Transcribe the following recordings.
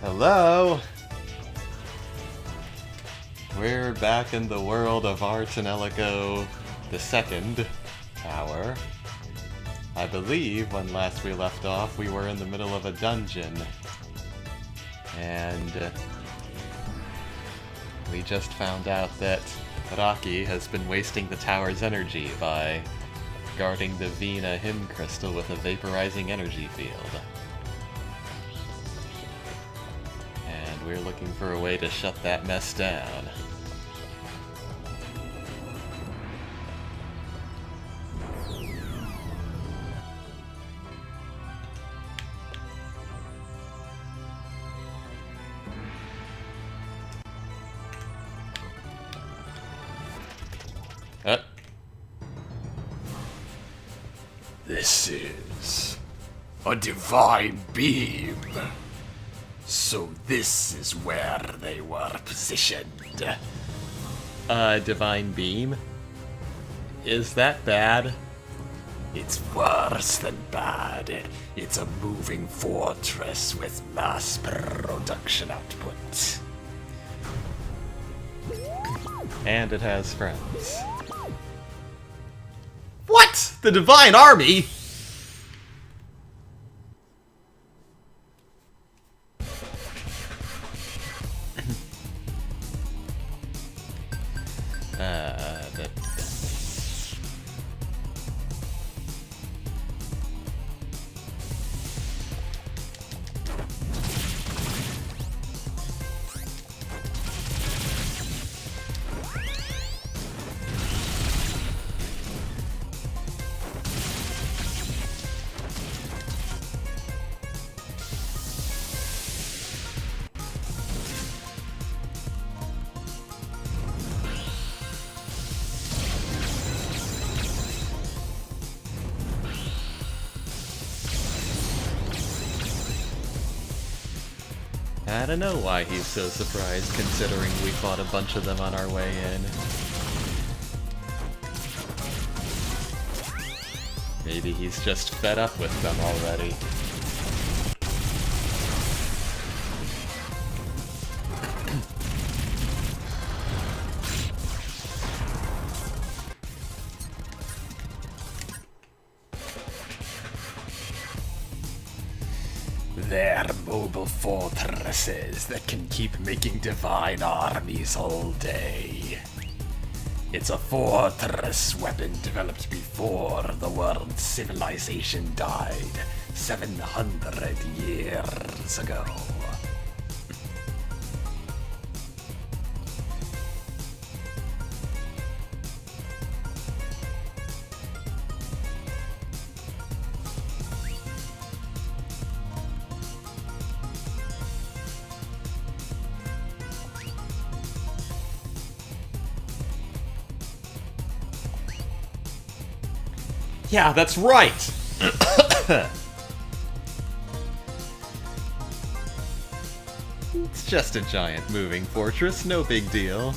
Hello! We're back in the world of our Tonelico, the second hour. I believe when last we left off, we were in the middle of a dungeon. And we just found out that Raki has been wasting the tower's energy by guarding the Vina Hymn Crystal with a vaporizing energy field. And we're looking for a way to shut that mess down. This is a divine beam. So this is where they were positioned. Divine Beam? Is that bad? It's worse than bad. It's a moving fortress with mass production output. And it has friends. What? The Divine Army? that... I don't know why he's so surprised, considering we fought a bunch of them on our way in. Maybe he's just fed up with them already. They're mobile fortresses that can keep making divine armies all day. It's a fortress weapon developed before the world's civilization died 700 years ago. Yeah, that's right! It's just a giant moving fortress, no big deal.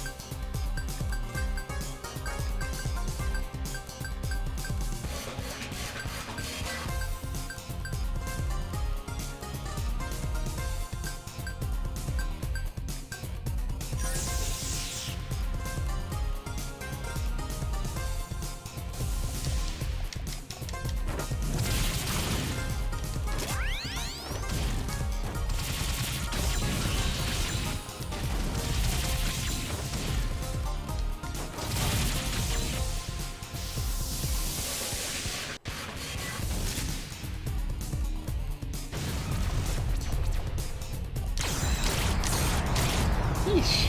Yeesh.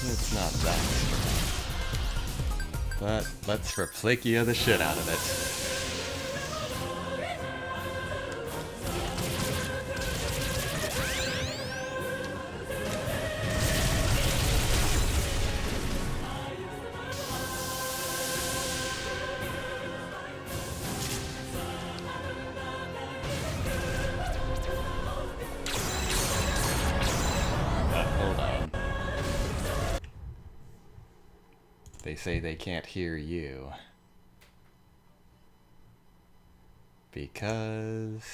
It's not that. But let's Replikia the shit out of it. They say they can't hear you. Because...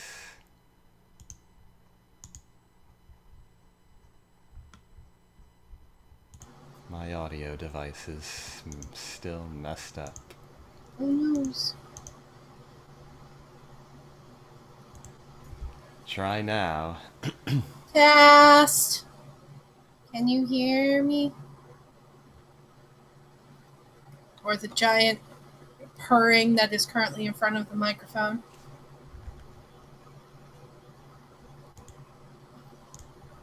my audio device is still messed up. Who knows? Try now. Test! Can you hear me? Or the giant purring that is currently in front of the microphone?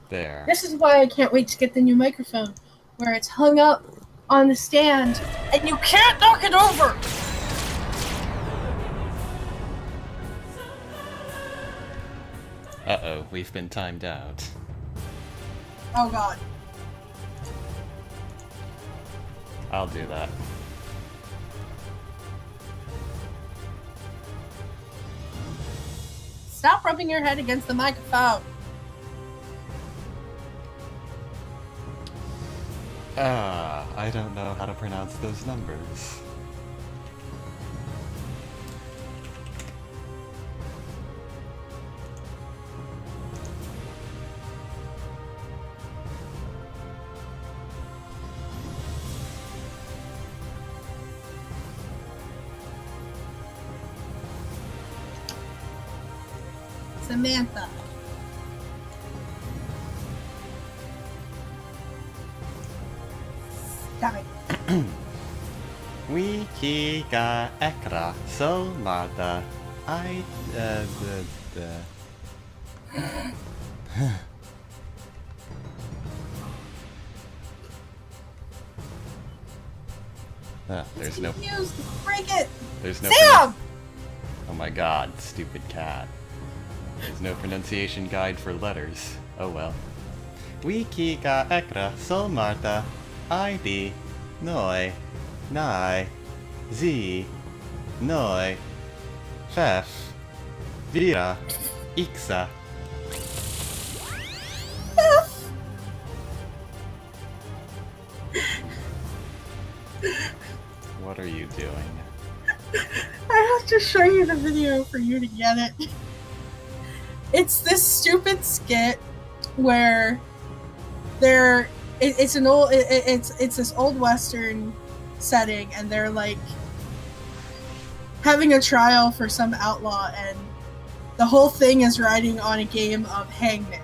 There. This is why I can't wait to get the new microphone, where it's hung up on the stand and you can't knock it over! Uh-oh, we've been timed out. Oh god. I'll do that. Stop rubbing your head against the microphone. I don't know how to pronounce those numbers. Samantha. Stop it. Wiki ga ekra so mata I there's no Break it! there's no Sam! Oh my god, stupid cat. There's no pronunciation guide for letters. Oh well. Wiki ga ekra so marta ID noi nai z noi fef vira ixa. What are you doing? I have to show you the video for you to get it. It's this stupid skit where it's this old western setting, and they're like having a trial for some outlaw, and the whole thing is riding on a game of hangman.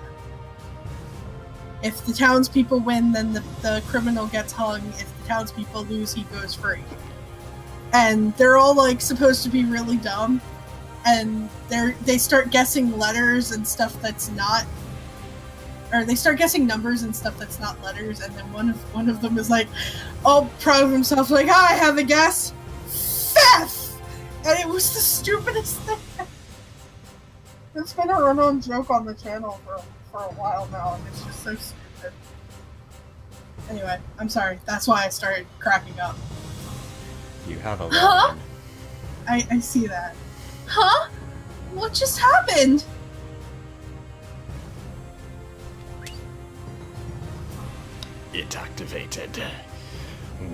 If the townspeople win, then the criminal gets hung. If the townspeople lose, he goes free. And they're all like supposed to be really dumb, and they start guessing letters and stuff that's not, or they start guessing numbers and stuff that's not letters. And then one of them is like, all proud of himself, like, oh, I have a guess, Fef! And it was the stupidest thing. It's been a run-on joke on the channel for a while now, and it's just so stupid. Anyway, I'm sorry. That's why I started cracking up. You have a Huh? line. I see that. Huh? What just happened? It activated.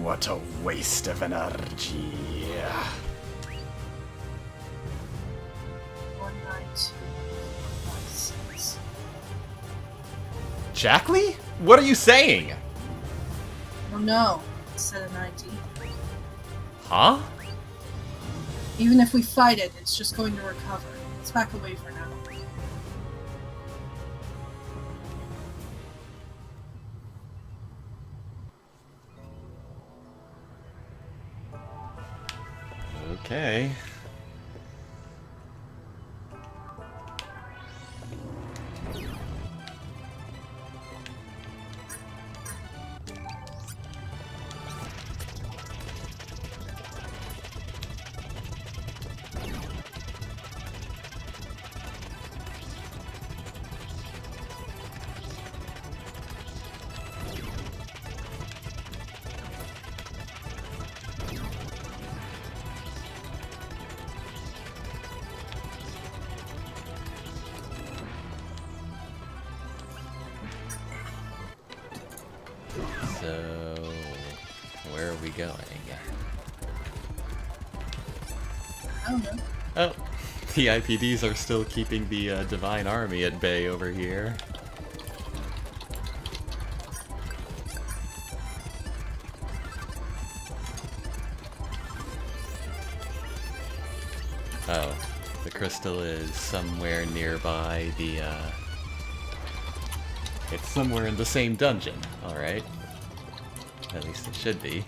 What a waste of energy. 192.6. Jackley? What are you saying? Oh no, instead of 90. Huh? Even if we fight it, it's just going to recover. Let's back away for now. Okay. So, Where are we going? I don't know. Oh, the IPDs are still keeping the Divine Army at bay over here. Oh, the crystal is somewhere nearby the, It's somewhere in the same dungeon, alright. At least it should be.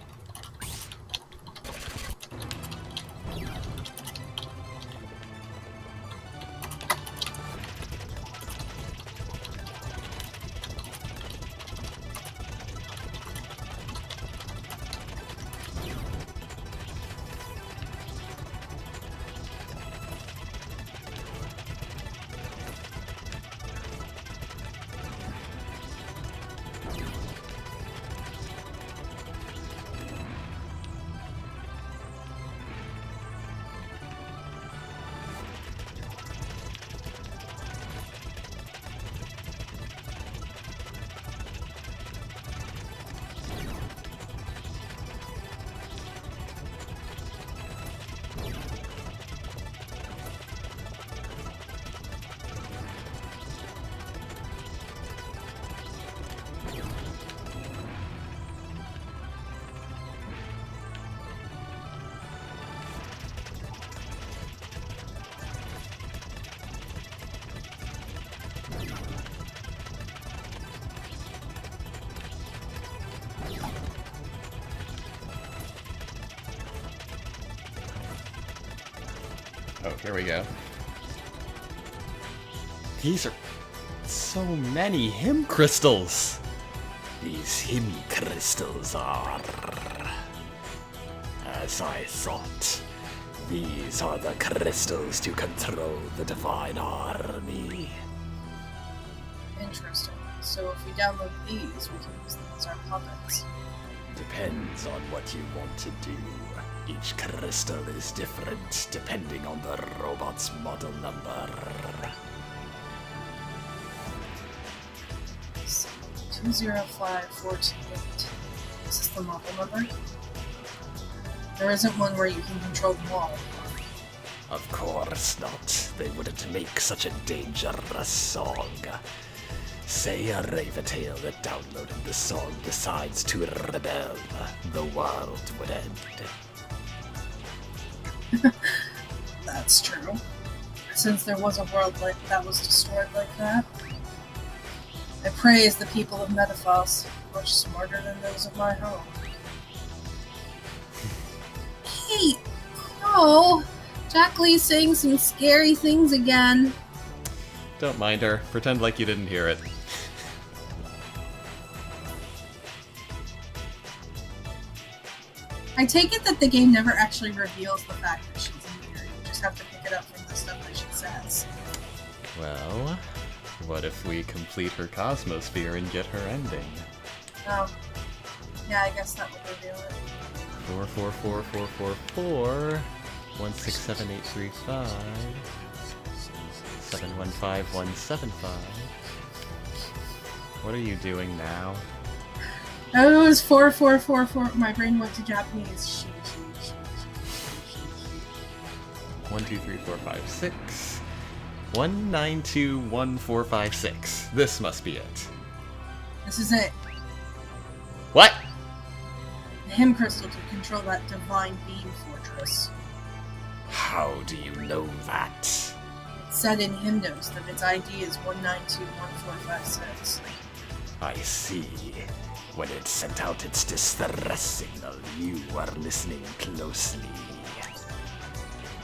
Oh, here we go. These are so many hymn crystals! These hymn crystals are... As I thought, these are the crystals to control the Divine Army. Interesting. So if we download these, we can use them as our puppets. Depends on what you want to do. Each crystal is different depending on the robot's model number. 205428. Is this the model number? There isn't one where you can control them all. Of course not. They wouldn't make such a dangerous song. Say a Raventail that downloaded the song decides to rebel. The world would end. That's true. Since there was a world like that was destroyed like that. I praise the people of Metaphos, much smarter than those of my home. Hey, Crow! Jack Lee's saying some scary things again. Don't mind her. Pretend like you didn't hear it. I take it that the game never actually reveals the fact that she's in here. You just have to pick it up from the stuff that she says. Well, what if we complete her Cosmosphere and get her ending? Oh. Yeah, I guess that would reveal it. 444444 167-835 715-175. What are you doing now? Oh, it was 4444. My brain went to Japanese. 1, 2, 3, 4, 5, 6. 1921456. This must be it. This is it. What? The hymn crystal to control that divine beam fortress. How do you know that? It said in Hymnos that its ID is 1921456. I see. When it sent out its distress signal, you were listening closely.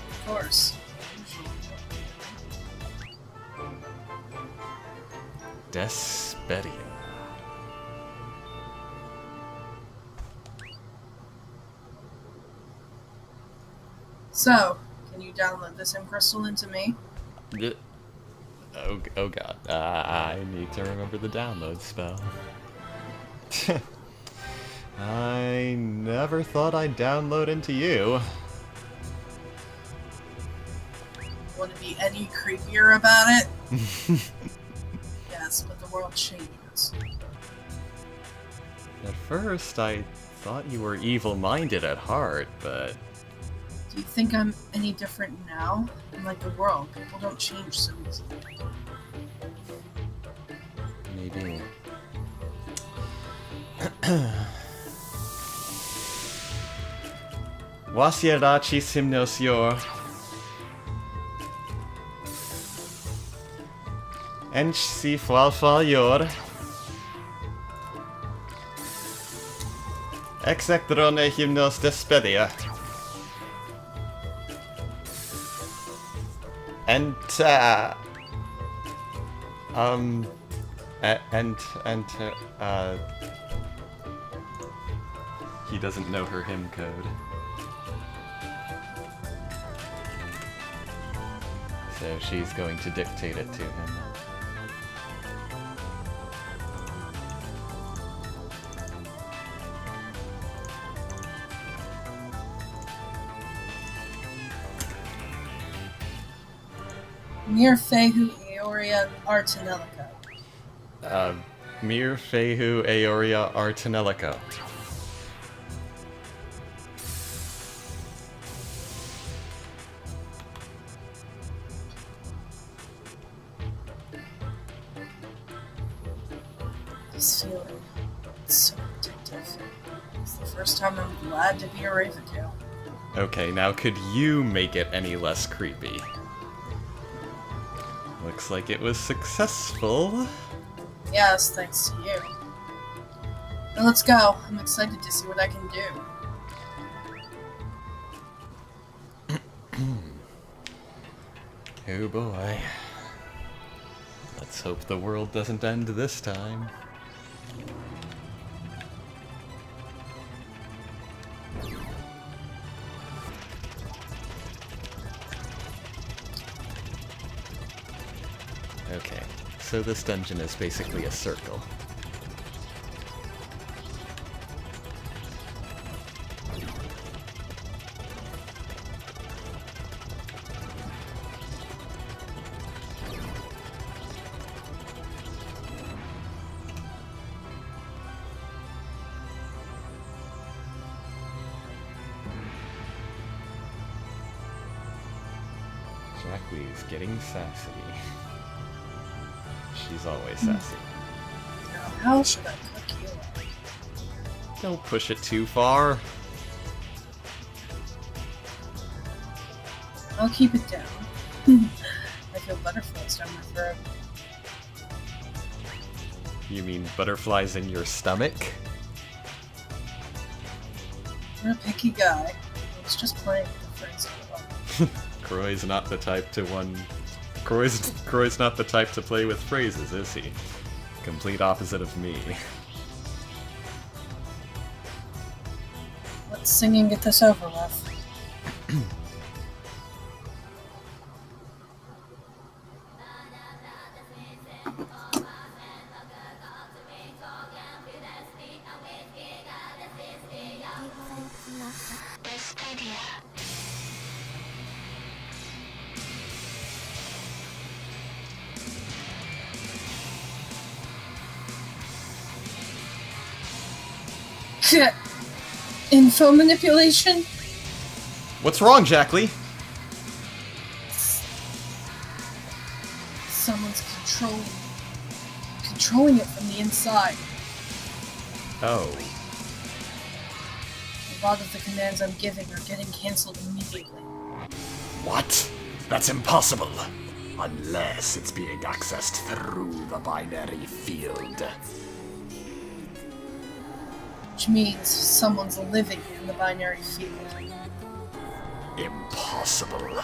Of course. Despedia. So, can you download this hymn crystal into me? Oh god. I need to remember the download spell. I never thought I'd download into you. Want to be any creepier about it? Yes, but the world changes. At first, I thought you were evil-minded at heart, but... Do you think I'm any different now? I'm like the world. People don't change so easily. Maybe. Wasierachi simnosior. Ench si falfalior. Exectrone hymnos despedia. Enta. He doesn't know her hymn code. So she's going to dictate it to him. Mir fehu eoria artenelico. Mir fehu eoria artenelico. This feeling, it's so addictive. It's the first time I'm glad to be a Raventail. Okay, now could you make it any less creepy? Looks like it was successful. Yes, thanks to you. Now let's go. I'm excited to see what I can do. Oh boy. Let's hope the world doesn't end this time. Okay, so this dungeon is basically a circle. Jacqueline getting sassy. She's always sassy. Now, how should I cook you up? Don't push it too far. I'll keep it down. I feel butterflies down my throat. You mean butterflies in your stomach? You're a picky guy. I was just playing with the phrase a little. Croy's not the type to Croy's not the type to play with phrases, is he? Complete opposite of me. Let's sing and get this over with. Info manipulation? What's wrong, Jacqueline? Someone's controlling it from the inside. Oh. A lot of the commands I'm giving are getting cancelled immediately. What? That's impossible. Unless it's being accessed through the binary field. Which means someone's living in the binary field. Impossible.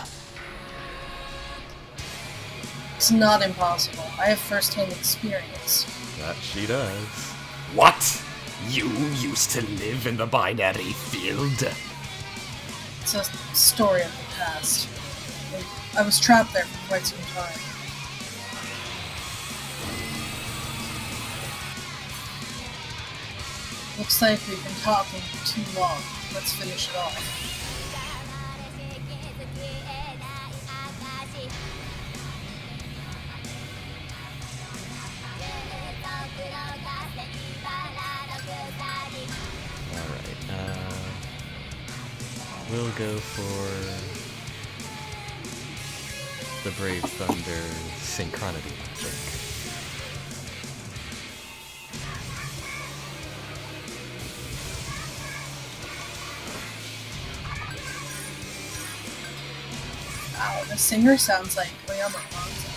It's not impossible. I have first-hand experience. That she does. What? You used to live in the binary field? It's a story of the past. I was trapped there for quite some time. Looks like we've been talking too long. Let's finish it off. We'll go for the Brave Thunder Synchronity Magic. Wow, the singer sounds like Oyama Ponza.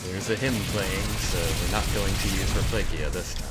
There's a hymn playing, so we're not going to use Repligia this time.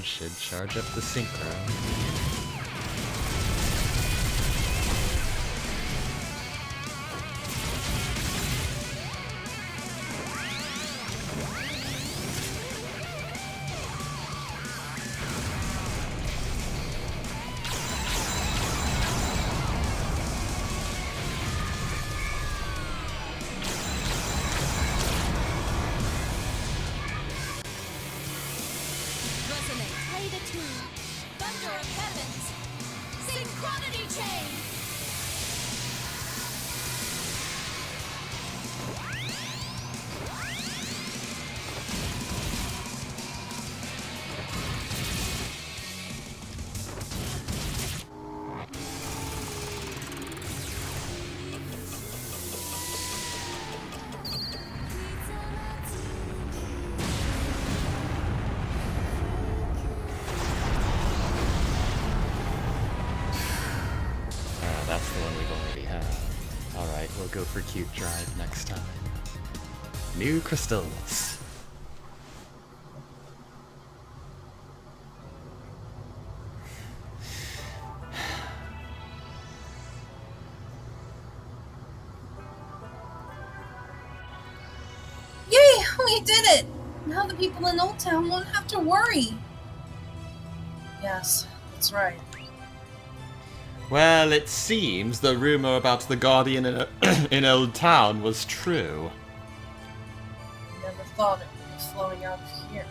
Should charge up the synchro. Thunder of heavens! Synchronity chain! That's the one we've already had. Alright, we'll go for Cute Drive next time. New crystals. Yay! We did it! Now the people in Old Town won't have to worry. Yes, that's right. Well, it seems the rumor about the Guardian in Old Town was true. Never thought it would be flowing out of here.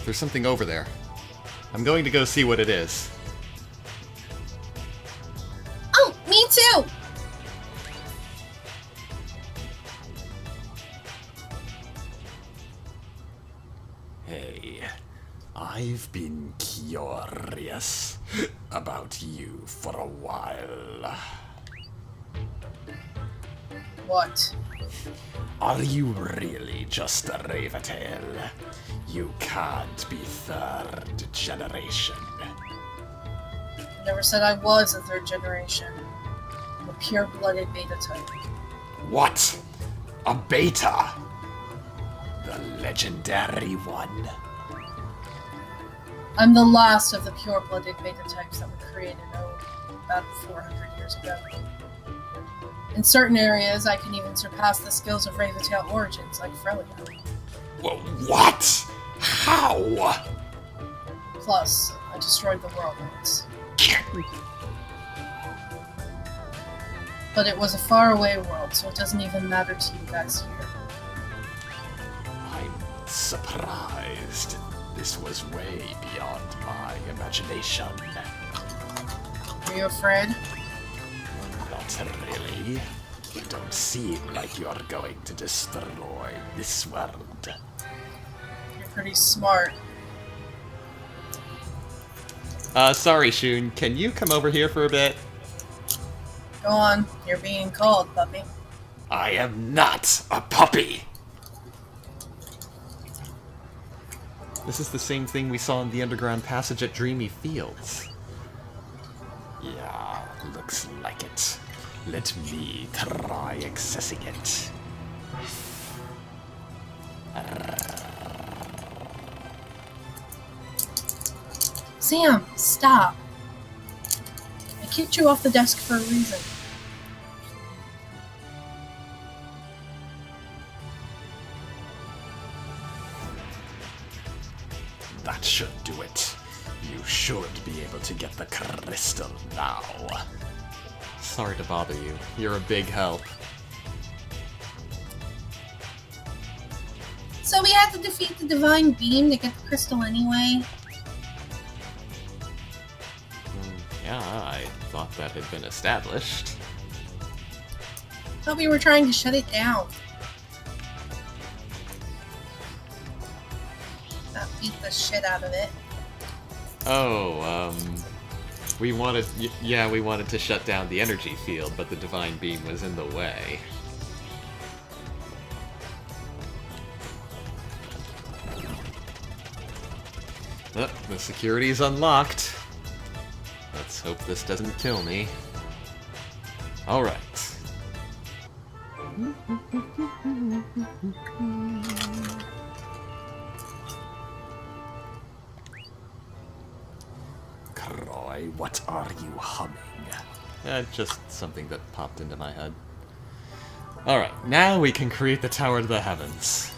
There's something over there. I'm going to go see what it is. Oh, me too! Hey, I've been curious about you for a while. What? Are you really just a Raventail? You can't be third generation. Never said I was a third generation. I'm a pure-blooded beta type. What? A beta? The legendary one? I'm the last of the pure-blooded beta types that were created about 400 years ago. In certain areas, I can even surpass the skills of Raventail origins, like Frelia. Well, what? How? Plus, I destroyed the world once. But it was a faraway world, so it doesn't even matter to you guys here. I'm surprised. This was way beyond my imagination. Are you afraid? Not really. You don't seem like you're going to destroy this world. You're pretty smart. Sorry, Shun. Can you come over here for a bit? Go on, you're being called, puppy. I am not a puppy! This is the same thing we saw in the underground passage at Dreamy Fields. Yeah, looks like it. Let me try accessing it. Sam, stop. I kicked you off the desk for a reason. That should do it. You should be able to get the crystal now. Sorry to bother you. You're a big help. So we had to defeat the Divine Beam to get the crystal anyway? Yeah, I thought that had been established. Thought we were trying to shut it down. That beat the shit out of it. Oh, we wanted to shut down the energy field, but the Divine Beam was in the way. Oh, the security's unlocked. Let's hope this doesn't kill me. Alright. Croy, what are you humming? Just something that popped into my head. Alright, now we can create the Tower to the Heavens.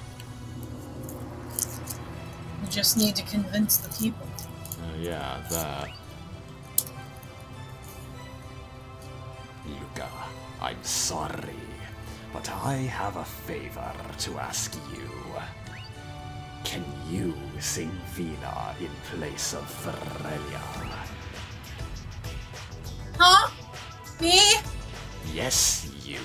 We just need to convince the people. Yeah, that. Luca, I'm sorry, but I have a favor to ask you. Can you sing Vina in place of Ferelia? Huh? Me? Yes, you.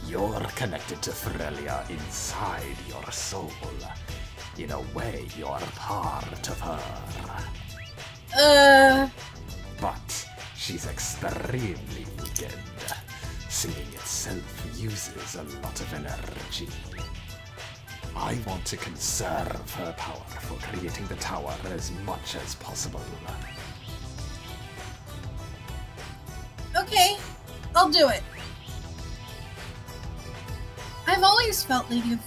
You're connected to Ferelia inside your soul. In a way, you're part of her. But she's extremely weakened. Singing itself uses a lot of energy. I want to conserve her power for creating the tower as much as possible. Okay, I'll do it. I've always felt Lady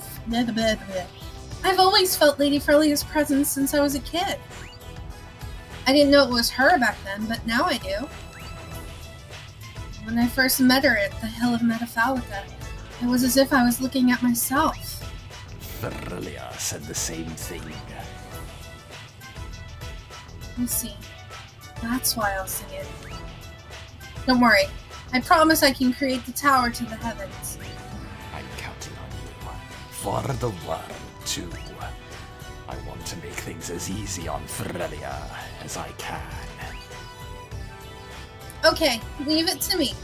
Ferelia's presence since I was a kid. I didn't know it was her back then, but now I do. When I first met her at the Hill of Metafalica, it was as if I was looking at myself. Ferelia said the same thing. I see. That's why I'll sing it. Don't worry. I promise I can create the tower to the heavens. I'm counting on you. For the world, too. I want to make things as easy on Ferelia as I can. Okay, leave it to me.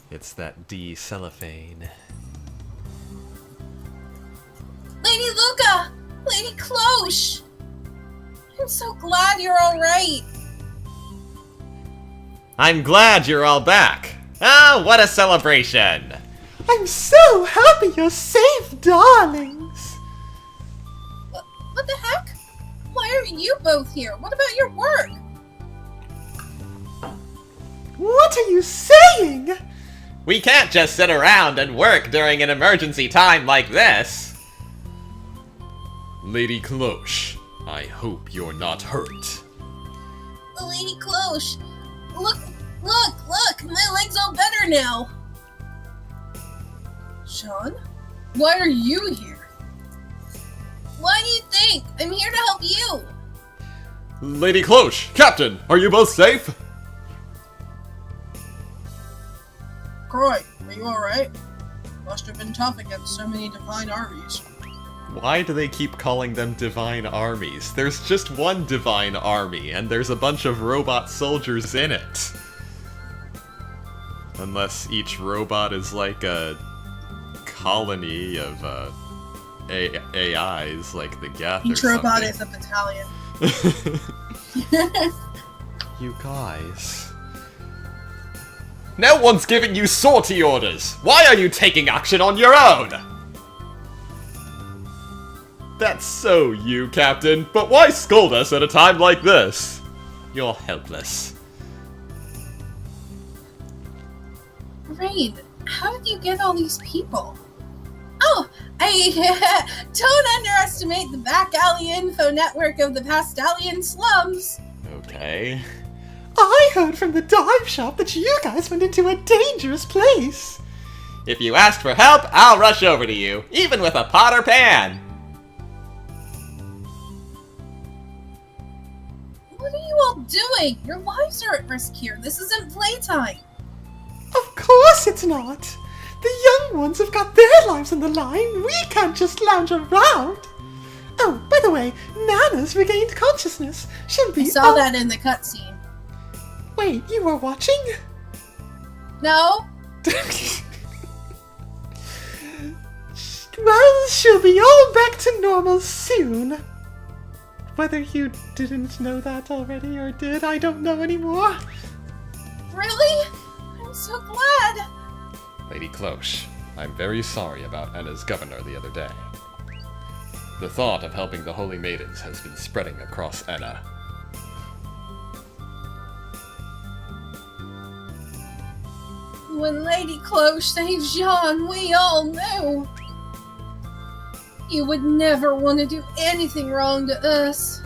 It's that D-cellophane. Lady Luca! Lady Cloche! I'm so glad you're alright. I'm glad you're all back! Ah, what a celebration! I'm so happy you're safe, darlings! What the heck? Why are you both here? What about your work? What are you saying? We can't just sit around and work during an emergency time like this! Lady Cloche, I hope you're not hurt. Lady Cloche, look! My leg's all better now! Sean? Why are you here? Why do you think? I'm here to help you! Lady Cloche, Captain, are you both safe? Croy, are you alright? Must have been tough against so many divine armies. Why do they keep calling them divine armies? There's just one divine army, and there's a bunch of robot soldiers in it. Unless each robot is like a colony of AIs, like the Geth Each or robot something. is a battalion. You guys... No one's giving you sortie orders! Why are you taking action on your own? That's so you, Captain, but why scold us at a time like this? You're helpless. Rain, how did you get all these people? Oh, don't underestimate the back alley info network of the Pastallian slums. Okay. I heard from the dive shop that you guys went into a dangerous place. If you asked for help, I'll rush over to you, even with a pot or pan. What are you all doing? Your lives are at risk here. This isn't playtime. Of course it's not. The young ones have got their lives on the line. We can't just lounge around. Oh, by the way, Nana's regained consciousness. She'll be... I saw that in the cutscene. Wait, you were watching? No? Well, she'll be all back to normal soon. Whether you didn't know that already or did, I don't know anymore. Really? I'm so glad. Lady Cloche, I'm very sorry about Enna's governor the other day. The thought of helping the Holy Maidens has been spreading across Enna. When Lady Cloche saved Jean, we all knew. You would never want to do anything wrong to us.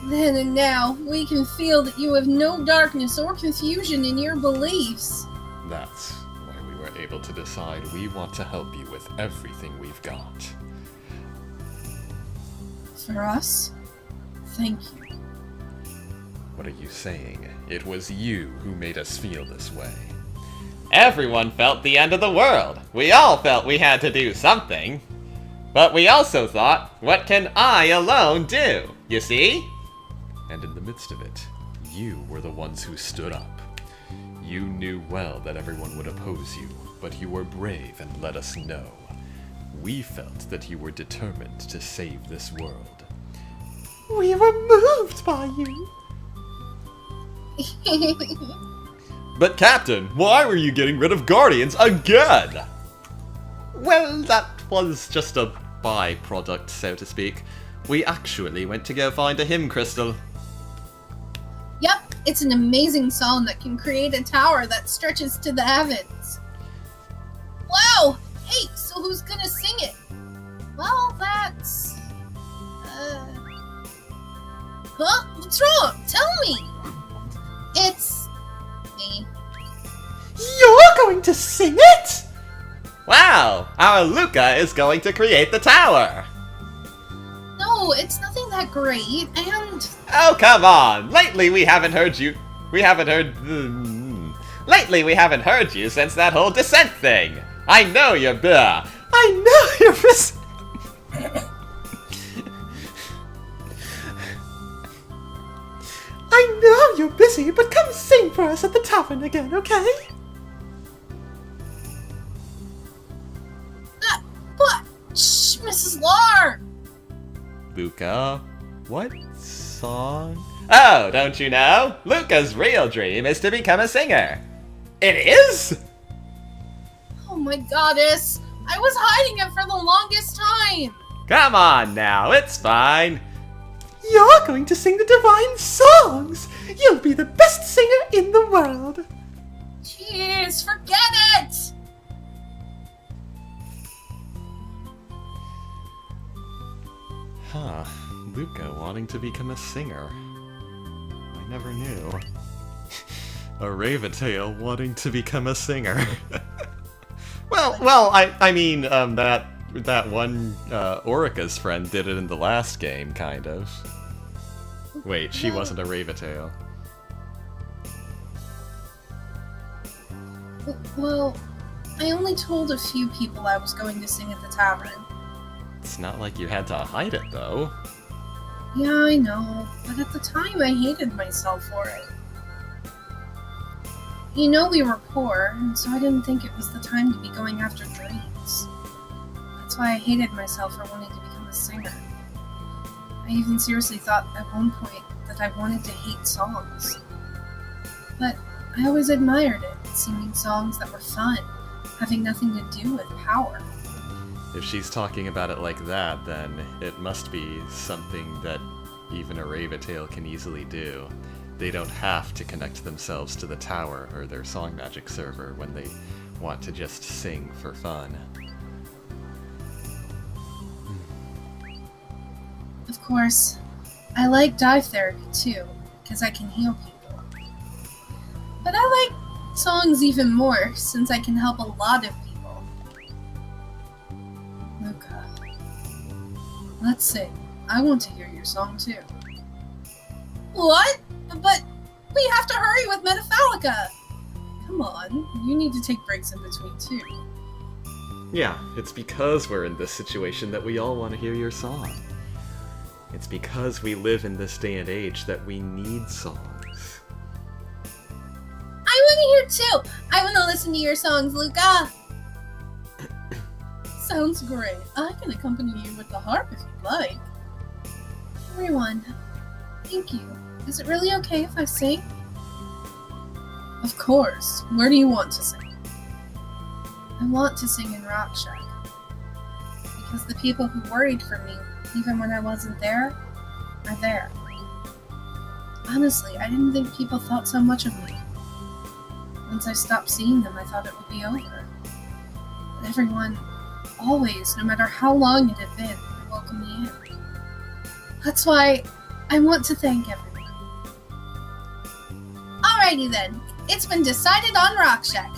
Then and now, we can feel that you have no darkness or confusion in your beliefs. That's why we were able to decide we want to help you with everything we've got. For us? Thank you. What are you saying? It was you who made us feel this way. Everyone felt the end of the world. We all felt we had to do something. But we also thought, what can I alone do? You see? And in the midst of it, you were the ones who stood up. You knew well that everyone would oppose you, but you were brave and let us know. We felt that you were determined to save this world. We were moved by you. But Captain, why were you getting rid of Guardians again? Well, that was just a byproduct, so to speak. We actually went to go find a hymn crystal. Yep, it's an amazing song that can create a tower that stretches to the heavens. Wow! Hey, so who's gonna sing it? Well, that's... Huh? What's wrong? Tell me! It's... me. You're going to sing it? Wow! Our Luca is going to create the tower! No, it's nothing that great, and... Oh, come on! Lately we haven't heard you since that whole descent thing! I know you're blah! I know you're busy. I know you're busy, but come sing for us at the tavern again, okay? But... Shh, Mrs. Lar! Luca? What song? Oh, don't you know? Luca's real dream is to become a singer. It is? Oh my goddess! I was hiding it for the longest time! Come on now, it's fine. You're going to sing the divine songs. You'll be the best singer in the world. Jeez, forget it! Huh. Luca wanting to become a singer. I never knew. A Raventail wanting to become a singer. well, I mean, that one Orica's friend did it in the last game, kind of. Wait, she wasn't a Raventail. Well, I only told a few people I was going to sing at the tavern. It's not like you had to hide it, though. Yeah, I know, but at the time I hated myself for it. You know we were poor, and so I didn't think it was the time to be going after dreams. That's why I hated myself for wanting to become a singer. I even seriously thought at one point that I wanted to hate songs. But I always admired it, singing songs that were fun, having nothing to do with power. If she's talking about it like that, then it must be something that even a Raventail can easily do. They don't have to connect themselves to the tower or their song magic server when they want to just sing for fun. Of course, I like dive therapy too, because I can heal people. But I like songs even more, since I can help a lot of people. Luca, let's sing. I want to hear your song too. What? But we have to hurry with Metaphalica! Come on, you need to take breaks in between too. Yeah, it's because we're in this situation that we all want to hear your song. It's because we live in this day and age that we need songs. I want to hear too! I want to listen to your songs, Luca! Sounds great. I can accompany you with the harp if you'd like. Everyone, thank you. Is it really okay if I sing? Of course. Where do you want to sing? I want to sing in Rock Shack. Because the people who worried for me, even when I wasn't there, are there. Honestly, I didn't think people thought so much of me. Once I stopped seeing them, I thought it would be over. But everyone, always, no matter how long it had been, welcomed me in. That's why I want to thank everyone. Alrighty then, it's been decided on Rock Shack.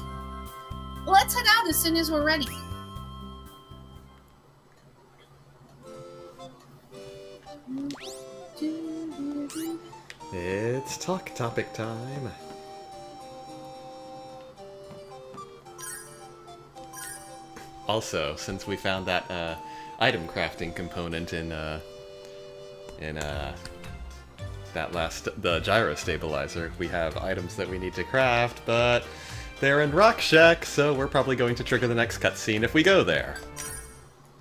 Let's head out as soon as we're ready. It's talk topic time. Also, since we found that item crafting component in the gyro stabilizer, we have items that we need to craft, but they're in Rock Shack, so we're probably going to trigger the next cutscene if we go there.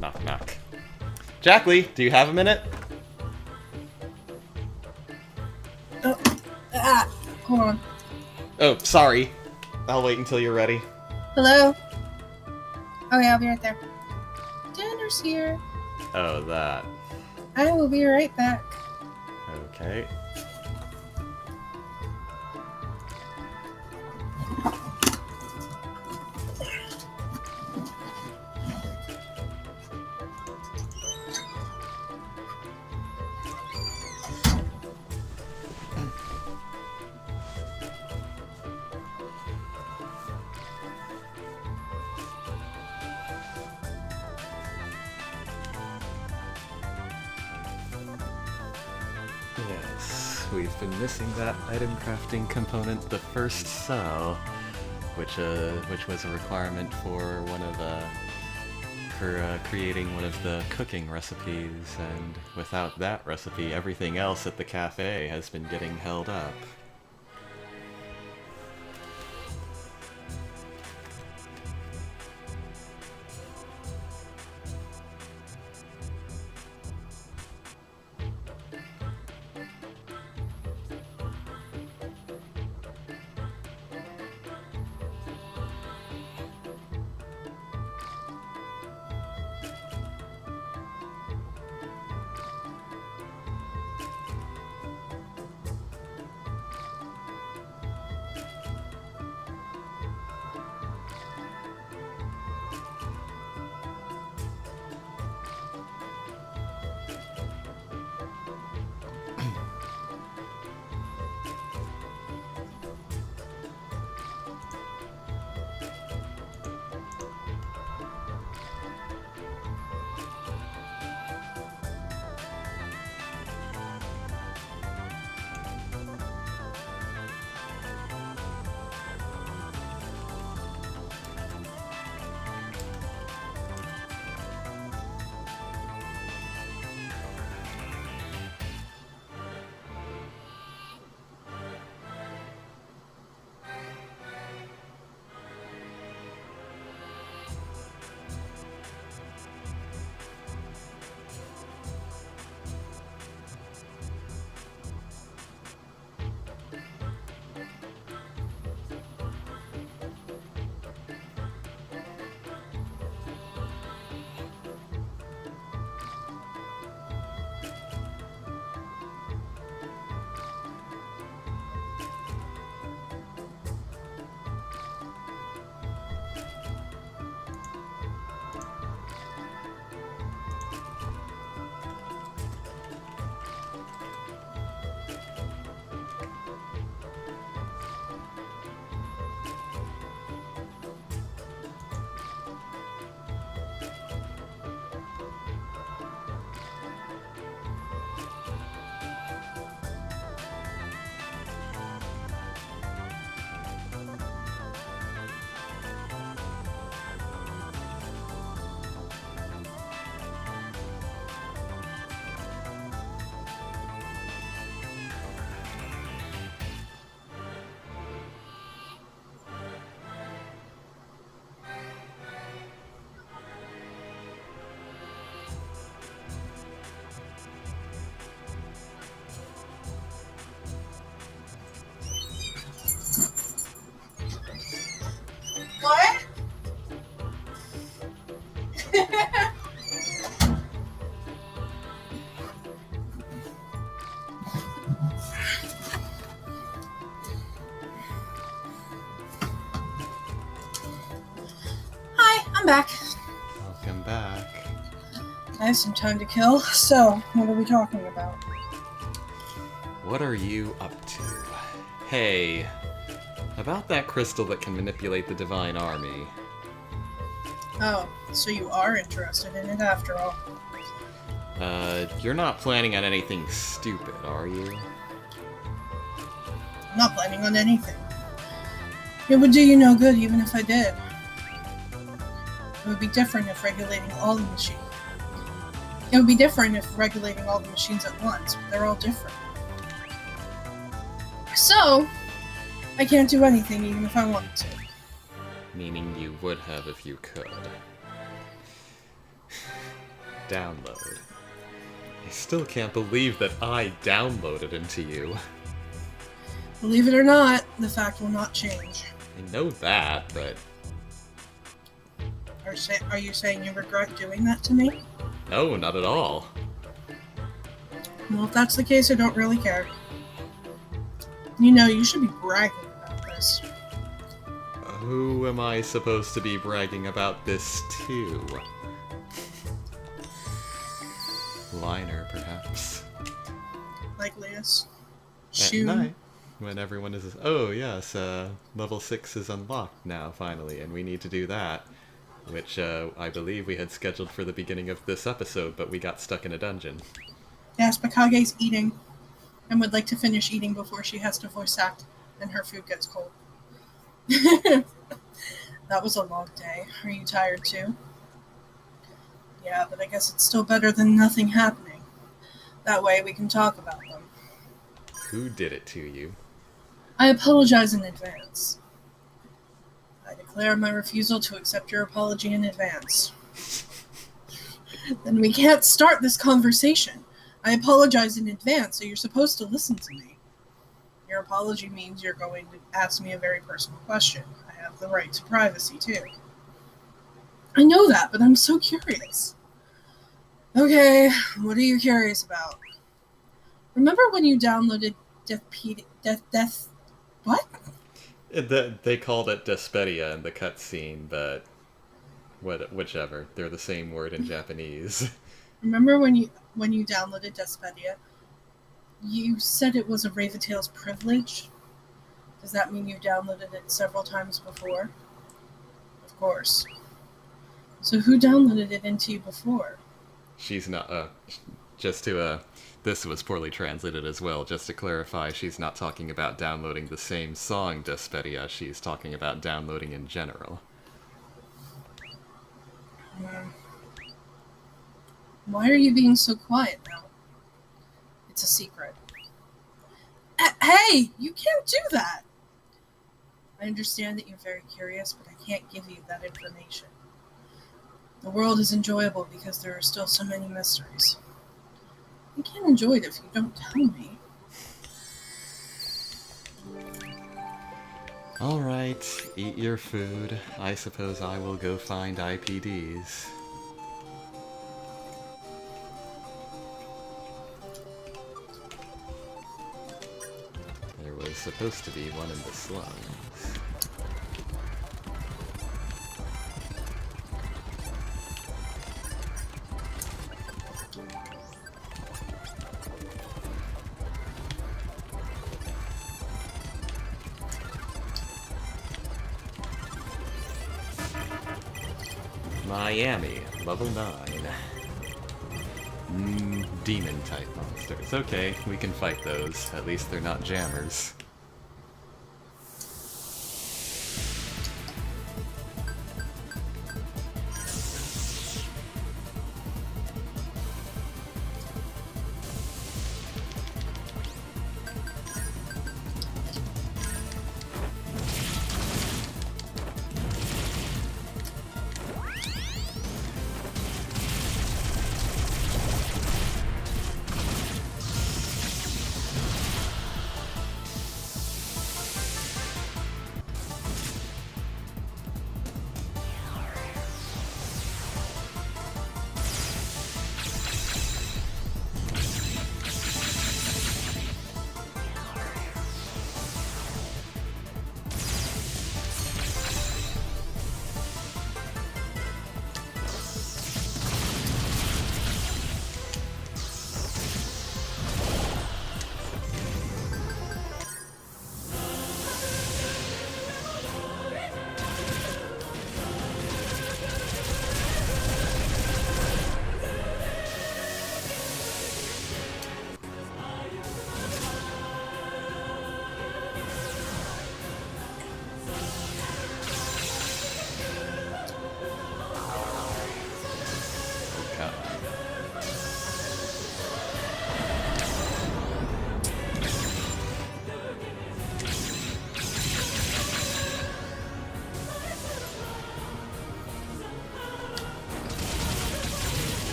Knock knock. Jackley, do you have a minute? Hold on. Oh, sorry. I'll wait until you're ready. Hello? Oh yeah, I'll be right there. Dinner's here. Oh, that. I will be right back. Okay. Yes, we've been missing that item crafting component, the first cell, which was a requirement for creating one of the cooking recipes, and without that recipe, everything else at the cafe has been getting held up. Hi, I'm back. Welcome back. I have some time to kill, so what are we talking about? What are you up to? Hey, about that crystal that can manipulate the Divine Army. Oh, so you are interested in it after all. You're not planning on anything stupid, are you? I'm not planning on anything. It would do you no good even if I did. It would be different if regulating all the machines. It would be different if regulating all the machines at once, but they're all different. So, I can't do anything even if I wanted to. Meaning you would have if you could. Download. I still can't believe that I downloaded into you. Believe it or not, the fact will not change. I know that, but Are you saying you regret doing that to me? no, not at all. Well, if that's the case, I don't really care. You know, you should be bragging about this. Who am I supposed to be bragging about this to? Liner, perhaps. Likeliest. At Shoot. night, when everyone is... Oh, yes, level 6 is unlocked now, finally, and we need to do that. Which, I believe we had scheduled for the beginning of this episode, but we got stuck in a dungeon. Yes, Bakage's eating and would like to finish eating before she has to voice act and her food gets cold. That was a long day. Are you tired too? Yeah, but I guess it's still better than nothing happening. That way we can talk about them. Who did it to you? I apologize in advance. I declare my refusal to accept your apology in advance. Then we can't start this conversation. I apologize in advance, so you're supposed to listen to me. Your apology means you're going to ask me a very personal question. I have the right to privacy, too. I know that, but I'm so curious. Okay, what are you curious about? Remember when you downloaded what? They called it Despedia in the cutscene, but whichever. They're the same word in Japanese. Remember when you downloaded Despedia, you said it was a Raventail's privilege? Does that mean you downloaded it several times before? Of course. So who downloaded it into you before? She's not, just to, this was poorly translated as well. Just to clarify, she's not talking about downloading the same song, Despedia. She's talking about downloading in general. Why are you being so quiet now? It's a secret. Hey, you can't do that! I understand that you're very curious, but I can't give you that information. The world is enjoyable because there are still so many mysteries. I can't enjoy it if you don't tell me. Alright, eat your food. I suppose I will go find IPDs. There was supposed to be one in the slums. Miami, level 9. Demon-type monsters. Okay, we can fight those. At least they're not jammers.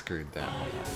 screwed that one up.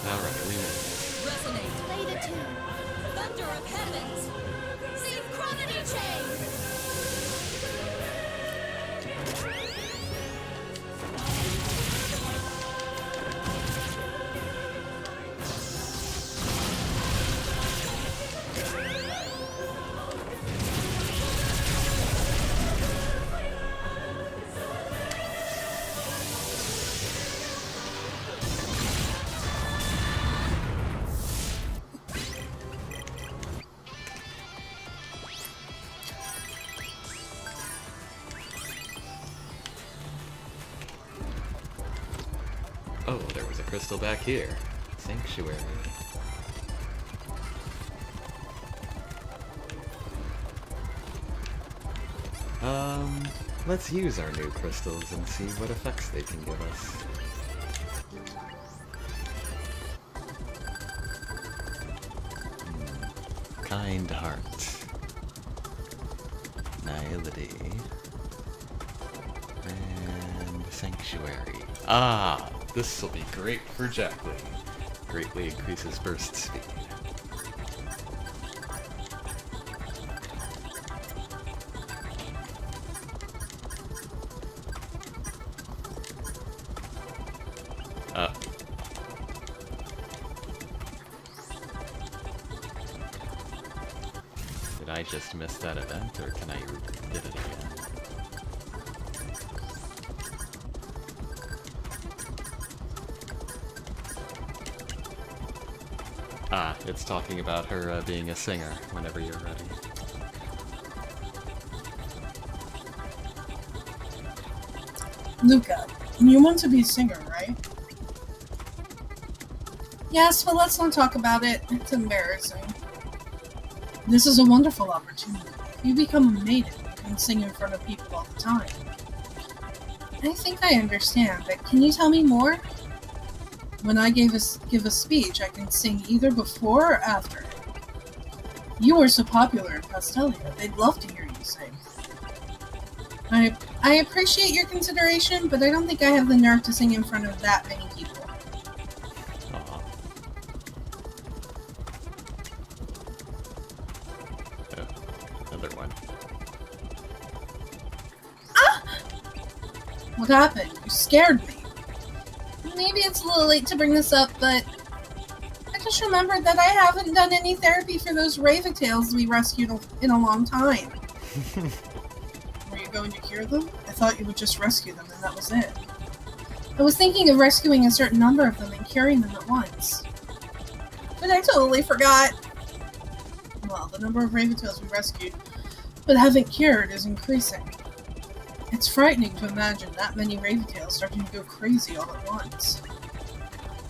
Alright, we made it. Resonate. Play the tune. Thunder of heavens. Synchronity chain. Oh, there was a crystal back here. Sanctuary. Let's use our new crystals and see what effects they can give us. Kind heart. Nihility. And sanctuary. Ah! This will be great for Jacqueline. Greatly increases burst speed. Did I just miss that event, or can I get it again? Ah, it's talking about her being a singer whenever you're ready. Luca, you want to be a singer, right? Yes, but let's not talk about it. It's embarrassing. This is a wonderful opportunity. If you become a maiden, you can sing in front of people all the time. I think I understand, but can you tell me more? When I give a speech, I can sing either before or after it. You are so popular in Pastelia, they'd love to hear you sing. I appreciate your consideration, but I don't think I have the nerve to sing in front of that many people. another one. What happened? You scared me. Maybe it's a little late to bring this up, but I just remembered that I haven't done any therapy for those Raventails we rescued in a long time. Were you going to cure them? I thought you would just rescue them and that was it. I was thinking of rescuing a certain number of them and curing them at once. But I totally forgot. Well, the number of Raventails we rescued but haven't cured is increasing. It's frightening to imagine that many Raventails starting to go crazy all at once.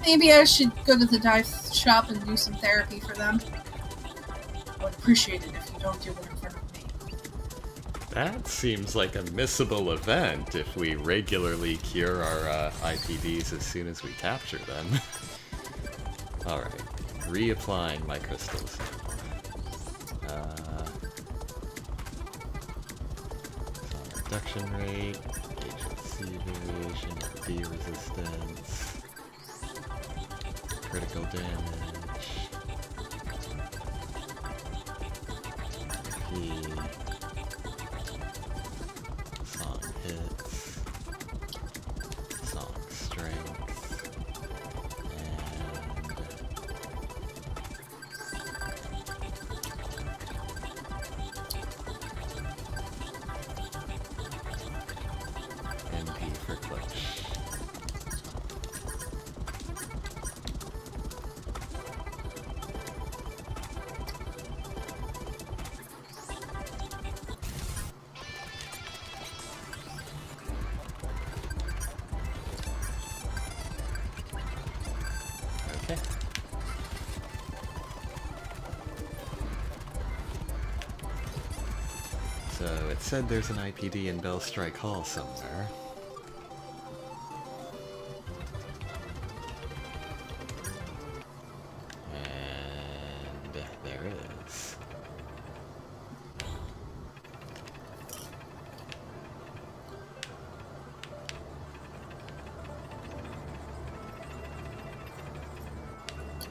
Maybe I should go to the dive shop and do some therapy for them. I would appreciate it if you don't do it in front of me. That seems like a missable event if we regularly cure our IPDs as soon as we capture them. Alright, reapplying my crystals. Reduction rate, HC variation, B resistance, critical damage, P, song hits, song strength, and MP for clutch. Okay. So it said there's an IPD in Bellstrike Hall somewhere. And there is.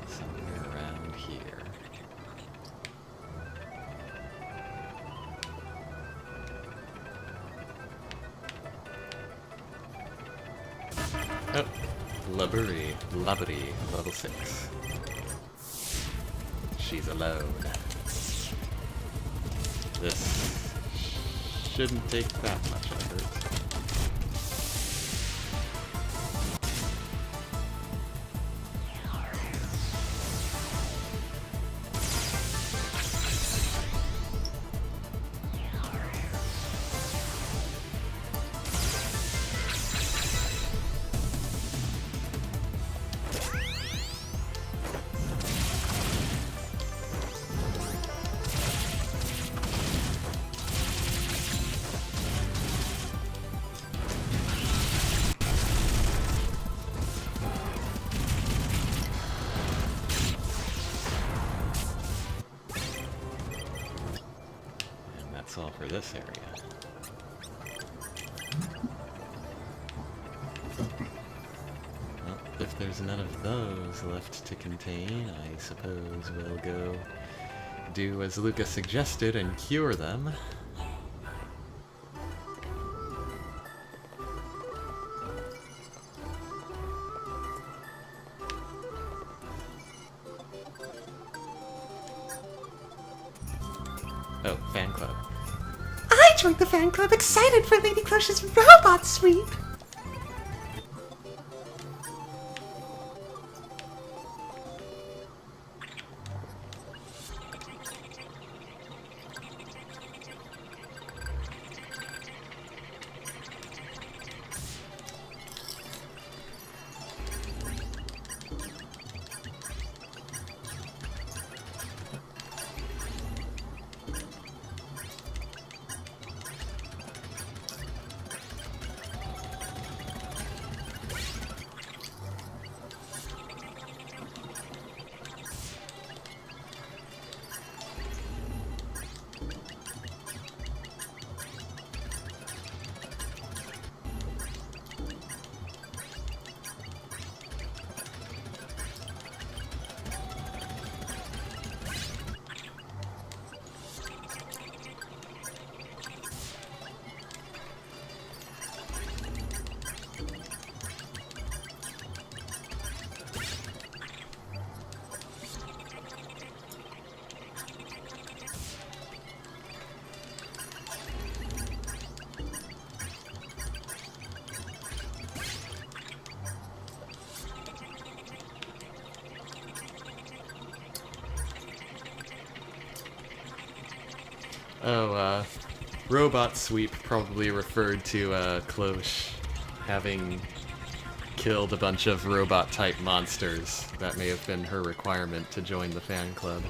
Somewhere around here. Oh, Lubbery, level 6. She's alone. This shouldn't take that much effort. That's all for this area. Well, if there's none of those left to contain, I suppose we'll go do as Luca suggested and cure them. Oh, fan club. I joined the fan club excited for Lady Crush's robot sweep. Oh, Robot Sweep probably referred to Cloche having killed a bunch of robot-type monsters. That may have been her requirement to join the fan club.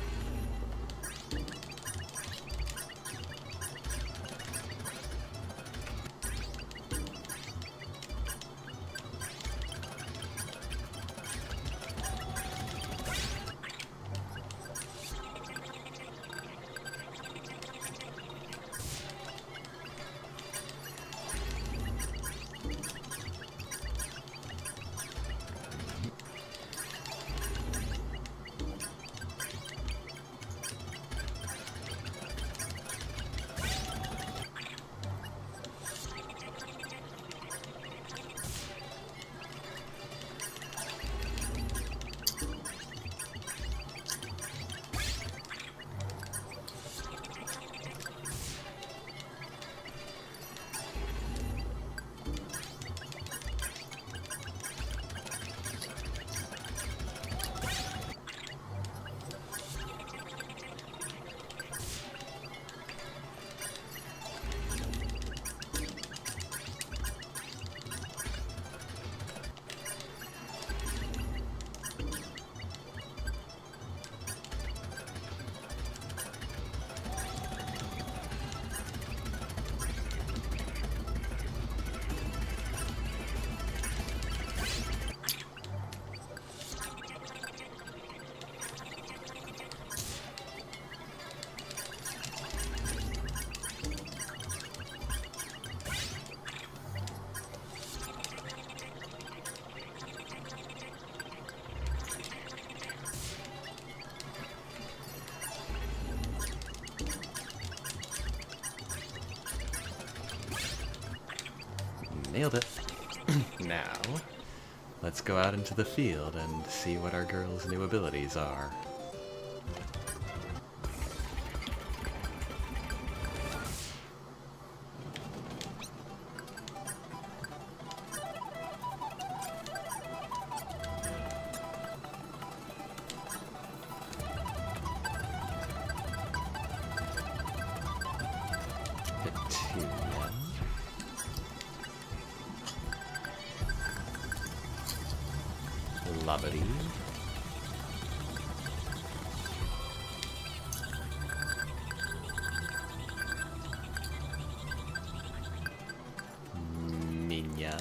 Nailed it. Now, let's go out into the field and see what our girl's new abilities are. Lovely. Minya.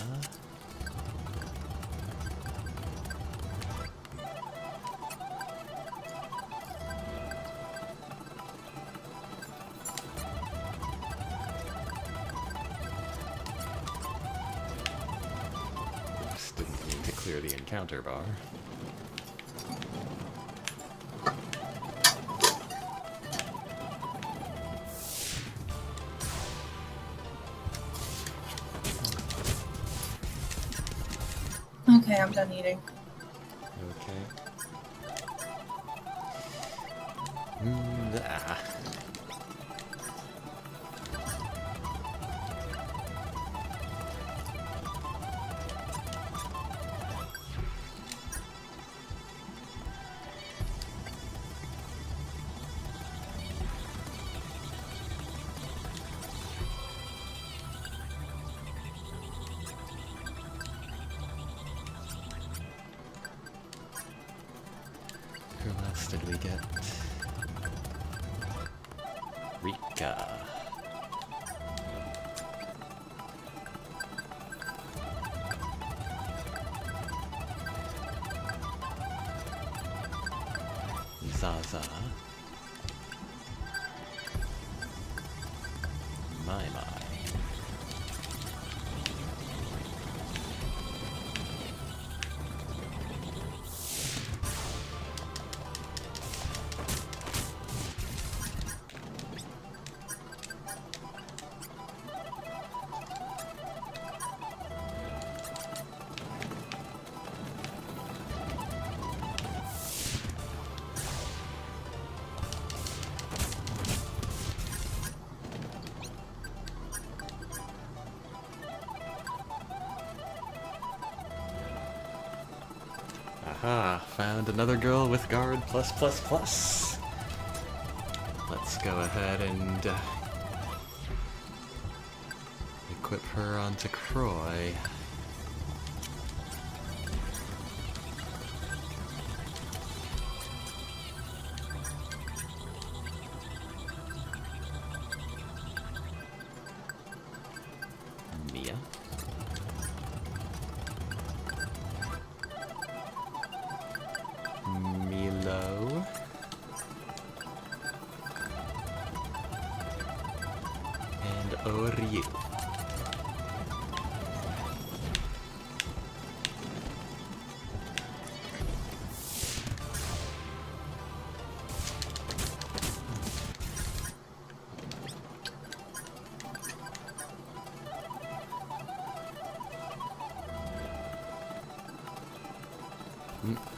Oops, didn't mean to clear the encounter bar. Okay, I'm done eating. Okay. Who else did we get? Rika. Zaza. My. Aha, found another girl with guard +++. Let's go ahead and equip her onto Croy. Mia. Milo. And Oryu.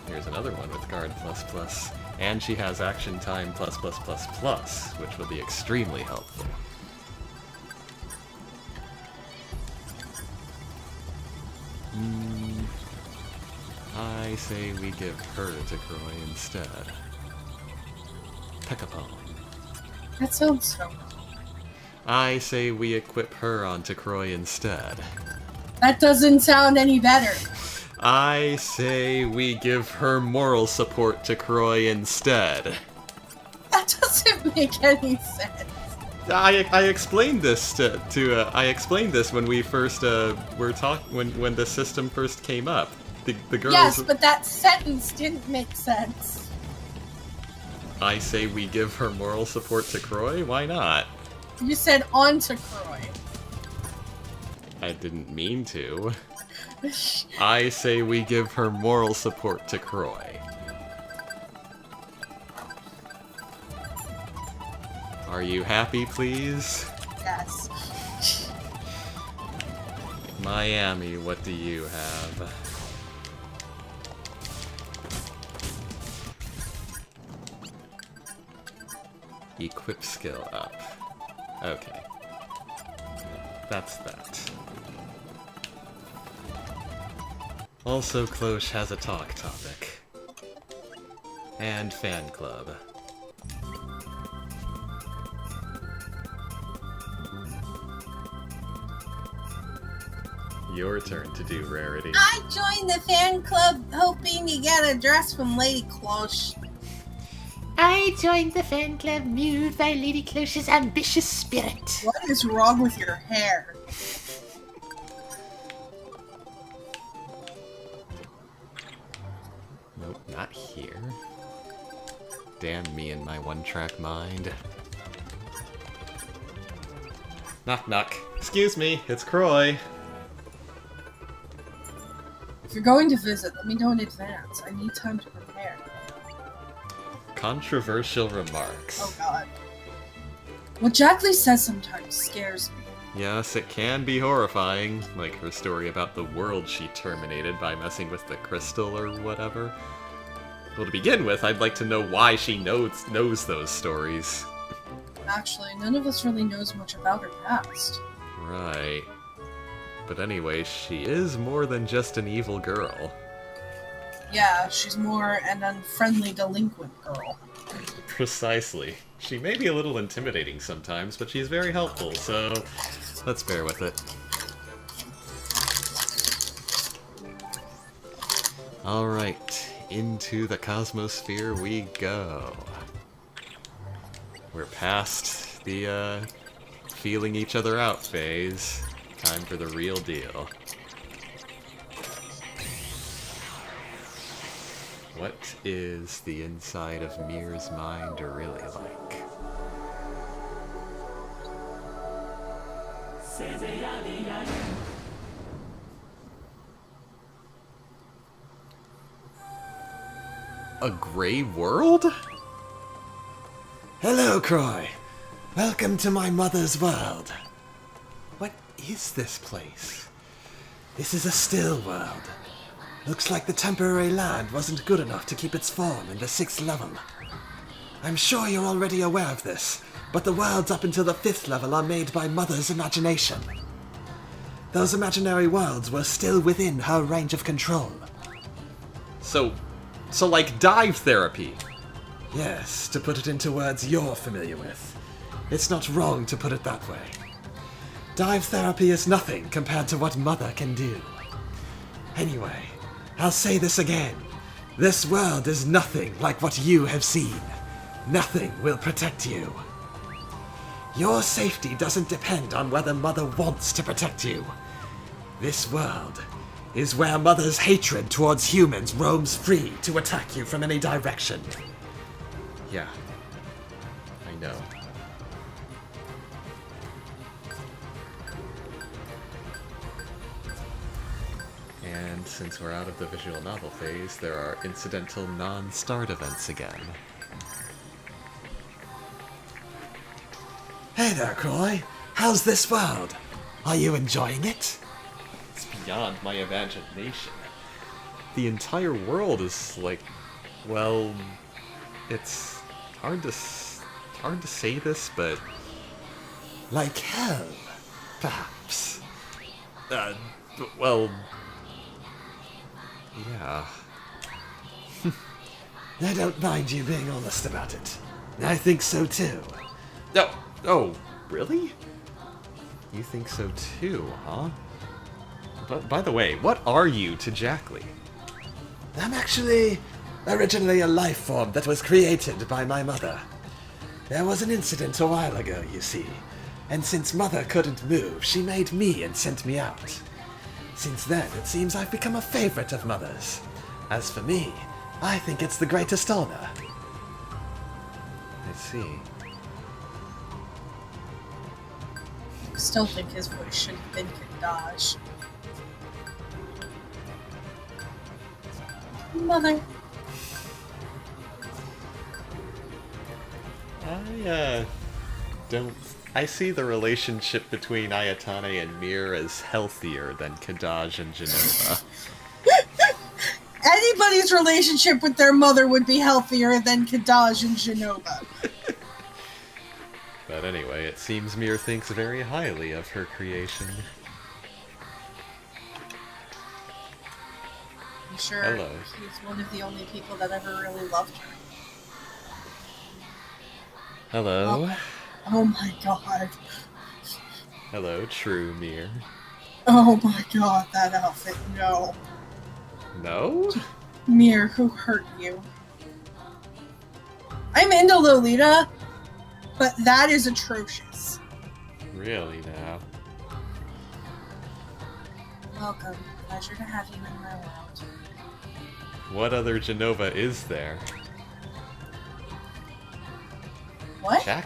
Here's another one with guard ++. And she has action time ++++, which will be extremely helpful. I say we give her to Croy instead. Pekapon. That sounds so. I say we equip her onto Croy instead. That doesn't sound any better. I say we give her moral support to Croy instead. That doesn't make any sense. I explained this I explained this when we first were when the system first came up. The girls. Yes, but that sentence didn't make sense. I say we give her moral support to Croy. Why not? You said on to Croy. I didn't mean to. I say we give her moral support to Croy. Are you happy, please? Yes. Miami, what do you have? Equip skill up. Okay. That's that. Also, Cloche has a talk topic. And fan club. Your turn to do Rarity. I joined the fan club hoping to get a dress from Lady Cloche. I joined the fan club moved by Lady Cloche's ambitious spirit. What is wrong with your hair? Nope, not here. Damn me and my one-track mind. Knock knock. Excuse me, it's Croy. If you're going to visit, let me know in advance. I need time to prepare. Controversial remarks. Oh god. What Jack Lee says sometimes scares me. Yes, it can be horrifying, like her story about the world she terminated by messing with the crystal or whatever. Well, to begin with, I'd like to know why she knows those stories. Actually, none of us really knows much about her past. Right. But anyway, she is more than just an evil girl. Yeah, she's more an unfriendly delinquent girl. Precisely. She may be a little intimidating sometimes, but she's very helpful, so let's bear with it. Alright, into the Cosmosphere we go. We're past the, feeling each other out phase. Time for the real deal. What is the inside of Mir's mind really like? A gray world? Hello, Croy. Welcome to my mother's world. What is this place? This is a still world. Looks like the temporary land wasn't good enough to keep its form in the 6th level. I'm sure you're already aware of this, but the worlds up until the 5th level are made by Mother's imagination. Those imaginary worlds were still within her range of control. So like dive therapy. Yes, to put it into words you're familiar with. It's not wrong to put it that way. Dive therapy is nothing compared to what Mother can do. Anyway, I'll say this again. This world is nothing like what you have seen. Nothing will protect you. Your safety doesn't depend on whether Mother wants to protect you. This world is where Mother's hatred towards humans roams free to attack you from any direction. Yeah. I know. And since we're out of the visual novel phase, there are incidental non-start events again. Hey there, Croy. How's this world? Are you enjoying it? It's beyond my imagination. The entire world is like, well, it's hard to say this, but Like hell, perhaps. well, yeah. I don't mind you being honest about it. I think so too. No, oh, really? You think so too, huh? But by the way, what are you to Jackley? I'm actually originally a life form that was created by my mother. There was an incident a while ago, you see, and since Mother couldn't move, she made me and sent me out. Since then, it seems I've become a favorite of Mother's. As for me, I think it's the greatest honor. I see. Still think his voice should have been Kadaj. Mother. I see the relationship between Ayatane and Mir as healthier than Kadaj and Genova. Anybody's relationship with their mother would be healthier than Kadaj and Genova. But anyway, it seems Mir thinks very highly of her creation. I'm sure Hello. he's one of the only people that ever really loved her. Hello. Oh my god. Hello, true Mir. Oh my god, that outfit, no. No? Mir, who hurt you? I'm into Lolita, but that is atrocious. Really now? Welcome. Pleasure to have you in my world. What other Genova is there? What? Jack?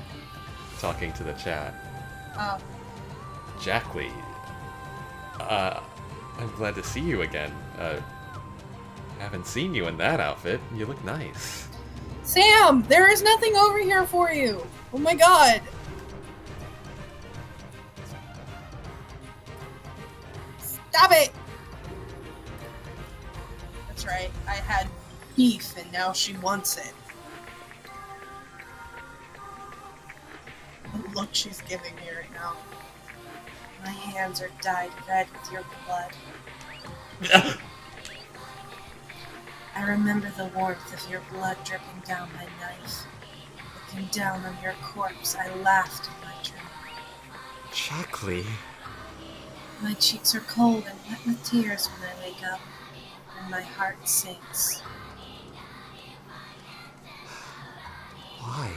Talking to the chat. Oh. Jackley. I'm glad to see you again. Haven't seen you in that outfit. You look nice. Sam, there is nothing over here for you. Oh my god. Stop it. That's right. I had beef and now she wants it. The look she's giving me right now. My hands are dyed red with your blood. I remember the warmth of your blood dripping down my knife. Looking down on your corpse, I laughed in my dream. Jackley. My cheeks are cold and wet with tears when I wake up, and my heart sinks. Why?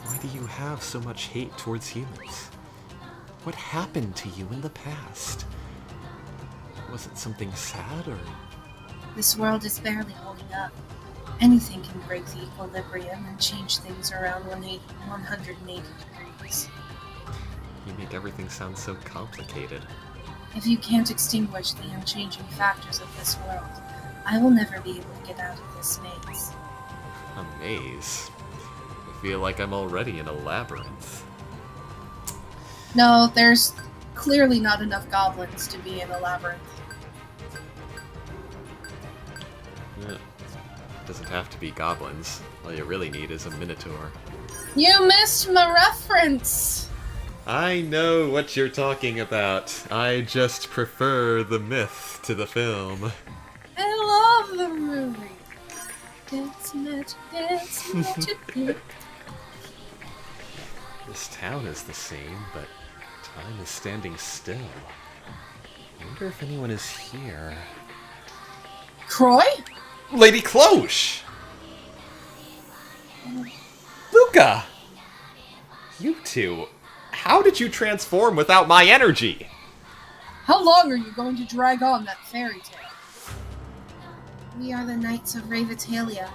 Why do you have so much hate towards humans? What happened to you in the past? Was it something sad, or...? This world is barely holding up. Anything can break the equilibrium and change things around 180 degrees. You make everything sound so complicated. If you can't extinguish the unchanging factors of this world, I will never be able to get out of this maze. A maze? I feel like I'm already in a labyrinth. No, there's clearly not enough goblins to be in a labyrinth. Doesn't have to be goblins. All you really need is a minotaur. You missed my reference! I know what you're talking about. I just prefer the myth to the film. I love the movie. Dance magic, dance magic. This town is the same, but time is standing still. I wonder if anyone is here. Croy? Lady Cloche! Luca! You two, how did you transform without my energy? How long are you going to drag on that fairy tale? We are the Knights of Ravitalia.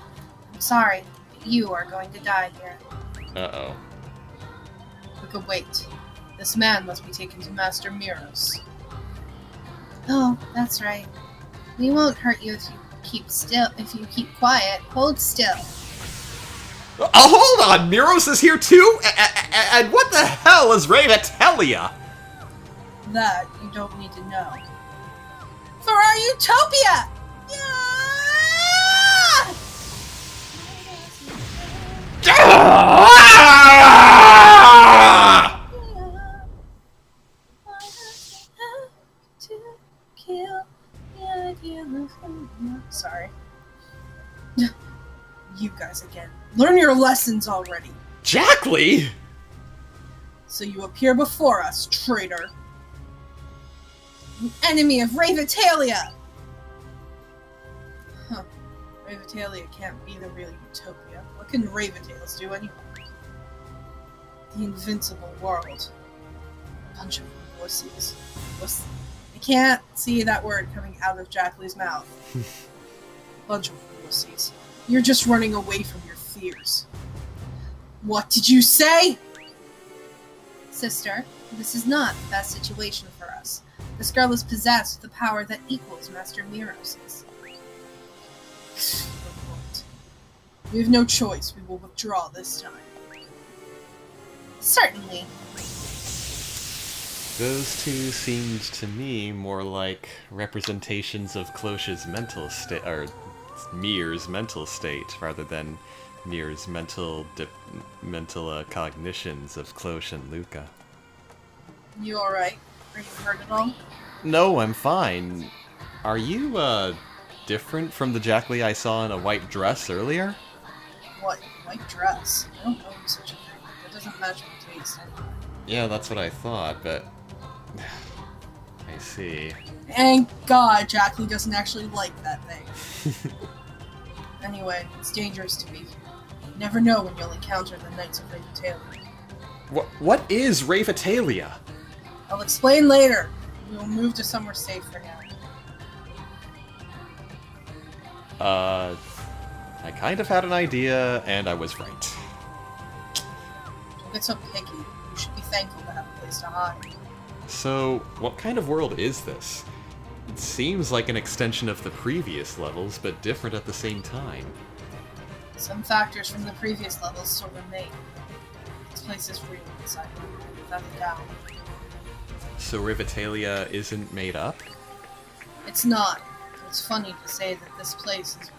I'm sorry, but you are going to die here. Uh-oh. Luca, wait. This man must be taken to Master Miros. Oh, that's right. We won't hurt you if you keep still. If you keep quiet, hold still. Hold on! Miros is here too? And what the hell is Ravitalia? That you don't need to know. For our utopia! Yeah! Sorry. You guys again. Learn your lessons already. Jackley? So you appear before us, traitor. An enemy of Ravitalia! Huh. Ravitalia can't be the real utopia. What can Ravitales do anyway? The invincible world. A bunch of wussies. I can't see that word coming out of Jackley's mouth. Bunch of wussies. You're just running away from your fears. What did you say? Sister, this is not the best situation for us. This girl is possessed with the power that equals Master Miros's. We have no choice. We will withdraw this time. Certainly. Those two seemed to me more like representations of Cloche's mental state, or Mir's mental state, rather than Mir's mental cognitions of Cloche and Luca. You alright? Are you hurt at all? No, I'm fine. Are you, different from the Jackley I saw in a white dress earlier? What? White dress? I don't own such a thing. That doesn't match my taste anyway. Yeah, that's what I thought, but... I see. Thank God Jackley doesn't actually like that thing. Anyway, it's dangerous to be here. You never know when you'll encounter the Knights of Ravitalia. What is Ravitalia? I'll explain later. We will move to somewhere safe for now. I kind of had an idea, and I was right. Don't get so picky. You should be thankful to have a place to hide. So, what kind of world is this? It seems like an extension of the previous levels, but different at the same time. Some factors from the previous levels still remain. This place is real inside, without a doubt. So Ravitalia isn't made up? It's not. It's funny to say that this place is...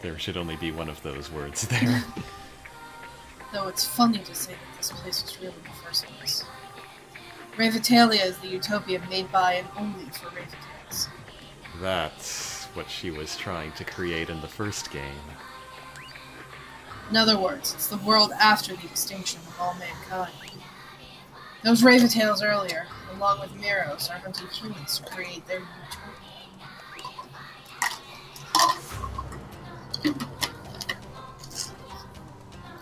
There should only be one of those words there. Though it's funny to say that this place was real in the first place. Ravitalia is the utopia made by and only for Ravitales. That's what she was trying to create in the first game. In other words, it's the world after the extinction of all mankind. Those Ravitales earlier, along with Miros, are hunting humans to create their utopia.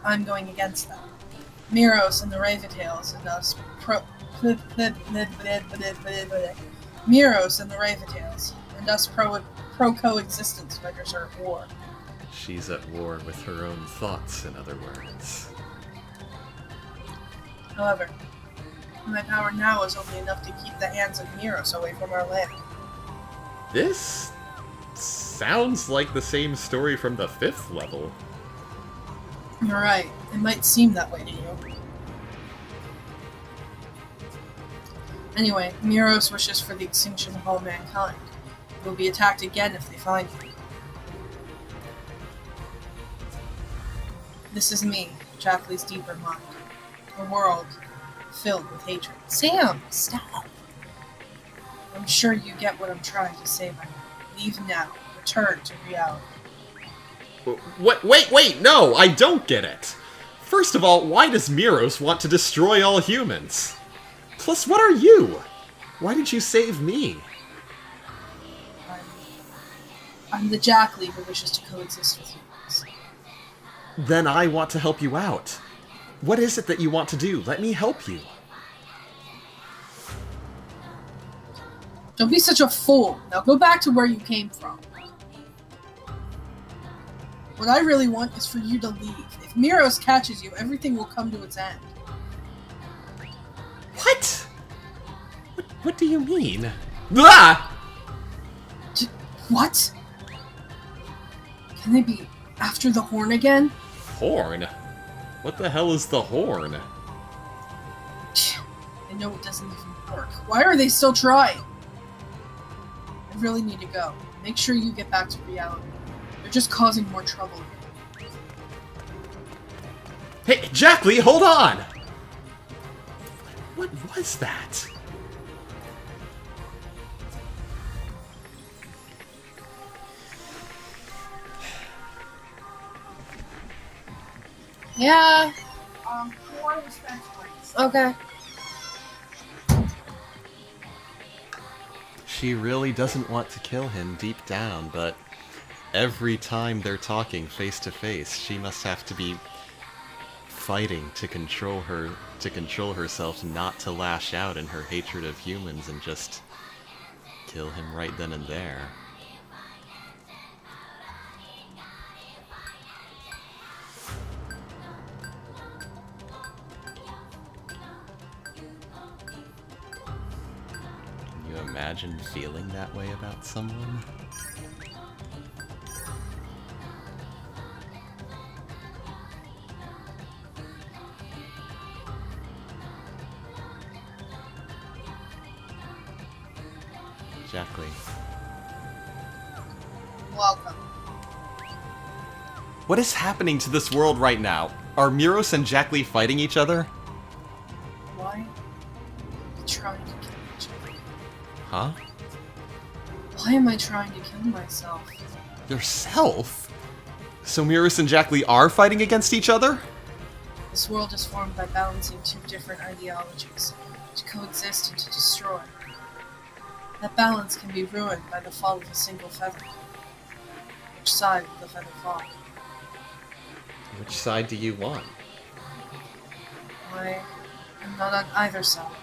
I'm going against them. Miros and the Ravitales and us Miros and the Ravitales and us pro coexistence fighters are at war. She's at war with her own thoughts, in other words. However, my power now is only enough to keep the hands of Miros away from our land. This sounds like the same story from the 5th level. You're right. It might seem that way to you. Anyway, Miros wishes for the extinction of all mankind. You'll be attacked again if they find you. This is me, Jackley's deeper mind. A world filled with hatred. Sam, stop! I'm sure you get what I'm trying to say by now. Leave now. Return to reality. Wait, no, I don't get it! First of all, why does Miros want to destroy all humans? Plus, what are you? Why did you save me? I'm the Jackly who wishes to coexist with humans. Then I want to help you out. What is it that you want to do? Let me help you. Don't be such a fool. Now go back to where you came from. What I really want is for you to leave. If Miros catches you, everything will come to its end. What? What do you mean? Ah! What? Can they be after the horn again? Horn? What the hell is the horn? I know it doesn't even work. Why are they still trying? I really need to go. Make sure you get back to reality. They're just causing more trouble here. Hey, Jackly, hold on! What was that? Yeah. More respect, please. Okay. She really doesn't want to kill him deep down, but every time they're talking face to face, she must have to be fighting to control herself not to lash out in her hatred of humans and just kill him right then and there. Can you imagine feeling that way about someone? Jackly. Welcome. What is happening to this world right now? Are Miros and Jackly fighting each other? Why are you trying to kill each other? Huh? Why am I trying to kill myself? Yourself? So Miros and Jackly are fighting against each other? This world is formed by balancing two different ideologies, to coexist and to destroy. That balance can be ruined by the fall of a single feather. Which side will the feather fall? Which side do you want? I am not on either side.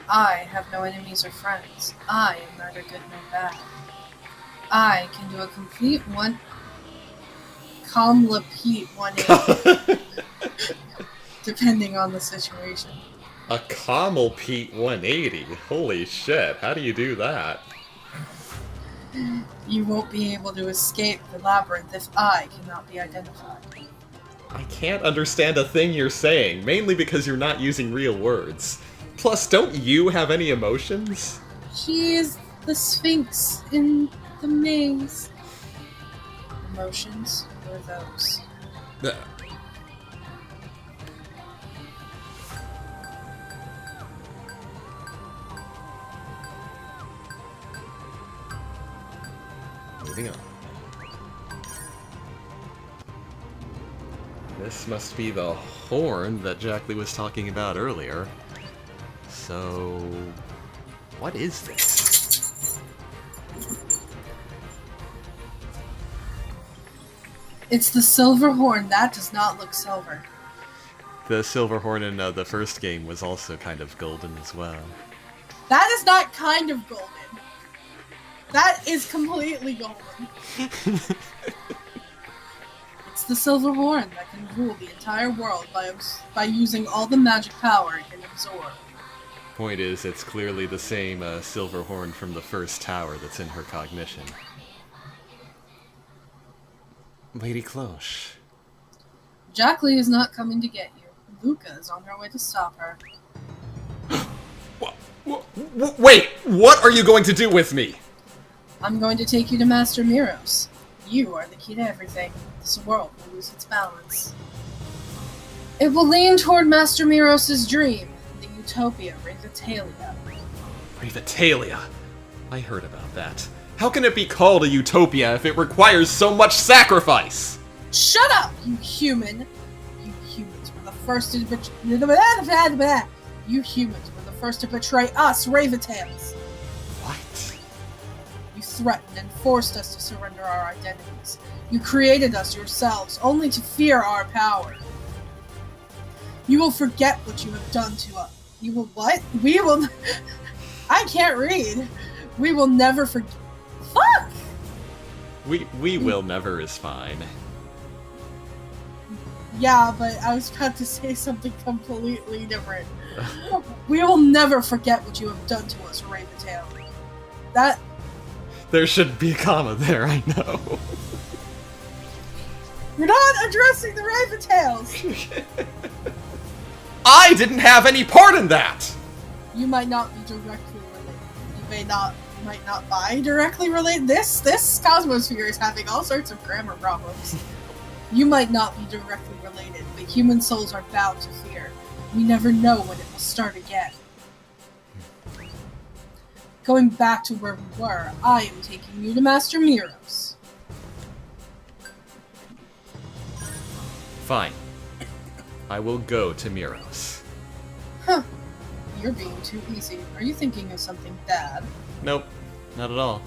I have no enemies or friends. I am neither good nor bad. I can do a complete complete 180, depending on the situation. A Camel Pete 180? Holy shit, how do you do that? You won't be able to escape the labyrinth if I cannot be identified. I can't understand a thing you're saying, mainly because you're not using real words. Plus, don't you have any emotions? She is the Sphinx in the maze. Emotions were those. Moving on. This must be the horn that Jackly was talking about earlier. So, what is this? It's the silver horn. That does not look silver. The silver horn in the first game was also kind of golden as well. That is not kind of golden. That is completely golden. It's the silver horn that can rule the entire world by using all the magic power it can absorb. Point is, it's clearly the same silver horn from the first tower that's in her cognition. Lady Cloche. Jackly is not coming to get you. Luca is on her way to stop her. Wait! What are you going to do with me? I'm going to take you to Master Miros. You are the key to everything. This world will lose its balance. It will lean toward Master Miros' dream, the Utopia Revitalia. Revitalia? I heard about that. How can it be called a utopia if it requires so much sacrifice? Shut up, you human! You humans were first to betray. You humans were the first to betray us, Raventails. What? You threatened and forced us to surrender our identities. You created us yourselves, only to fear our power. You will forget what you have done to us. You will what? We will... I can't read. We will never forget... Fuck! We will never is fine. Yeah, but I was about to say something completely different. We will never forget what you have done to us, Raventail. That... There shouldn't be a comma there, I know. You're not addressing the Raventails! I didn't have any part in that! You might not be directly related. You might not be directly related. This Cosmosphere is having all sorts of grammar problems. You might not be directly related, but human souls are bound to fear. We never know when it will start again. Going back to where we were, I am taking you to Master Miros. Fine. I will go to Miros. Huh. You're being too easy. Are you thinking of something bad? Nope, not at all.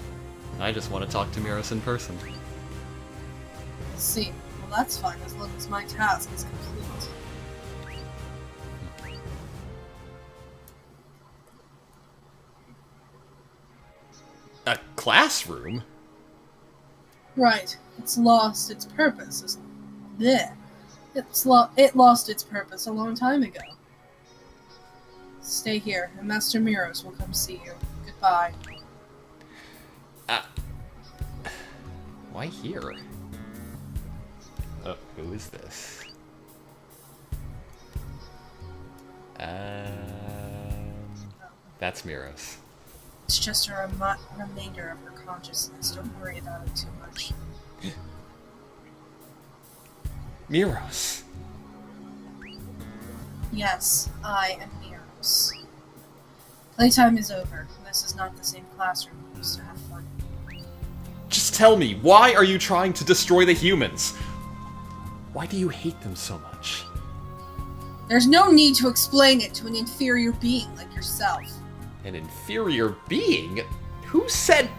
I just want to talk to Miros in person. I see. Well, that's fine as long as my task is complete. A classroom? Right. It's lost its purpose. It lost its purpose a long time ago. Stay here, and Master Miros will come see you. Goodbye. Why here? Oh, who is this? That's Miros. It's just a remainder of her consciousness. Don't worry about it too much. Miros. Yes, I am Miros. Playtime is over. This is not the same classroom we used to have fun. Just tell me, why are you trying to destroy the humans? Why do you hate them so much? There's no need to explain it to an inferior being like yourself. An inferior being? Who said...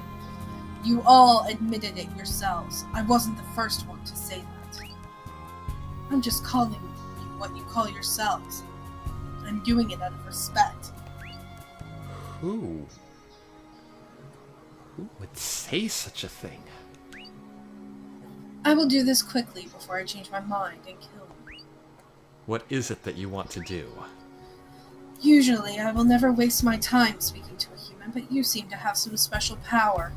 You all admitted it yourselves. I wasn't the first one to say that. I'm just calling you what you call yourselves. I'm doing it out of respect. Who? Who would say such a thing? I will do this quickly before I change my mind and kill you. What is it that you want to do? Usually, I will never waste my time speaking to a human, but you seem to have some special power.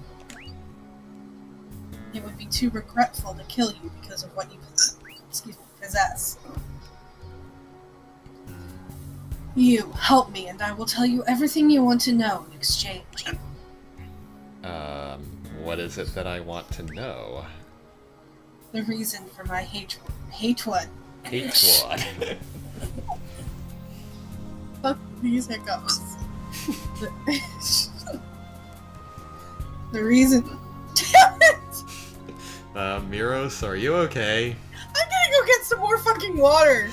It would be too regretful to kill you because of what you possess. You, help me, and I will tell you everything you want to know in exchange. What is it that I want to know? The reason for my hatred. Hatred. Fuck these hiccups. The reason... Damn it! Miros, are you okay? I'm gonna go get some more fucking water!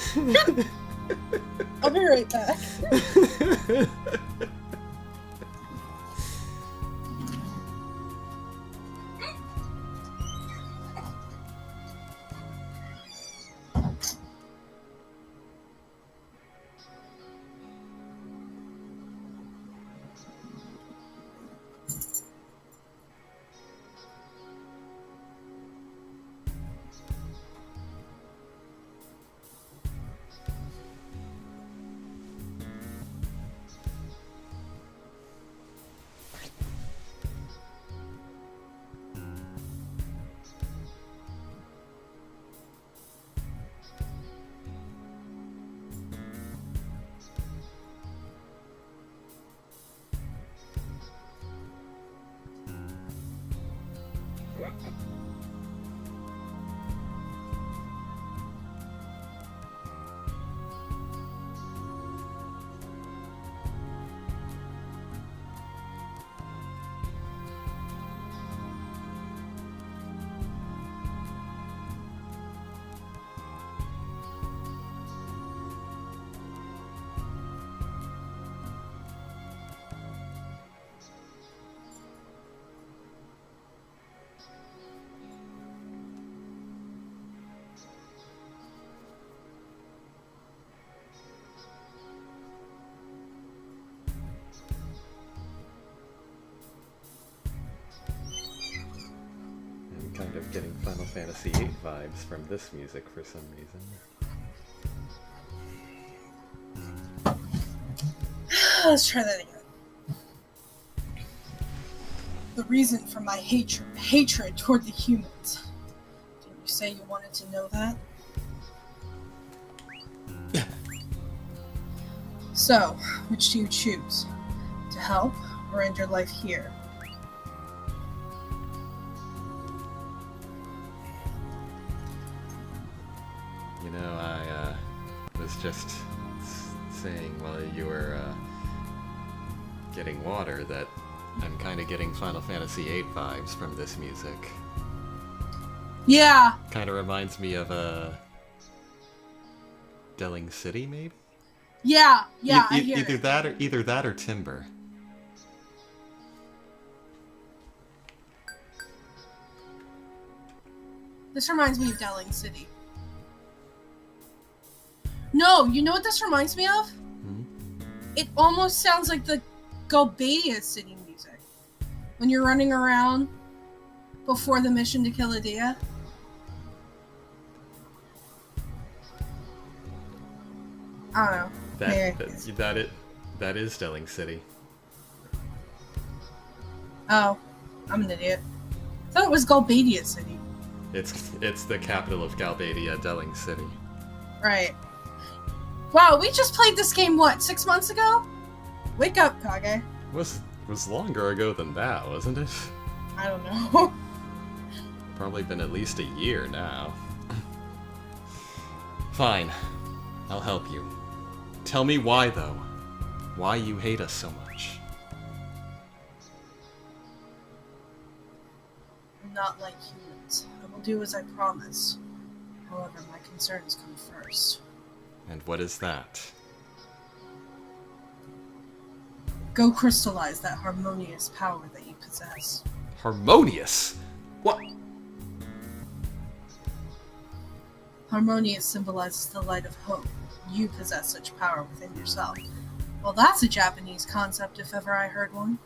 I'll be right back. Final Fantasy VIII vibes from this music for some reason. Let's try that again. The reason for my hatred toward the humans. Didn't you say you wanted to know that? So, which do you choose? To help or end your life here? You know, I was just saying while you were getting water that I'm kind of getting Final Fantasy VIII vibes from this music. Yeah. Kind of reminds me of Delling City, maybe? Yeah, I hear either it. either that or Timber. This reminds me of Delling City. No, you know what this reminds me of? It almost sounds like the Galbadia City music. When you're running around before the mission to kill Adia. I don't know. That is Delling City. Oh, I'm an idiot. I thought it was Galbadia City. It's the capital of Galbadia, Delling City. Right. Wow, we just played this game, what, 6 months ago? Wake up, Kage. Was longer ago than that, wasn't it? I don't know. Probably been at least a year now. Fine. I'll help you. Tell me why, though. Why you hate us so much. I'm not like humans. I will do as I promised. However, my concerns come first. And what is that? Go crystallize that harmonious power that you possess. Harmonious? What? Harmonious symbolizes the light of hope. You possess such power within yourself. Well, that's a Japanese concept if ever I heard one.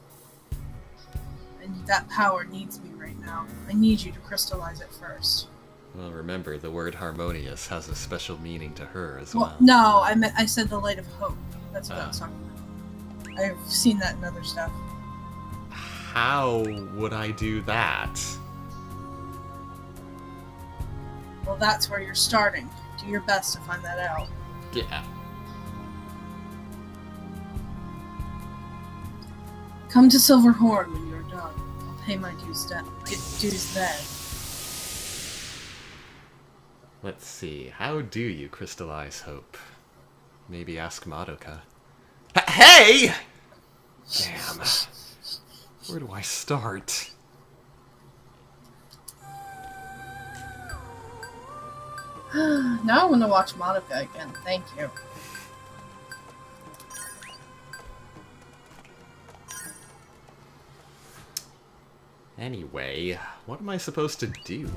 And that power needs me right now. I need you to crystallize it first. Well, remember, the word harmonious has a special meaning to her as well. No, I said the light of hope. That's what I was talking about. I've seen that in other stuff. How would I do that? Well, that's where you're starting. Do your best to find that out. Yeah. Come to Silverhorn when you're done. I'll pay my dues then. Let's see. How do you crystallize hope? Maybe ask Madoka. Hey! Damn. Where do I start? Now I want to watch Madoka again. Thank you. Anyway, what am I supposed to do?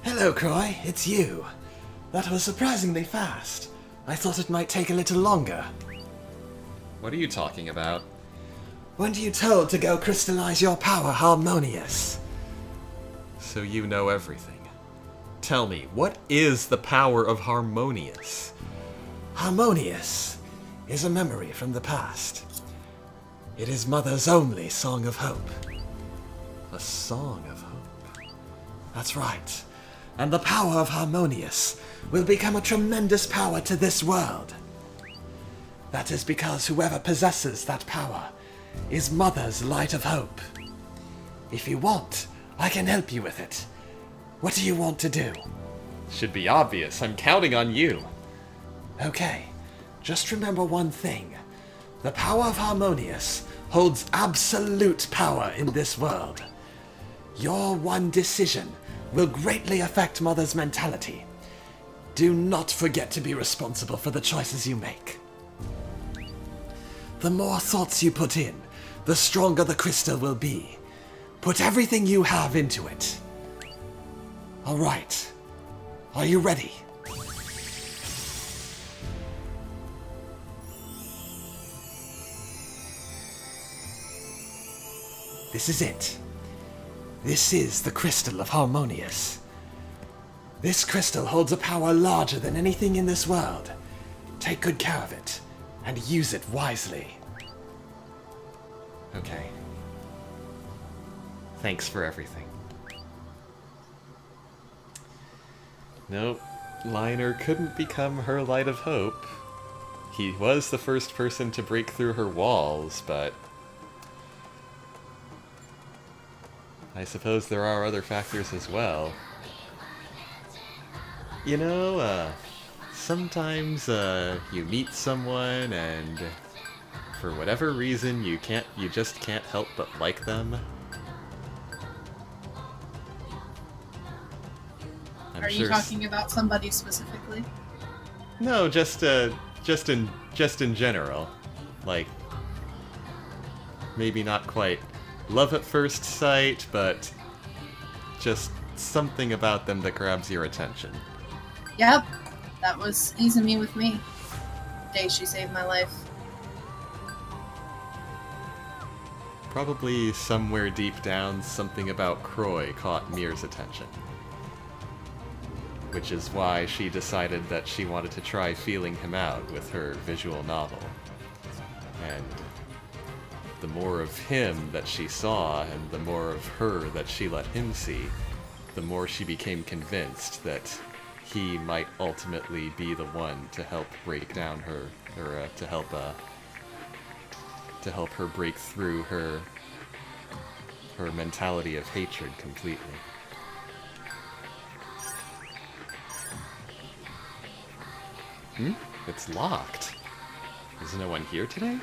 Hello, Croy. It's you. That was surprisingly fast. I thought it might take a little longer. What are you talking about? Weren't you told to go crystallize your power, Harmonious? So you know everything. Tell me, what is the power of Harmonious? Harmonious is a memory from the past. It is Mother's only song of hope. A song of hope. That's right. And the power of Harmonious will become a tremendous power to this world. That is because whoever possesses that power is Mother's light of hope. If you want, I can help you with it. What do you want to do? Should be obvious. I'm counting on you. Okay, just remember one thing. The power of Harmonious holds absolute power in this world. Your one decision will greatly affect Mother's mentality. Do not forget to be responsible for the choices you make. The more thoughts you put in, the stronger the crystal will be. Put everything you have into it. All right. Are you ready? This is it. This is the Crystal of Harmonious. This crystal holds a power larger than anything in this world. Take good care of it, and use it wisely. Okay. Thanks for everything. Nope. Liner couldn't become her light of hope. He was the first person to break through her walls, but... I suppose there are other factors as well. You know, sometimes, you meet someone and for whatever reason you just can't help but like them. Are you talking about somebody specifically? No, just in general. Like, maybe not quite love at first sight, but just something about them that grabs your attention. Yep, that was Izumi with me. The day she saved my life. Probably somewhere deep down, something about Croy caught Mir's attention. Which is why she decided that she wanted to try feeling him out with her visual novel. And the more of him that she saw, and the more of her that she let him see, the more she became convinced that he might ultimately be the one to help break down her, or to help her break through her mentality of hatred completely. It's locked. Is no one here today?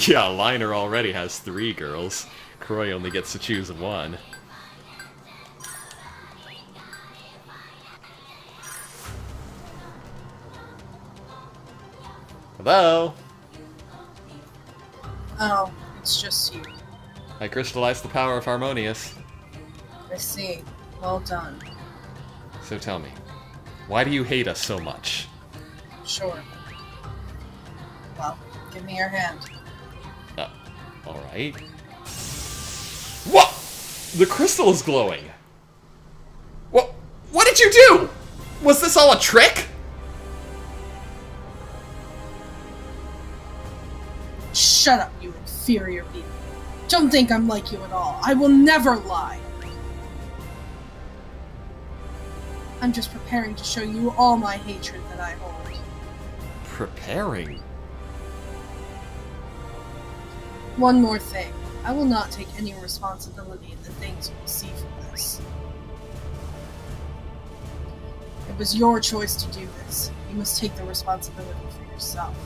Yeah, Liner already has 3 girls. Croy only gets to choose one. Hello? Oh, it's just you. I crystallized the power of Harmonious. I see. Well done. So tell me, why do you hate us so much? Sure. Well, give me your hand. Alright. What? The crystal is glowing! What did you do? Was this all a trick? Shut up, you inferior being. Don't think I'm like you at all. I will never lie. I'm just preparing to show you all my hatred that I hold. Preparing? One more thing. I will not take any responsibility in the things you will see from this. It was your choice to do this. You must take the responsibility for yourself.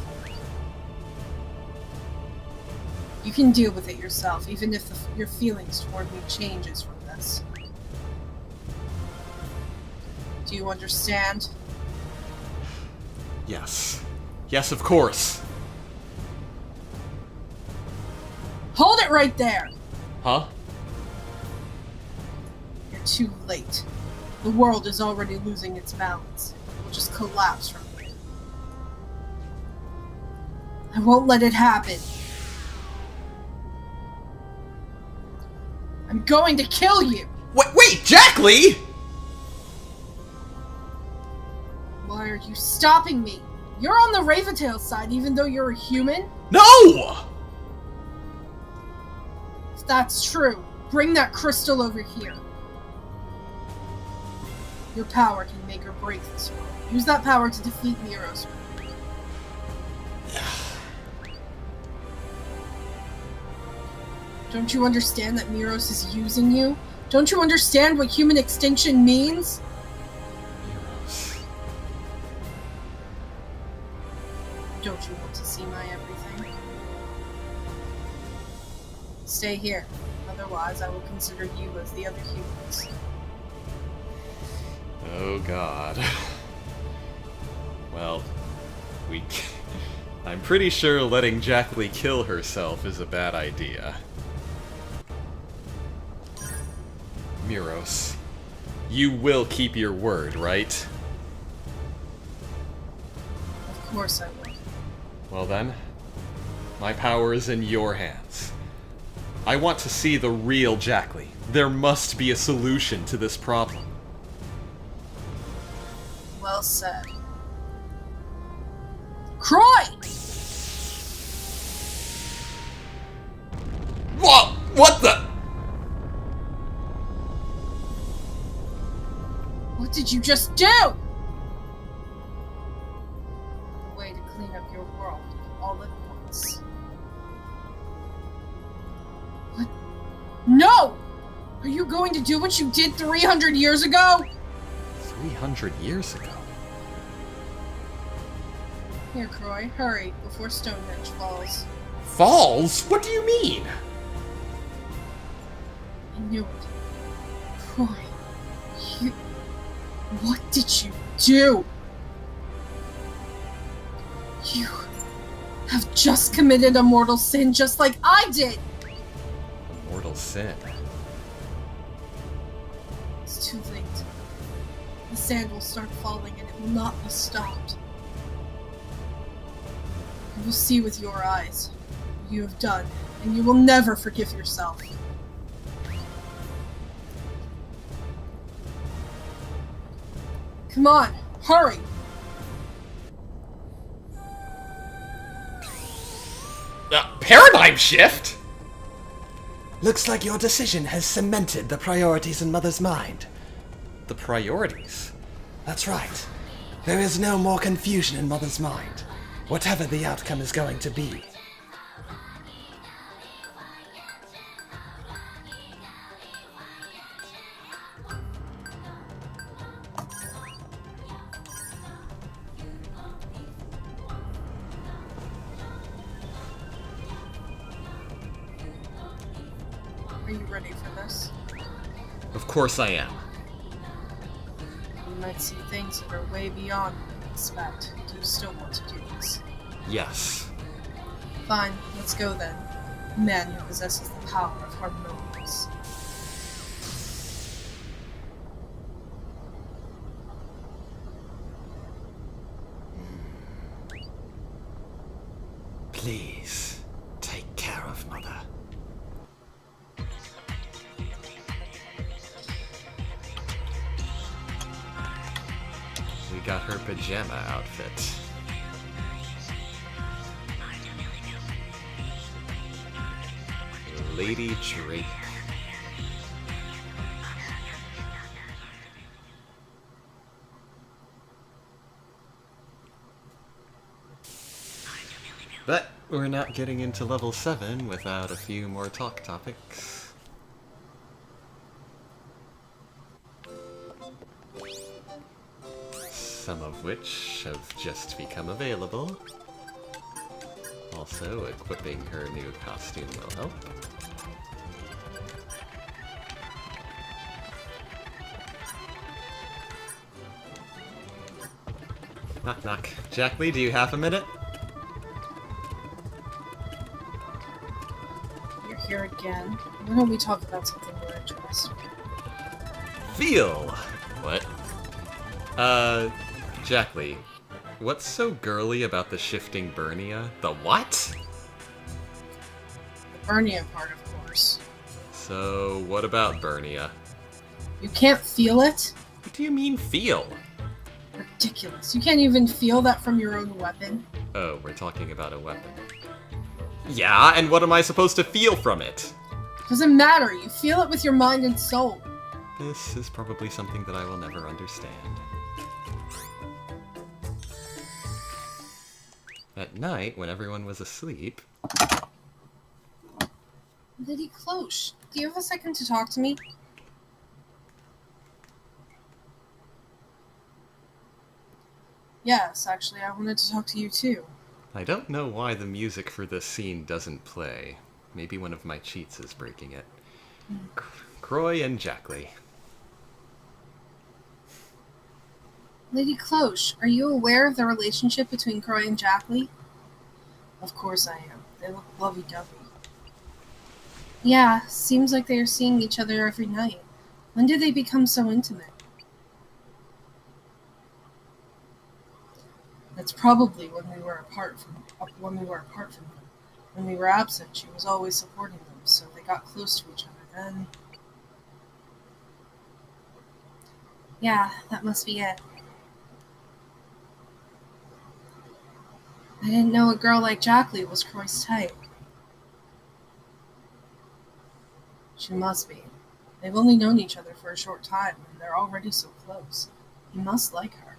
You can deal with it yourself, even if your feelings toward me changes from this. Do you understand? Yes. Yes, of course. Hold it right there! Huh? You're too late. The world is already losing its balance. It will just collapse from here. I won't let it happen. I'm going to kill you! Wait, Jack Lee! Why are you stopping me? You're on the Raventail side even though you're a human? No! If that's true, bring that crystal over here. Your power can make or break this world. Use that power to defeat Miros. Don't you understand that Miros is using you? Don't you understand what human extinction means? Miros. Don't you want to see my everything? Stay here. Otherwise, I will consider you as the other humans. Oh god. Well, I'm pretty sure letting Jack Lee kill herself is a bad idea. Miros, you will keep your word, right? Of course I will. Well then, my power is in your hands. I want to see the real Jackley. There must be a solution to this problem. Well said. Croy! Whoa! What the? What did you just do? A way to clean up your world all at once. What? No! Are you going to do what you did 300 years ago? 300 years ago? Here, Croy, hurry, before Stonehenge falls. Falls? What do you mean? I knew it. Croy, you... What did you do? You have just committed a mortal sin just like I did! A mortal sin. It's too late. The sand will start falling and it will not be stopped. You will see with your eyes what you have done, and you will never forgive yourself. Come on, hurry! Paradigm shift? Looks like your decision has cemented the priorities in Mother's mind. The priorities? That's right. There is no more confusion in Mother's mind, whatever the outcome is going to be. Are you ready for this? Of course I am. You might see things that are way beyond what you expect. Do you still want to do this? Yes. Fine, let's go then. The man who possesses the power of harmonious. Please, take care of Mother. We got her pajama outfit. Lady Drake. But we're not getting into level 7 without a few more talk topics. Some of which have just become available. Also, equipping her new costume will help. Knock knock. Jackley, do you have a minute? You're here again. Why don't we talk about something more interesting? Feel! What? Jackley, what's so girly about the shifting Burnia? The what? The Burnia part, of course. So, what about Burnia? You can't feel it? What do you mean, feel? Ridiculous. You can't even feel that from your own weapon. Oh, we're talking about a weapon. Yeah, and what am I supposed to feel from it? Doesn't matter. You feel it with your mind and soul. This is probably something that I will never understand. At night, when everyone was asleep... Lady Cloche, do you have a second to talk to me? Yes, actually, I wanted to talk to you too. I don't know why the music for this scene doesn't play. Maybe one of my cheats is breaking it. Croy and Jackley. Lady Cloche, are you aware of the relationship between Croy and Jackley? Of course I am. They look lovey-dovey. Yeah, seems like they are seeing each other every night. When did they become so intimate? That's probably when we were apart from them. When we were absent, she was always supporting them. so they got close to each other then. Yeah, that must be it. I didn't know a girl like Jackley was Croy's type. She must be. They've only known each other for a short time, and they're already so close. He must like her.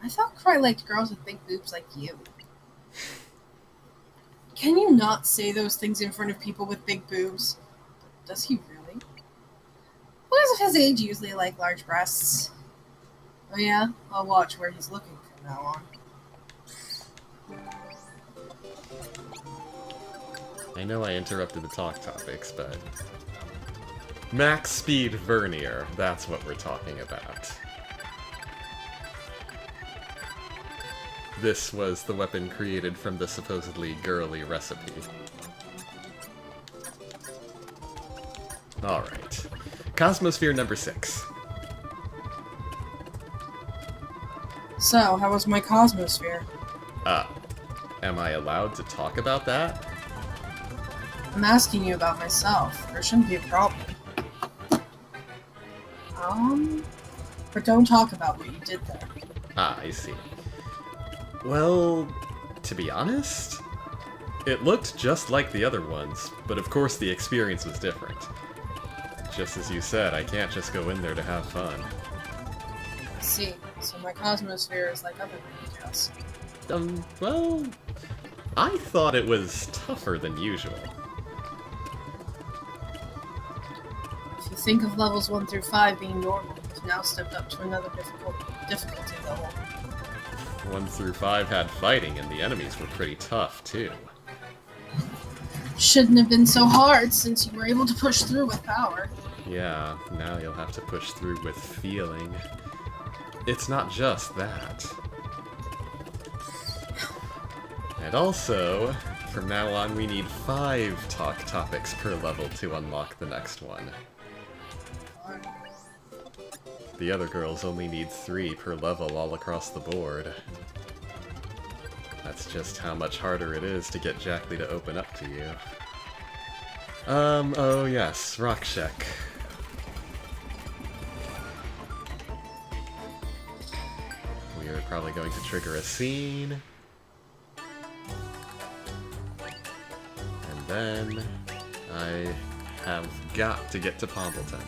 I thought Croy liked girls with big boobs like you. Can you not say those things in front of people with big boobs? Does he really? Boys of his age usually like large breasts. Oh yeah? I'll watch where he's looking from now on. I know I interrupted the talk topics, but... Max Speed Vernier, that's what we're talking about. This was the weapon created from the supposedly girly recipe. Alright. Cosmosphere number 6. So, how was my Cosmosphere? Am I allowed to talk about that? I'm asking you about myself. There shouldn't be a problem. But don't talk about what you did there. Ah, I see. Well, to be honest, it looked just like the other ones, but of course the experience was different. Just as you said, I can't just go in there to have fun. I see. So my Cosmosphere is like other videos. Well, I thought it was tougher than usual. If you think of levels 1 through 5 being normal, you've now stepped up to another difficulty level. 1 through 5 had fighting, and the enemies were pretty tough, too. Shouldn't have been so hard, since you were able to push through with power. Yeah, now you'll have to push through with feeling. It's not just that. And also, from now on we need 5 talk topics per level to unlock the next one. The other girls only need 3 per level all across the board. That's just how much harder it is to get Jackley to open up to you. Oh yes, Rakshek. We are probably going to trigger a scene. And then I have got to get to Pombleton.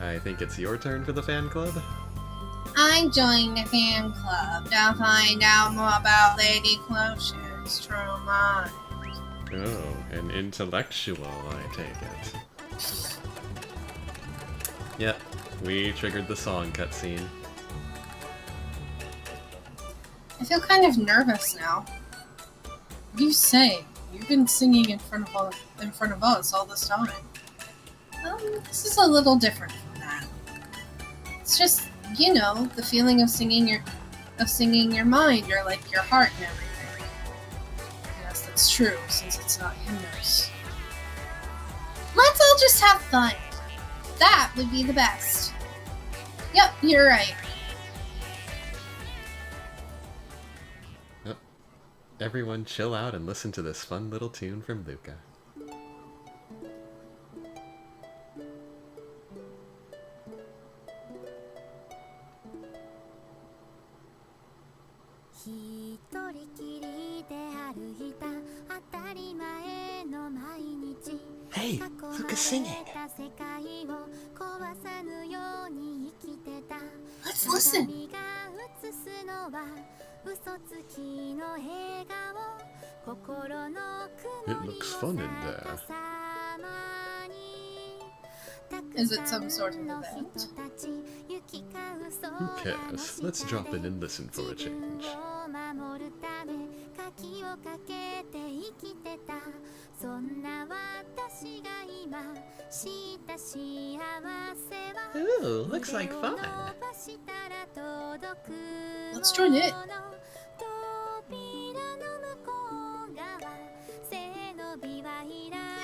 I think it's your turn for the fan club? I joined the fan club to find out more about Lady Cloche's true mind. Oh, an intellectual, I take it. Yep, we triggered the song cutscene. I feel kind of nervous now. What are you saying? You've been singing in front of us all this time. This is a little different from that. It's just, you know, the feeling of singing your mind, or like your heart and everything. Yes, that's true, since it's not hymners. Let's all just have fun. That would be the best. Yep, you're right. Everyone chill out and listen to this fun little tune from Luca. Hey, Luca's singing. Let's listen. It looks fun in there. Is it some sort of event? Who cares? Let's drop in and listen for a change. Ooh, looks like fun. Let's join in.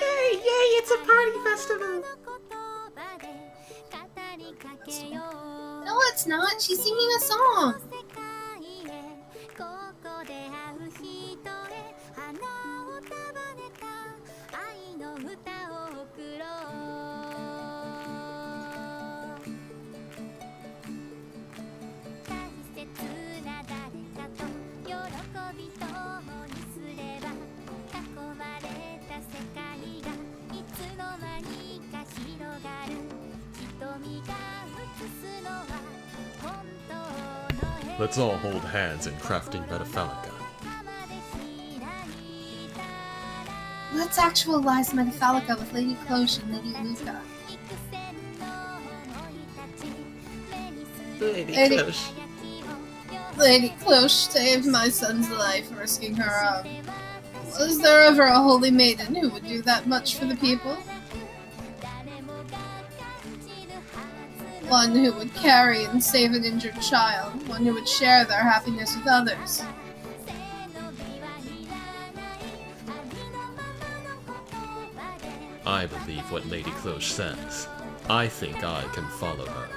Yay, yay, it's a party festival! No, it's not. She's singing a song. Let's all hold hands in crafting Metaphalica. Let's actualize Metaphalica with Lady Cloche and Lady Luca. Lady Cloche. Lady Cloche saved my son's life, risking her own. Was there ever a holy maiden who would do that much for the people? One who would carry and save an injured child, one who would share their happiness with others. I believe what Lady Cloche says. I think I can follow her.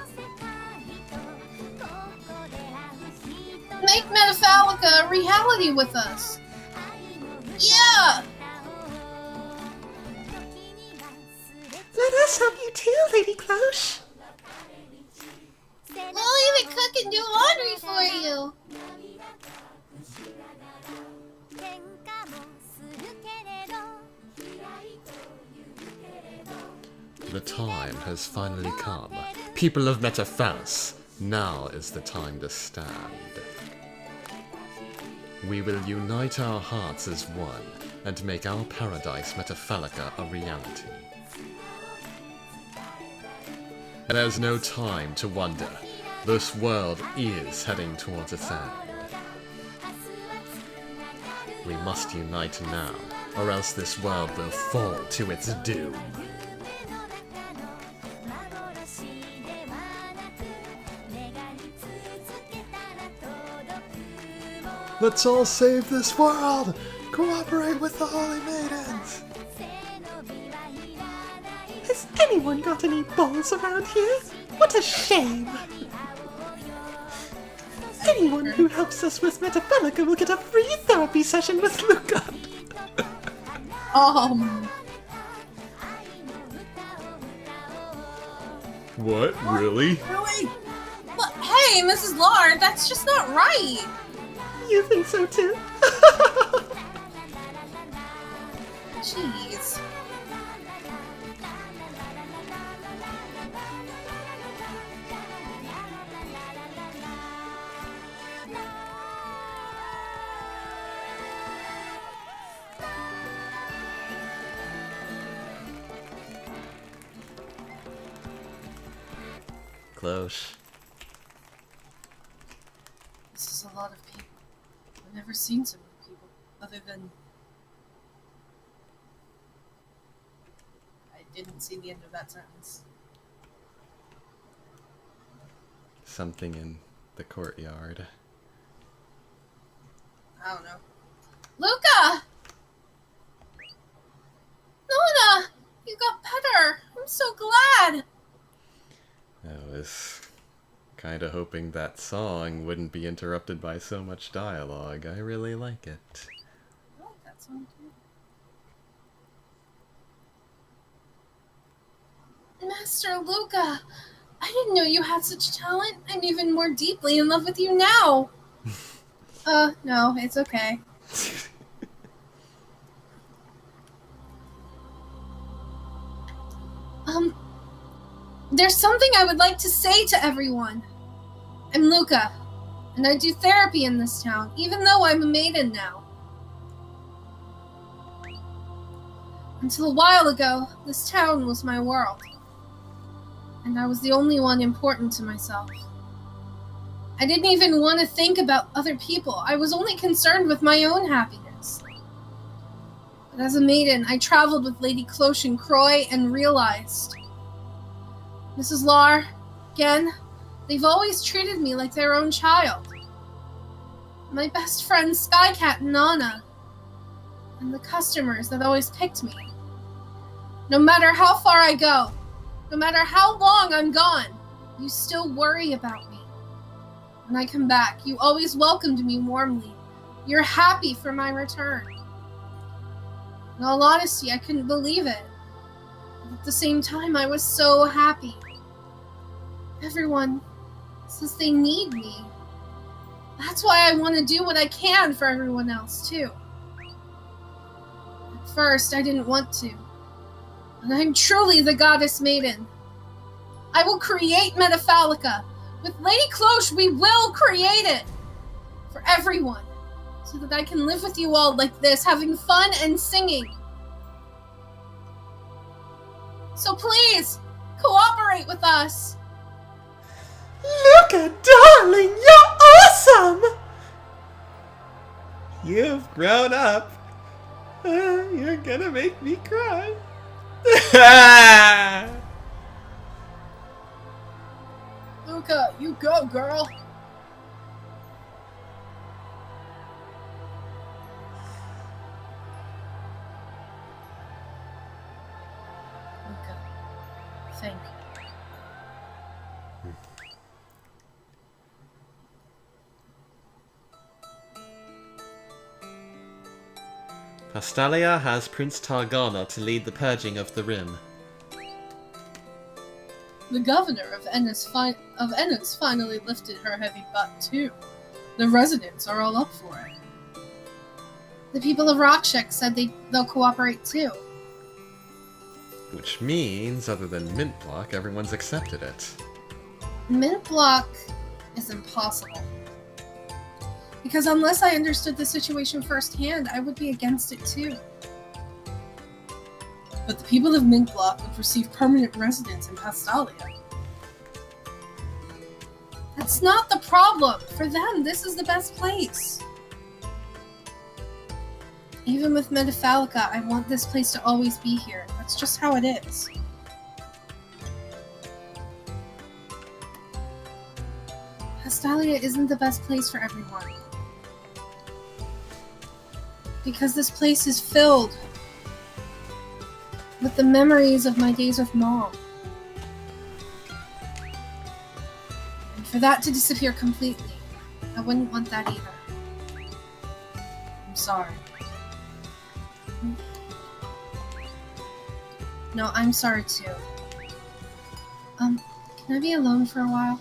Make Metaphalica a reality with us! Yeah! Let us help you too, Lady Cloche. We'll even cook and do laundry for you! The time has finally come. People of Metaphalis, now is the time to stand. We will unite our hearts as one, and make our paradise Metaphalica a reality. There's no time to wonder. This world is heading towards its end. We must unite now, or else this world will fall to its doom. Let's all save this world! Cooperate with the Holy Maidens! Has anyone got any balls around here? What a shame! Anyone who helps us with Metaphalica will get a free therapy session with Luca. What? Really? Really? But hey, Mrs. Lard, that's just not right! You think so too? Jeez. Close. This is a lot of people. I've never seen so many people, other than... I didn't see the end of that sentence. Something in the courtyard. I don't know. Luca! Nona! You got better! I'm so glad! I was kinda hoping that song wouldn't be interrupted by so much dialogue. I really like it. I like that song too. Master Luca! I didn't know you had such talent. I'm even more deeply in love with you now! No, it's okay. There's something I would like to say to everyone. I'm Luca, and I do therapy in this town, even though I'm a maiden now. Until a while ago, this town was my world. And I was the only one important to myself. I didn't even want to think about other people. I was only concerned with my own happiness. But as a maiden, I traveled with Lady Cloche and Croy and realized... Mrs. Lar, again, they've always treated me like their own child. My best friends Skycat and Nana. And the customers that always picked me. No matter how far I go, no matter how long I'm gone, you still worry about me. When I come back, you always welcomed me warmly. You're happy for my return. In all honesty, I couldn't believe it. But at the same time, I was so happy. Everyone says they need me. That's why I want to do what I can for everyone else, too. At first, I didn't want to. And I'm truly the Goddess Maiden. I will create Metaphalica. With Lady Cloche, we will create it! For everyone. So that I can live with you all like this, having fun and singing. So please, cooperate with us. Luca, darling, you're awesome! You've grown up. You're gonna make me cry. Luca, you go, girl. Luca, thank you. Pastalia has Prince Targana to lead the purging of the Rim. The governor of Ennis finally lifted her heavy butt, too. The residents are all up for it. The people of Rockshek said they'll cooperate, too. Which means, other than Mint Block, everyone's accepted it. Mint Block is impossible. Because unless I understood the situation firsthand, I would be against it, too. But the people of Mint Block would receive permanent residence in Pastalia. That's not the problem. For them, this is the best place. Even with Metafalica, I want this place to always be here. That's just how it is. Pastalia isn't the best place for everyone. Because this place is filled with the memories of my days with Mom. And for that to disappear completely, I wouldn't want that either. I'm sorry. No, I'm sorry too. Can I be alone for a while?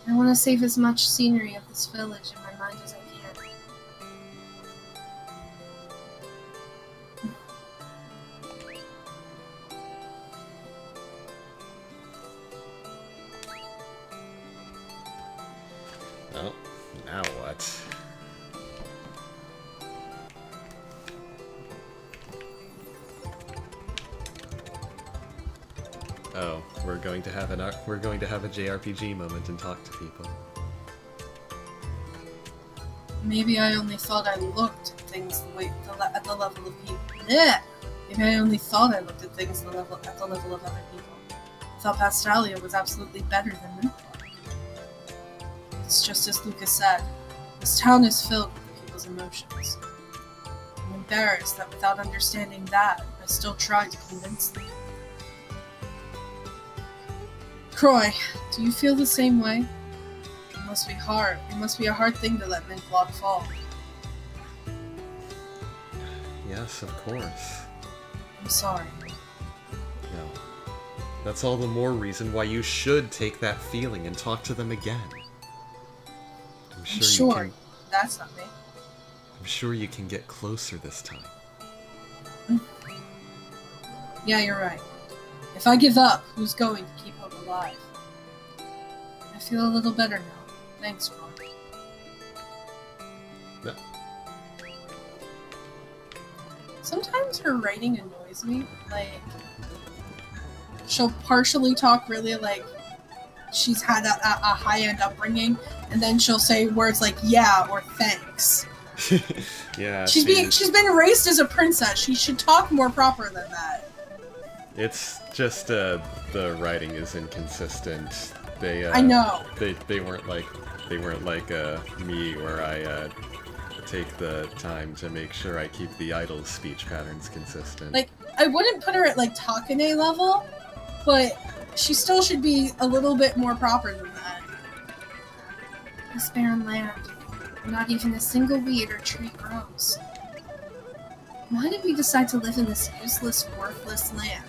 I want to save as much scenery of this village in my mind as I can. Oh, now what? Oh, we're going to have a JRPG moment and talk to people. Maybe I only thought I looked at things at the level of people. Yeah. Maybe I only thought I looked at things at the level of other people. I thought Pastalia was absolutely better than Mint Block. It's just as Lucas said. This town is filled with the people's emotions. I'm embarrassed that without understanding that, I still tried to convince them. Croy, do you feel the same way? It must be hard. It must be a hard thing to let Mint Block fall. Yes, of course. I'm sorry. No. That's all the more reason why you should take that feeling and talk to them again. I'm sure. That's not me. I'm sure you can get closer this time. Yeah, you're right. If I give up, who's going to keep hope alive? I feel a little better now. Thanks, Croy. No. Sometimes her writing annoys me. Like, she'll partially talk really like she's had a high-end upbringing, and then she'll say words like "yeah" or "thanks." Yeah. She's been raised as a princess. She should talk more proper than that. It's just the writing is inconsistent. I know. They weren't like me, where I take the time to make sure I keep the idol's speech patterns consistent. Like, I wouldn't put her at like Takane level, but she still should be a little bit more proper than that. This barren land, not even a single weed or tree grows. Why did we decide to live in this useless, worthless land?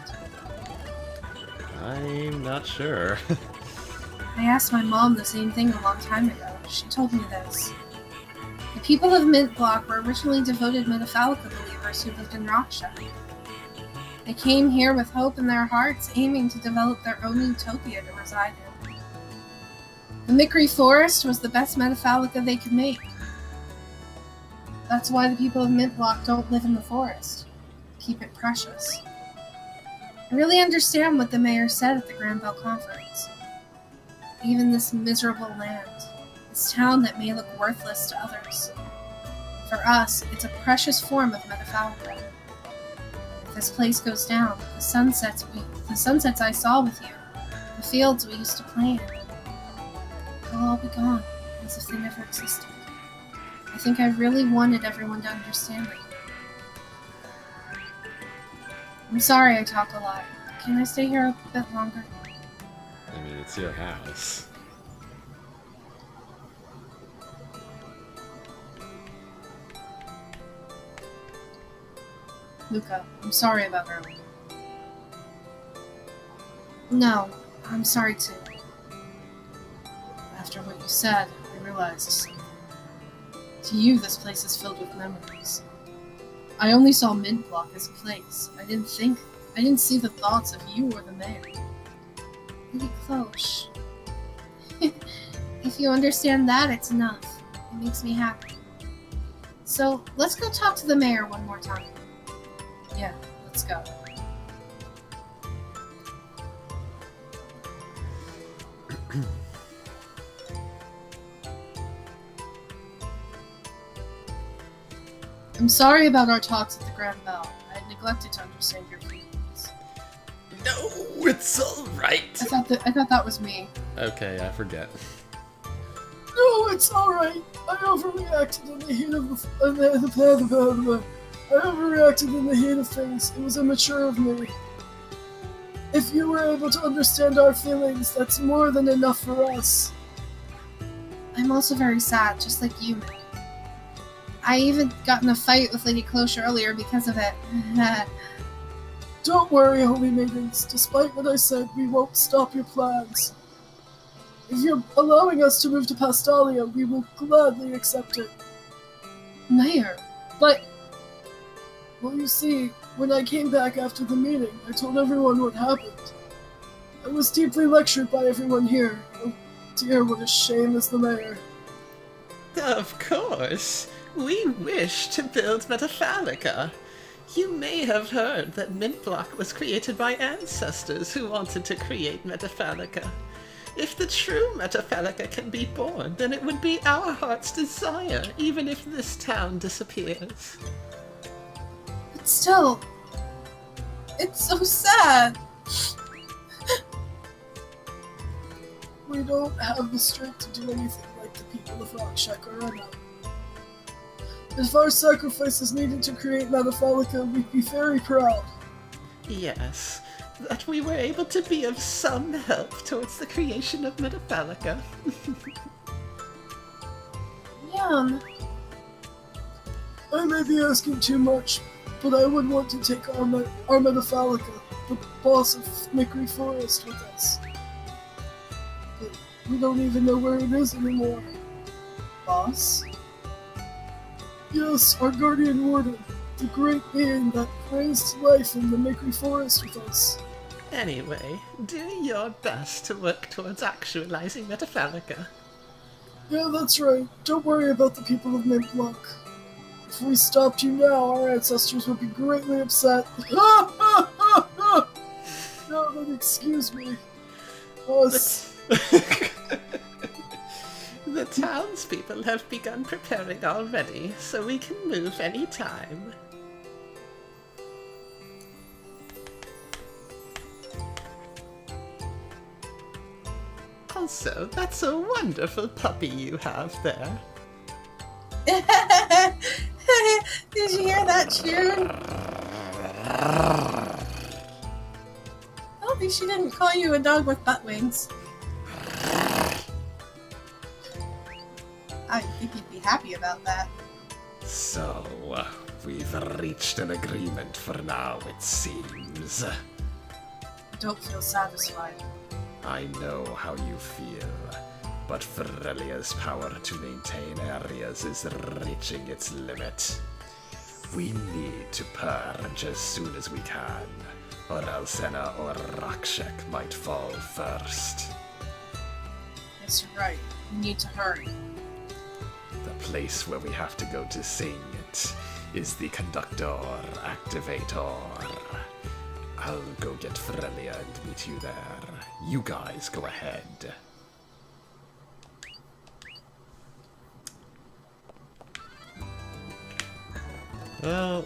I'm not sure. I asked my mom the same thing a long time ago. She told me this. The people of Mint Block were originally devoted Metafalica believers who lived in Rockshek. They came here with hope in their hearts, aiming to develop their own utopia to reside in. The Mickery Forest was the best Metaphalica they could make. That's why the people of Mintblock don't live in the forest. Keep it precious. I really understand what the mayor said at the Grand Bell Conference. Even this miserable land, this town that may look worthless to others. For us, it's a precious form of Metaphalica. If this place goes down, the sunsets I saw with you, the fields we used to play in, they'll all be gone, as if they never existed. I think I really wanted everyone to understand me. I'm sorry I talk a lot. Can I stay here a bit longer? I mean, it's your house. Luca, I'm sorry about earlier. No, I'm sorry too. After what you said, I realized something. To you, this place is filled with memories. I only saw Mintblock as a place. I didn't see the thoughts of you or the mayor. Lady Cloche. If you understand that, it's enough. It makes me happy. So, let's go talk to the mayor one more time. Yeah, let's go. I'm sorry about our talks at the Grand Bell. I had neglected to understand your feelings. No, it's alright. I thought that was me. Okay, I forget. No, it's alright. I overreacted in the heat of I overreacted in the heat of things. It was immature of me. If you were able to understand our feelings, that's more than enough for us. I'm also very sad, just like you, man. I even got in a fight with Lady Cloche earlier because of it. Don't worry, holy maidens. Despite what I said, we won't stop your plans. If you're allowing us to move to Pastalia, we will gladly accept it. Mayor, but... Well, you see, when I came back after the meeting, I told everyone what happened. I was deeply lectured by everyone here. Oh dear, what a shame as the mayor. Of course. We wish to build Metaphalica. You may have heard that Mintblock was created by ancestors who wanted to create Metaphalica. If the true Metaphalica can be born, then it would be our heart's desire, even if this town disappears. But still... It's so sad. We don't have the strength to do anything like the people of Rockshakarana. If our sacrifice is needed to create Metaphalica, we'd be very proud. Yes, that we were able to be of some help towards the creation of Metaphalica. Yum. I may be asking too much, but I would want to take our Metaphalica, the boss of Mickery Forest, with us. But we don't even know where it is anymore. Boss? Yes, our guardian warden, the great being that praised life in the Mickery Forest with us. Anyway, do your best to work towards actualizing Metaphalica. Yeah, that's right. Don't worry about the people of Mintblock. If we stopped you now, our ancestors would be greatly upset. No, then excuse me. Us. The townspeople have begun preparing already, so we can move any time. Also, that's a wonderful puppy you have there. Did you hear that tune? At least she didn't call you a dog with butt wings. I think you'd be happy about that. So, we've reached an agreement for now, it seems. I don't feel satisfied. I know how you feel, but Ferelia's power to maintain areas is reaching its limit. We need to purge as soon as we can, or Alcena or Rakshek might fall first. Yes, you're right. We need to hurry. The place where we have to go to sing it is the conductor activator. I'll go get Frelia and meet you there. You guys go ahead. Oh.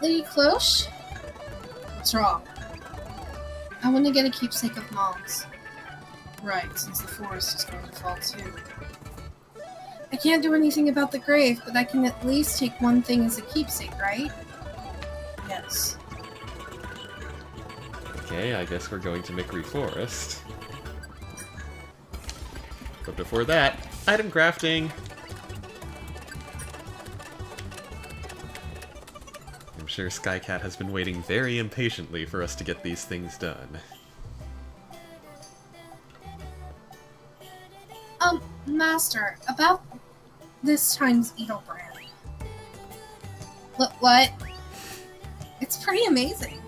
Lady Cloche? What's wrong? I want to get a keepsake of Mom's. Right, since the forest is going to fall too. I can't do anything about the grave, but I can at least take one thing as a keepsake, right? Yes. Okay, I guess we're going to Mickery Forest. But before that, item crafting! I'm sure Skycat has been waiting very impatiently for us to get these things done. Master, about this time's Edelbrand. What? It's pretty amazing.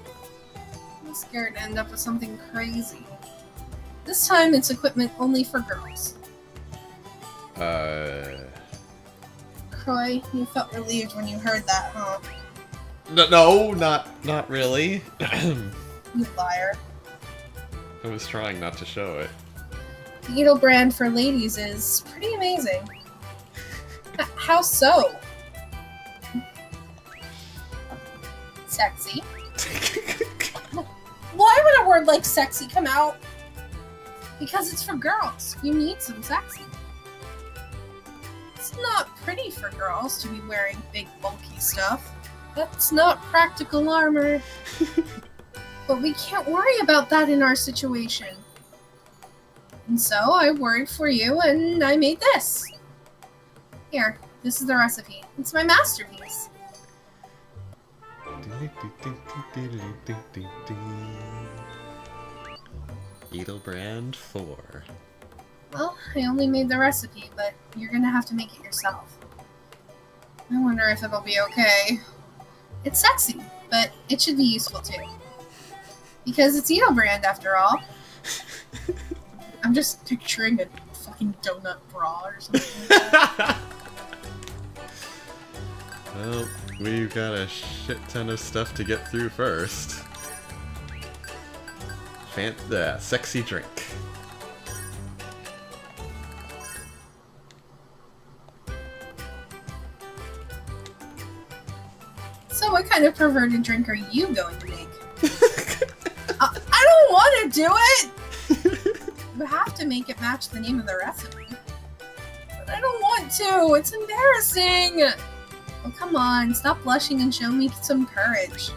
I'm scared to end up with something crazy. This time it's equipment only for girls. Croy, you felt relieved when you heard that, huh? No, not really. You liar. I was trying not to show it. The Edelbrand for ladies is pretty amazing. How so? Sexy. Why would a word like sexy come out? Because it's for girls. You need some sexy. It's not pretty for girls to be wearing big bulky stuff. That's not practical armor. But we can't worry about that in our situation. And so I worried for you and I made this. Here, this is the recipe. It's my masterpiece. Edelbrand 4. Well, I only made the recipe, but you're gonna have to make it yourself. I wonder if it'll be okay. It's sexy, but it should be useful too. Because it's Edelbrand after all. I'm just picturing a fucking donut bra or something like that. Well, we've got a shit ton of stuff to get through first. Sexy drink. So what kind of perverted drink are you going to make? I don't want to do it! You have to make it match the name of the recipe. But I don't want to! It's embarrassing! Oh, come on, stop blushing and show me some courage.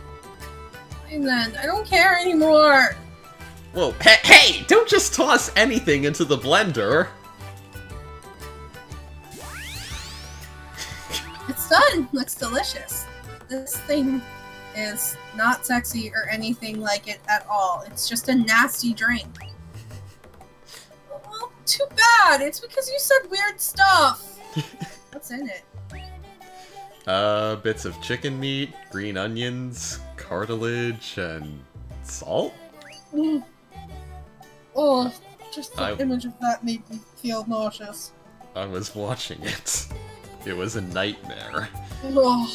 And then, I don't care anymore! Whoa, hey! Don't just toss anything into the blender! It's done! Looks delicious. This thing is not sexy or anything like it at all. It's just a nasty drink. Well, too bad! It's because you said weird stuff! What's in it? Bits of chicken meat, green onions, cartilage, and salt? Mm. Oh, just the I- image of that made me feel nauseous. I was watching it. It was a nightmare. Ugh.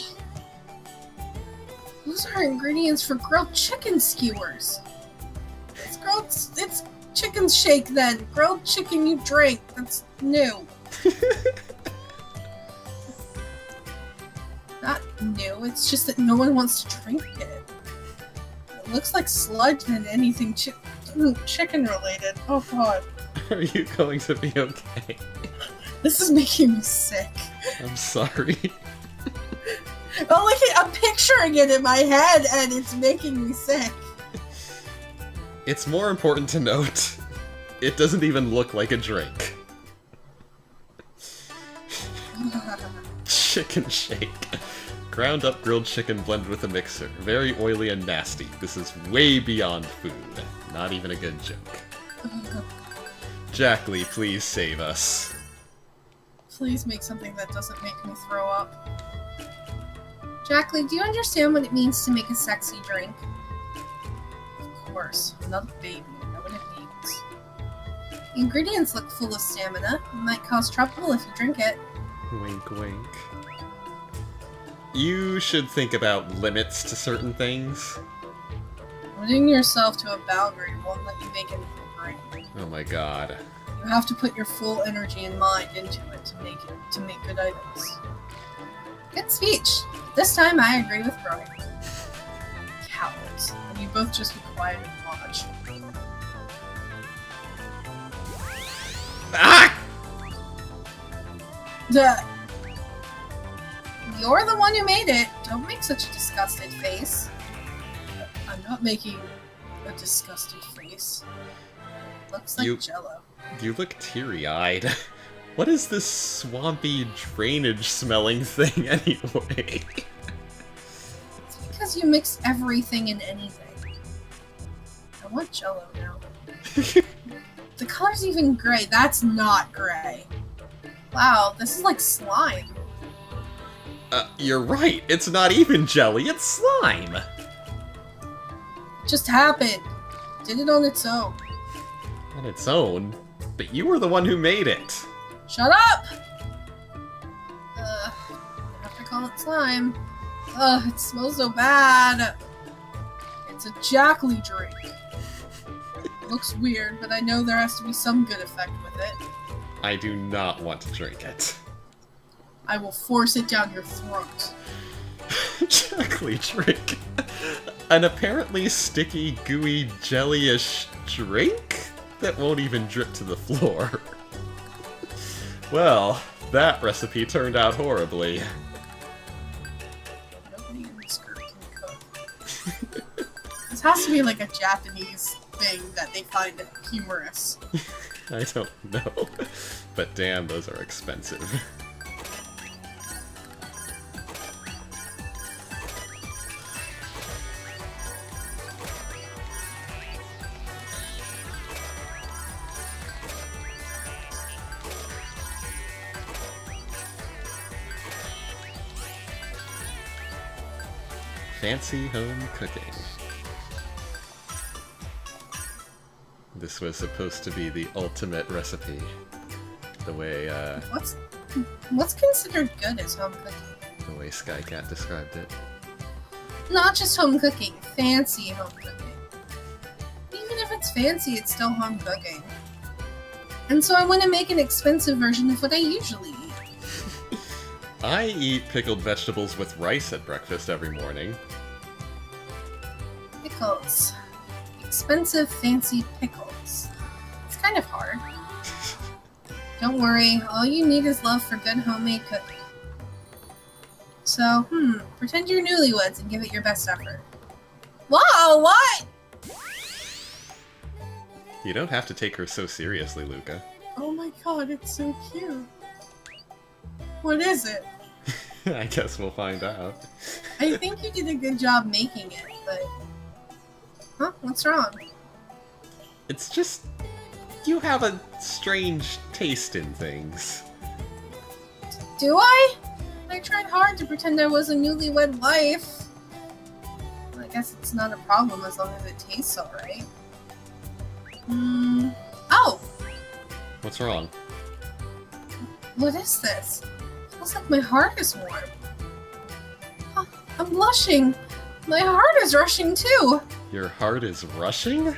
Those are ingredients for grilled chicken skewers. It's chicken shake then. Grilled chicken you drink. That's new. Not new, it's just that no one wants to drink it. It looks like sludge than anything chicken related. Oh god. Are you going to be okay? This is making me sick. I'm sorry. Oh, I'm picturing it in my head and it's making me sick. It's more important to note, it doesn't even look like a drink. Chicken shake. Ground up grilled chicken blended with a mixer. Very oily and nasty. This is way beyond food. Not even a good joke. Jack Lee, please save us. Please make something that doesn't make me throw up. Jacqueline, do you understand what it means to make a sexy drink? Of course, I'm not a baby, you The ingredients look full of stamina. It might cause trouble if you drink it. Wink, wink. You should think about limits to certain things. Putting yourself to a boundary won't let you make anything great. Oh my god. You have to put your full energy and mind into it to make good items. Good speech. This time I agree with Groy. Cowards. And you both just be quiet and watch. Ah! You're the one who made it. Don't make such a disgusted face. I'm not making a disgusted face. Looks like Jello. You look teary-eyed. What is this swampy drainage-smelling thing anyway? It's because you mix everything in anything. I want Jello now. The color's even gray. That's not gray. Wow, this is like slime. You're right. It's not even jelly, it's slime. It just happened. Did it on its own. On its own? But you were the one who made it. Shut up! I have to call it slime. It smells so bad. It's a Jackley drink. Looks weird, but I know there has to be some good effect with it. I do not want to drink it. I will force it down your throat. Jackley drink? An apparently sticky, gooey, jellyish drink? That won't even drip to the floor. Well, that recipe turned out horribly. Nobody in this group can cook. This has to be like a Japanese thing that they find humorous. I don't know. But damn, those are expensive. Fancy home cooking. This was supposed to be the ultimate recipe. The way, What's considered good as home cooking? the way Skycat described it. Not just home cooking, fancy home cooking. Even if it's fancy, it's still home cooking. And so I want to make an expensive version of what I usually eat. I eat pickled vegetables with rice at breakfast every morning. Pickles. Expensive, fancy pickles. It's kind of hard. Don't worry, all you need is love for good homemade cooking. So, pretend you're newlyweds and give it your best effort. Whoa, what? You don't have to take her so seriously, Luca. Oh my god, it's so cute. What is it? I guess we'll find out. I think you did a good job making it, but... Huh? What's wrong? It's just... you have a strange taste in things. Do I? I tried hard to pretend I was a newlywed wife. Well, I guess it's not a problem as long as it tastes alright. Oh! What's wrong? What is this? Feels like my heart is warm. Oh, I'm blushing. My heart is rushing too. Your heart is rushing?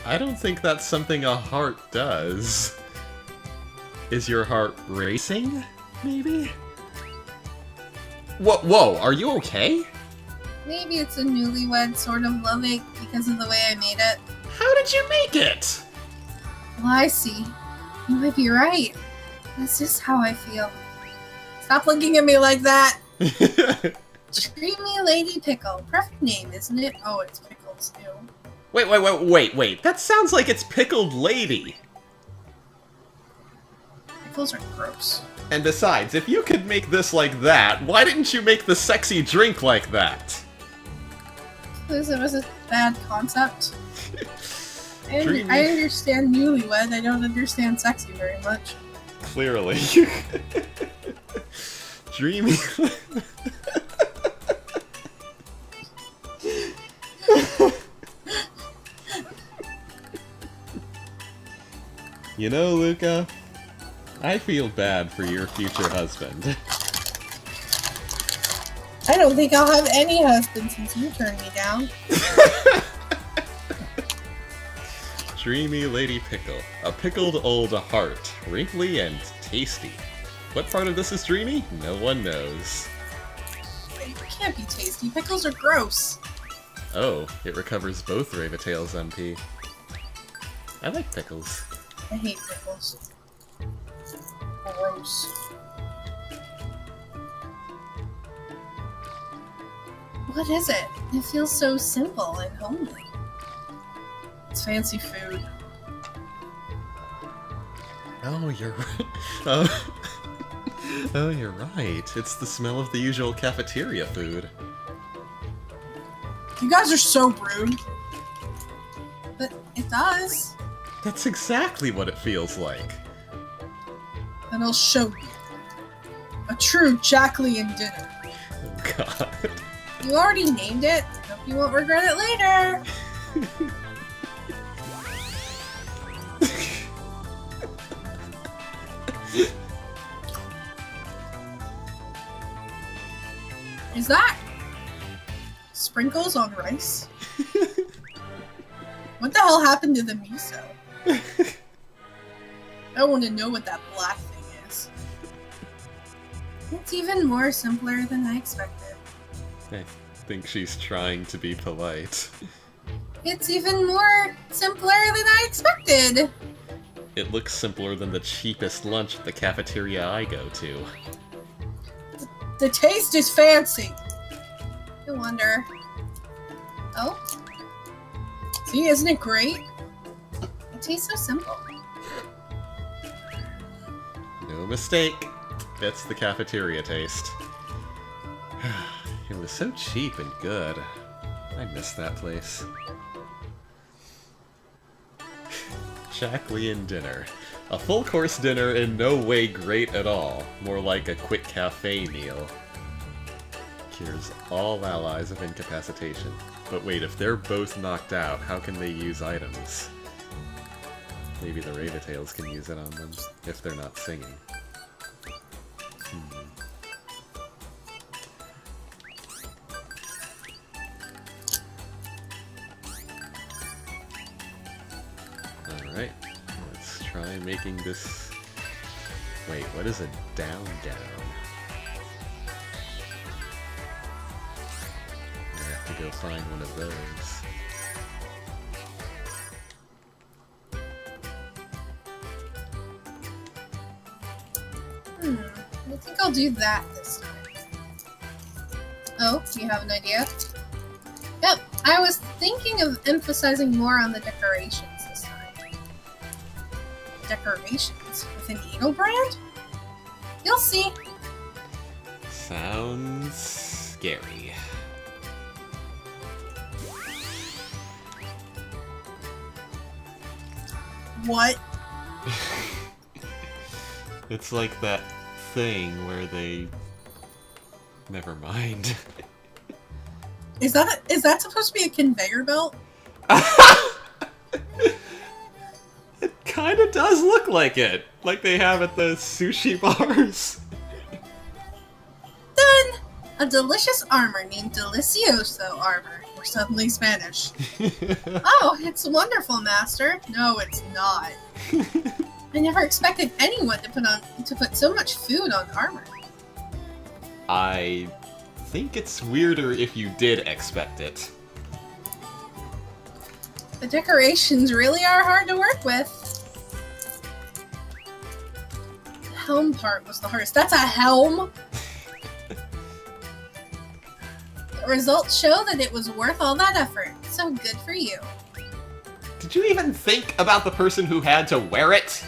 I don't think that's something a heart does. Is your heart racing, maybe? Whoa, are you okay? Maybe it's a newlywed sort of loving because of the way I made it. How did you make it? Well, I see. You might be right. That's just how I feel. Stop looking at me like that! Dreamy Lady Pickle. Perfect name, isn't it? Oh, it's Pickles, too. Wait. That sounds like it's Pickled Lady. Pickles are gross. And besides, if you could make this like that, why didn't you make the sexy drink like that? Because it was a bad concept. I Dreamy. understand newlywed, I don't understand sexy very much. Clearly. Dreamy. You know, Luca, I feel bad for your future husband. I don't think I'll have any husband since you turned me down. Dreamy Lady Pickle. A pickled old heart. Wrinkly and tasty. What part of this is dreamy? No one knows. It can't be tasty. Pickles are gross. Oh, it recovers both Ravatail's MP. I like pickles. I hate pickles. Gross. What is it? It feels so simple and homely. It's fancy food. Oh, you're oh, you're right. It's the smell of the usual cafeteria food. You guys are so rude. But it does. That's exactly what it feels like. And I'll show you. A true Jacqueline dinner. Oh, God. You already named it. Hope you won't regret it later. Is that sprinkles on rice? What the hell happened to the miso? I want to know what that black thing is. It's even more simpler than I expected. I think she's trying to be polite. It's even more simpler than I expected. It looks simpler than the cheapest lunch at the cafeteria I go to. The taste is fancy. I wonder. Oh? See, isn't it great? It tastes so simple. No mistake. It's the cafeteria taste. It was so cheap and good. I miss that place. Jacqueline dinner. A full-course dinner in no way great at all. More like a quick cafe meal. Cures all allies of incapacitation. But wait, if they're both knocked out, how can they use items? Maybe the Ravatails can use it on them, if they're not singing. Alright, let's try making this... Wait, what is a down gown? I have to go find one of those. I think I'll do that this time. Oh, do you have an idea? Yep, I was thinking of emphasizing more on the decorations this time. Decorations? With an eagle brand? You'll see. Sounds scary. What? It's like that thing where they... Never mind. Is that supposed to be a conveyor belt? It kinda does look like it. Like they have at the sushi bars. Done! A delicious armor named Delicioso Armor. We're suddenly Spanish. Oh, it's wonderful, Master. No, it's not. I never expected anyone to put so much food on armor. I think it's weirder if you did expect it. The decorations really are hard to work with. The helm part was the hardest. That's a helm? The results show that it was worth all that effort. So good for you. Did you even think about the person who had to wear it?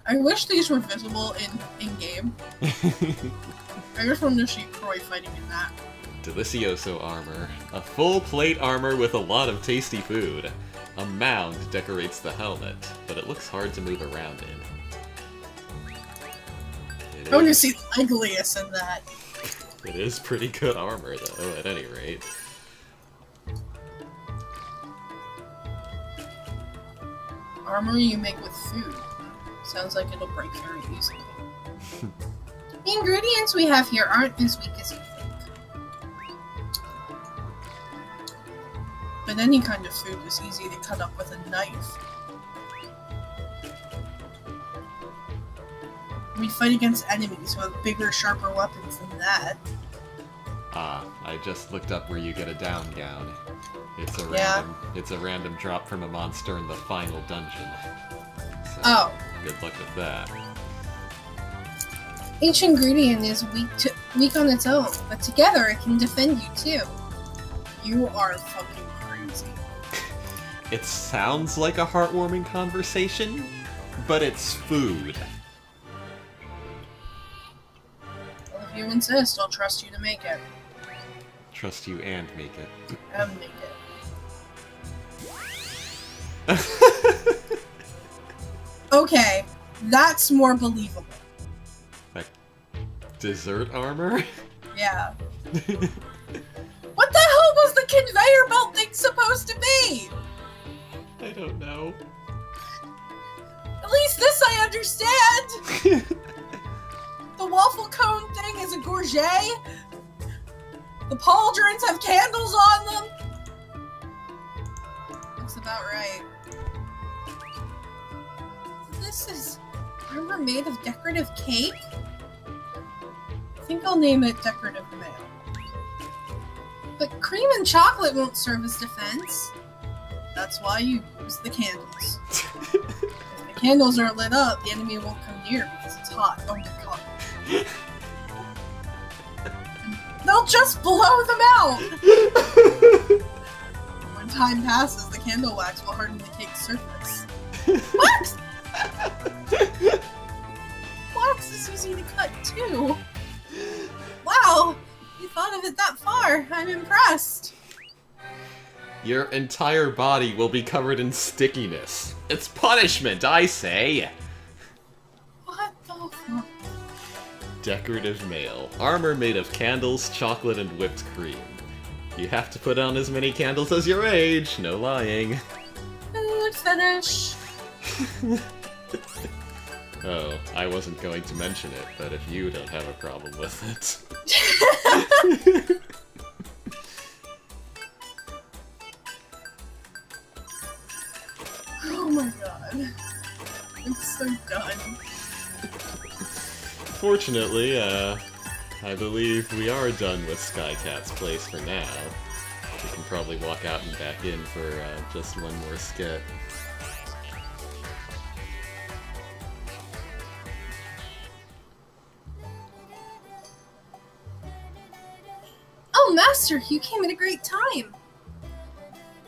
I wish these were visible in-game. I just wanted to see Croy fighting in that. Delicioso armor. A full plate armor with a lot of tasty food. A mound decorates the helmet, but it looks hard to move around in. I want to see Legolas in that. It is pretty good armor, though, at any rate. Armor you make with food. Sounds like it'll break very easily. The ingredients we have here aren't as weak as you think. But any kind of food is easy to cut up with a knife. We fight against enemies who have bigger, sharper weapons than that. Ah, I just looked up where you get a down gown. Yeah. It's a random drop from a monster in the final dungeon. So, Oh. good luck with that. Each ingredient is weak on its own, but together it can defend you too. You are fucking crazy. It sounds like a heartwarming conversation, but it's food. Well, if you insist, I'll trust you to make it. Trust you and make it. And make it. Okay, that's more believable. Like, dessert armor? Yeah. What the hell was the conveyor belt thing supposed to be? I don't know. At least this I understand! The waffle cone thing is a gourget. The pauldrons have candles on them. That's about right. This is armor made of decorative cake? I think I'll name it decorative mail. But cream and chocolate won't serve as defense. That's why you use the candles. If the candles are lit up, the enemy won't come near because it's hot. Oh my god. They'll just blow them out! When time passes, the candle wax will harden the cake's surface. What? Wax is easy to cut too. Wow, you thought of it that far. I'm impressed. Your entire body will be covered in stickiness. It's punishment, I say! What the fuck? Decorative mail. Armor made of candles, chocolate, and whipped cream. You have to put on as many candles as your age, no lying. Food finish. Oh, I wasn't going to mention it, but if you don't have a problem with it. Oh my god. I'm so done. Fortunately, I believe we are done with Skycat's place for now. We can probably walk out and back in for just one more skit. Oh, Master, you came at a great time.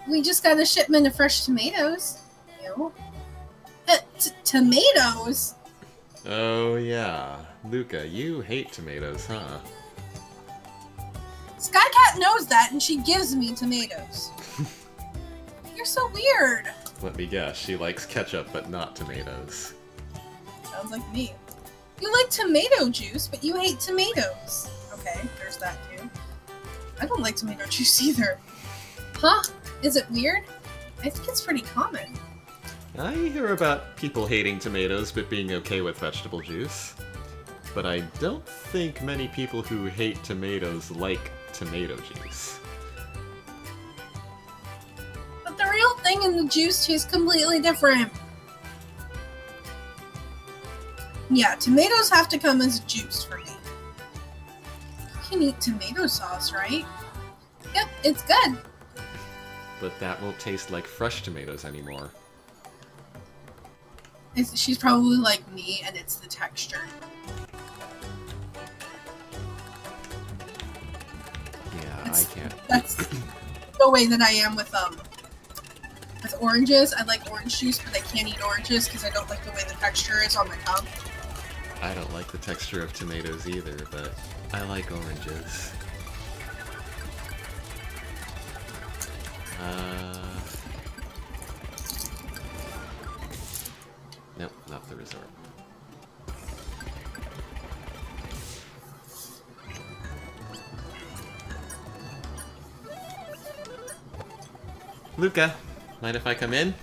We just got a shipment of fresh tomatoes. Ew. Tomatoes? Oh yeah. Luca, you hate tomatoes, huh? Skycat knows that, and she gives me tomatoes. You're so weird. Let me guess, she likes ketchup but not tomatoes. Sounds like me. You like tomato juice, but you hate tomatoes. Okay, there's that too. I don't like tomato juice either. Huh? Is it weird? I think it's pretty common. I hear about people hating tomatoes but being okay with vegetable juice. But I don't think many people who hate tomatoes like tomato juice. But the real thing in the juice tastes completely different. Yeah, tomatoes have to come as juice for me. You can eat tomato sauce, right? Yep, it's good. But that won't taste like fresh tomatoes anymore. She's probably like me, and it's the texture. Yeah, I can't. That's the way that I am with oranges. I like orange juice, but I can't eat oranges because I don't like the way the texture is on my tongue. I don't like the texture of tomatoes either, but I like oranges. Nope, not the resort. Luca, mind if I come in?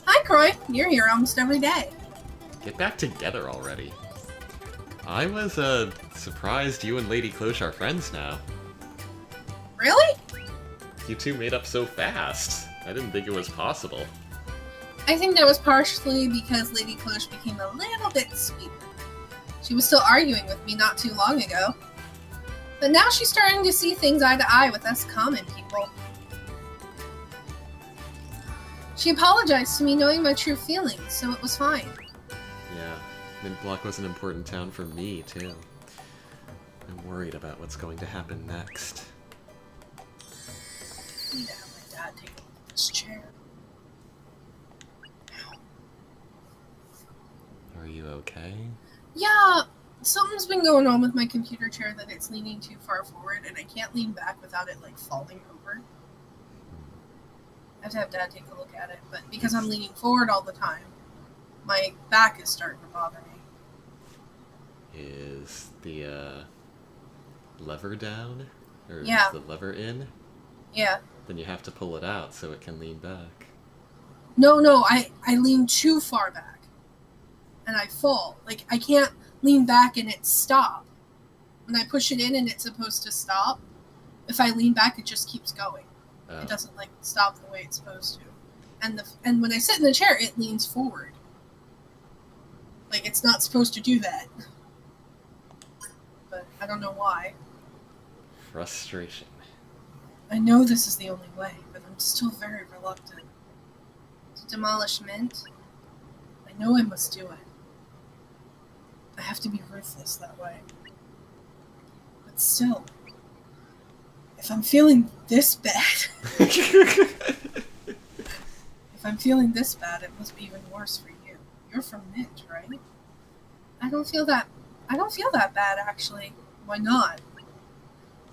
Hi, Croy. You're here almost every day. Get back together already. I was, surprised you and Lady Cloche are friends now. Really? You two made up so fast. I didn't think it was possible. I think that was partially because Lady Cloche became a little bit sweeter. She was still arguing with me not too long ago. But now she's starting to see things eye to eye with us common people. She apologized to me knowing my true feelings, so it was fine. Yeah, Mintblock was an important town for me, too. I'm worried about what's going to happen next. I need to have my dad take a look at this chair. Are you okay? Yeah, something's been going on with my computer chair that it's leaning too far forward, and I can't lean back without it, like, falling over. I have to have Dad take a look at it, but because I'm leaning forward all the time, my back is starting to bother me. Is the, lever down? Or Yeah. is the lever in? Yeah. Then you have to pull it out so it can lean back. No, I lean too far back. And I fall. Like, I can't lean back and it stop. When I push it in and it's supposed to stop, if I lean back, it just keeps going. Oh. It doesn't, like, stop the way it's supposed to. And when I sit in the chair, it leans forward. Like, it's not supposed to do that. But I don't know why. Frustration. I know this is the only way, but I'm still very reluctant. To demolish Mint, I know I must do it. I have to be ruthless that way. But still, if I'm feeling this bad, if I'm feeling this bad, it must be even worse for you. You're from Mint, right? I don't feel that bad, actually. Why not?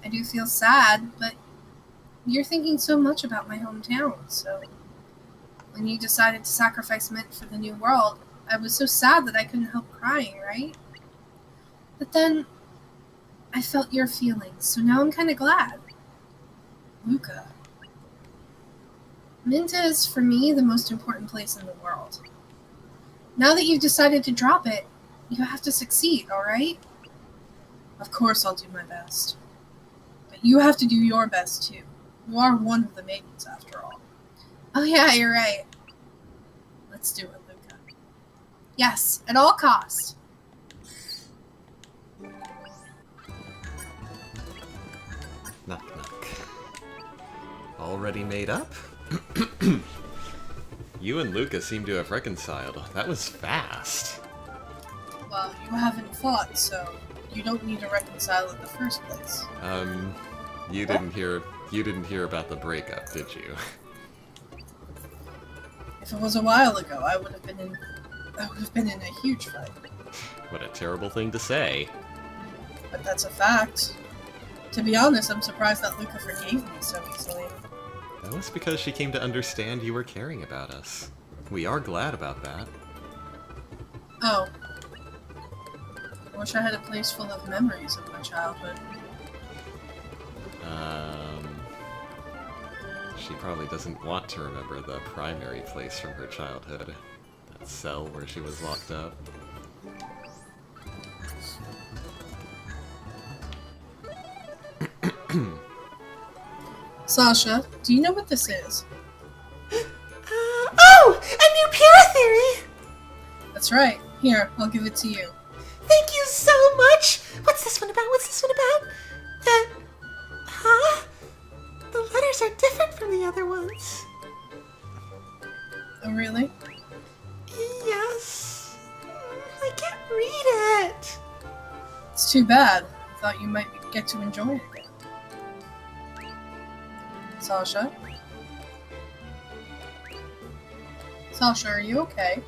I do feel sad, but you're thinking so much about my hometown, so when you decided to sacrifice Mint for the new world, I was so sad that I couldn't help crying, right? But then I felt your feelings, so now I'm kind of glad. Luca. Mint is, for me, the most important place in the world. Now that you've decided to drop it, you have to succeed, alright? Of course I'll do my best. But you have to do your best, too. You are one of the maidens, after all. Oh yeah, you're right. Let's do it, Luca. Yes, at all costs. Knock, knock. Already made up? You and Luca seem to have reconciled. That was fast. Well, you haven't fought, so you don't need to reconcile in the first place. You didn't hear about the breakup, did you? If it was a while ago, I would have been in a huge fight. What a terrible thing to say. But that's a fact. To be honest, I'm surprised that Luca forgave me so easily. That was because she came to understand you were caring about us. We are glad about that. Oh. I wish I had a place full of memories of my childhood. She probably doesn't want to remember the primary place from her childhood. That cell where she was locked up. Sasha, do you know what this is? Oh! A new Pura theory! That's right. Here, I'll give it to you. Thank you so much! What's this one about? What's this one about? Huh? The letters are different from the other ones. Oh, really? Yes. I can't read it. It's too bad. I thought you might get to enjoy it again. Sasha? Sasha, are you okay?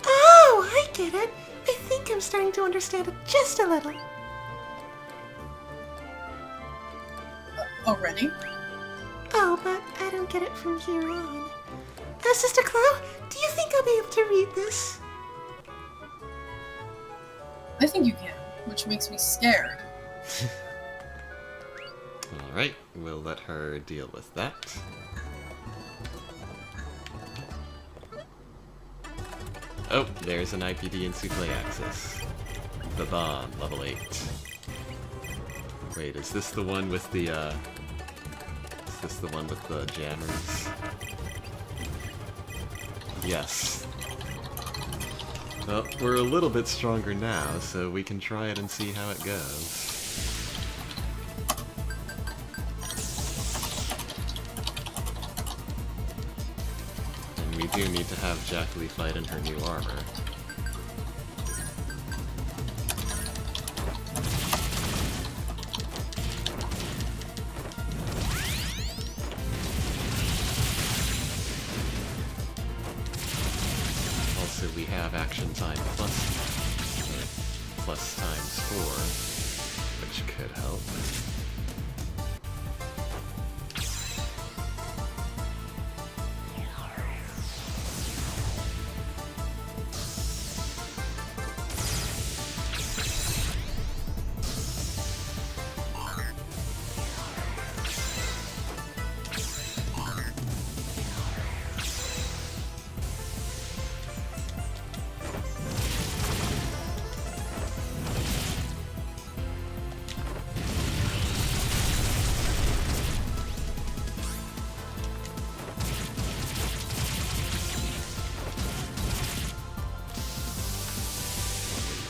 Oh, I get it. I think I'm starting to understand it just a little. Already? Oh, but I don't get it from here on. Sister Chloe, do you think I'll be able to read this? I think you can, which makes me scared. Alright, we'll let her deal with that. Oh, there's an IPD and souffle axis. The bomb, level 8. Wait, is this the one with the, is this the one with the jammers? Yes. Well, we're a little bit stronger now, so we can try it and see how it goes. And we do need to have Jacqueline fight in her new armor. We have action time plus times 4, which could help.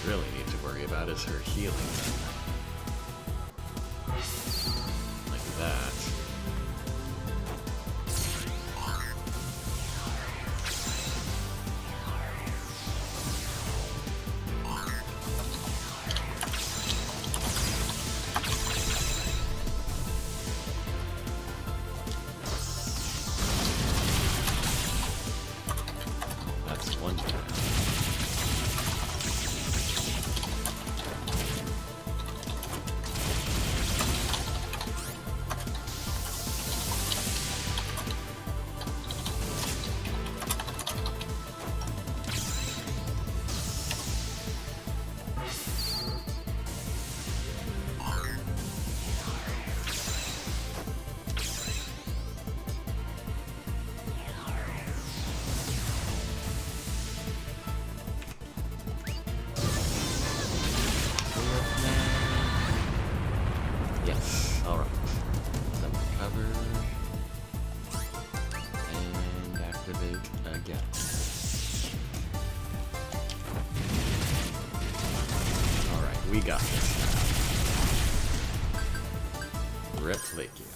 Really need to worry about is her healing. Like that. That's one turn. Yes, alright. Then recover. And activate again. Alright, we got this now. Rip Lakey.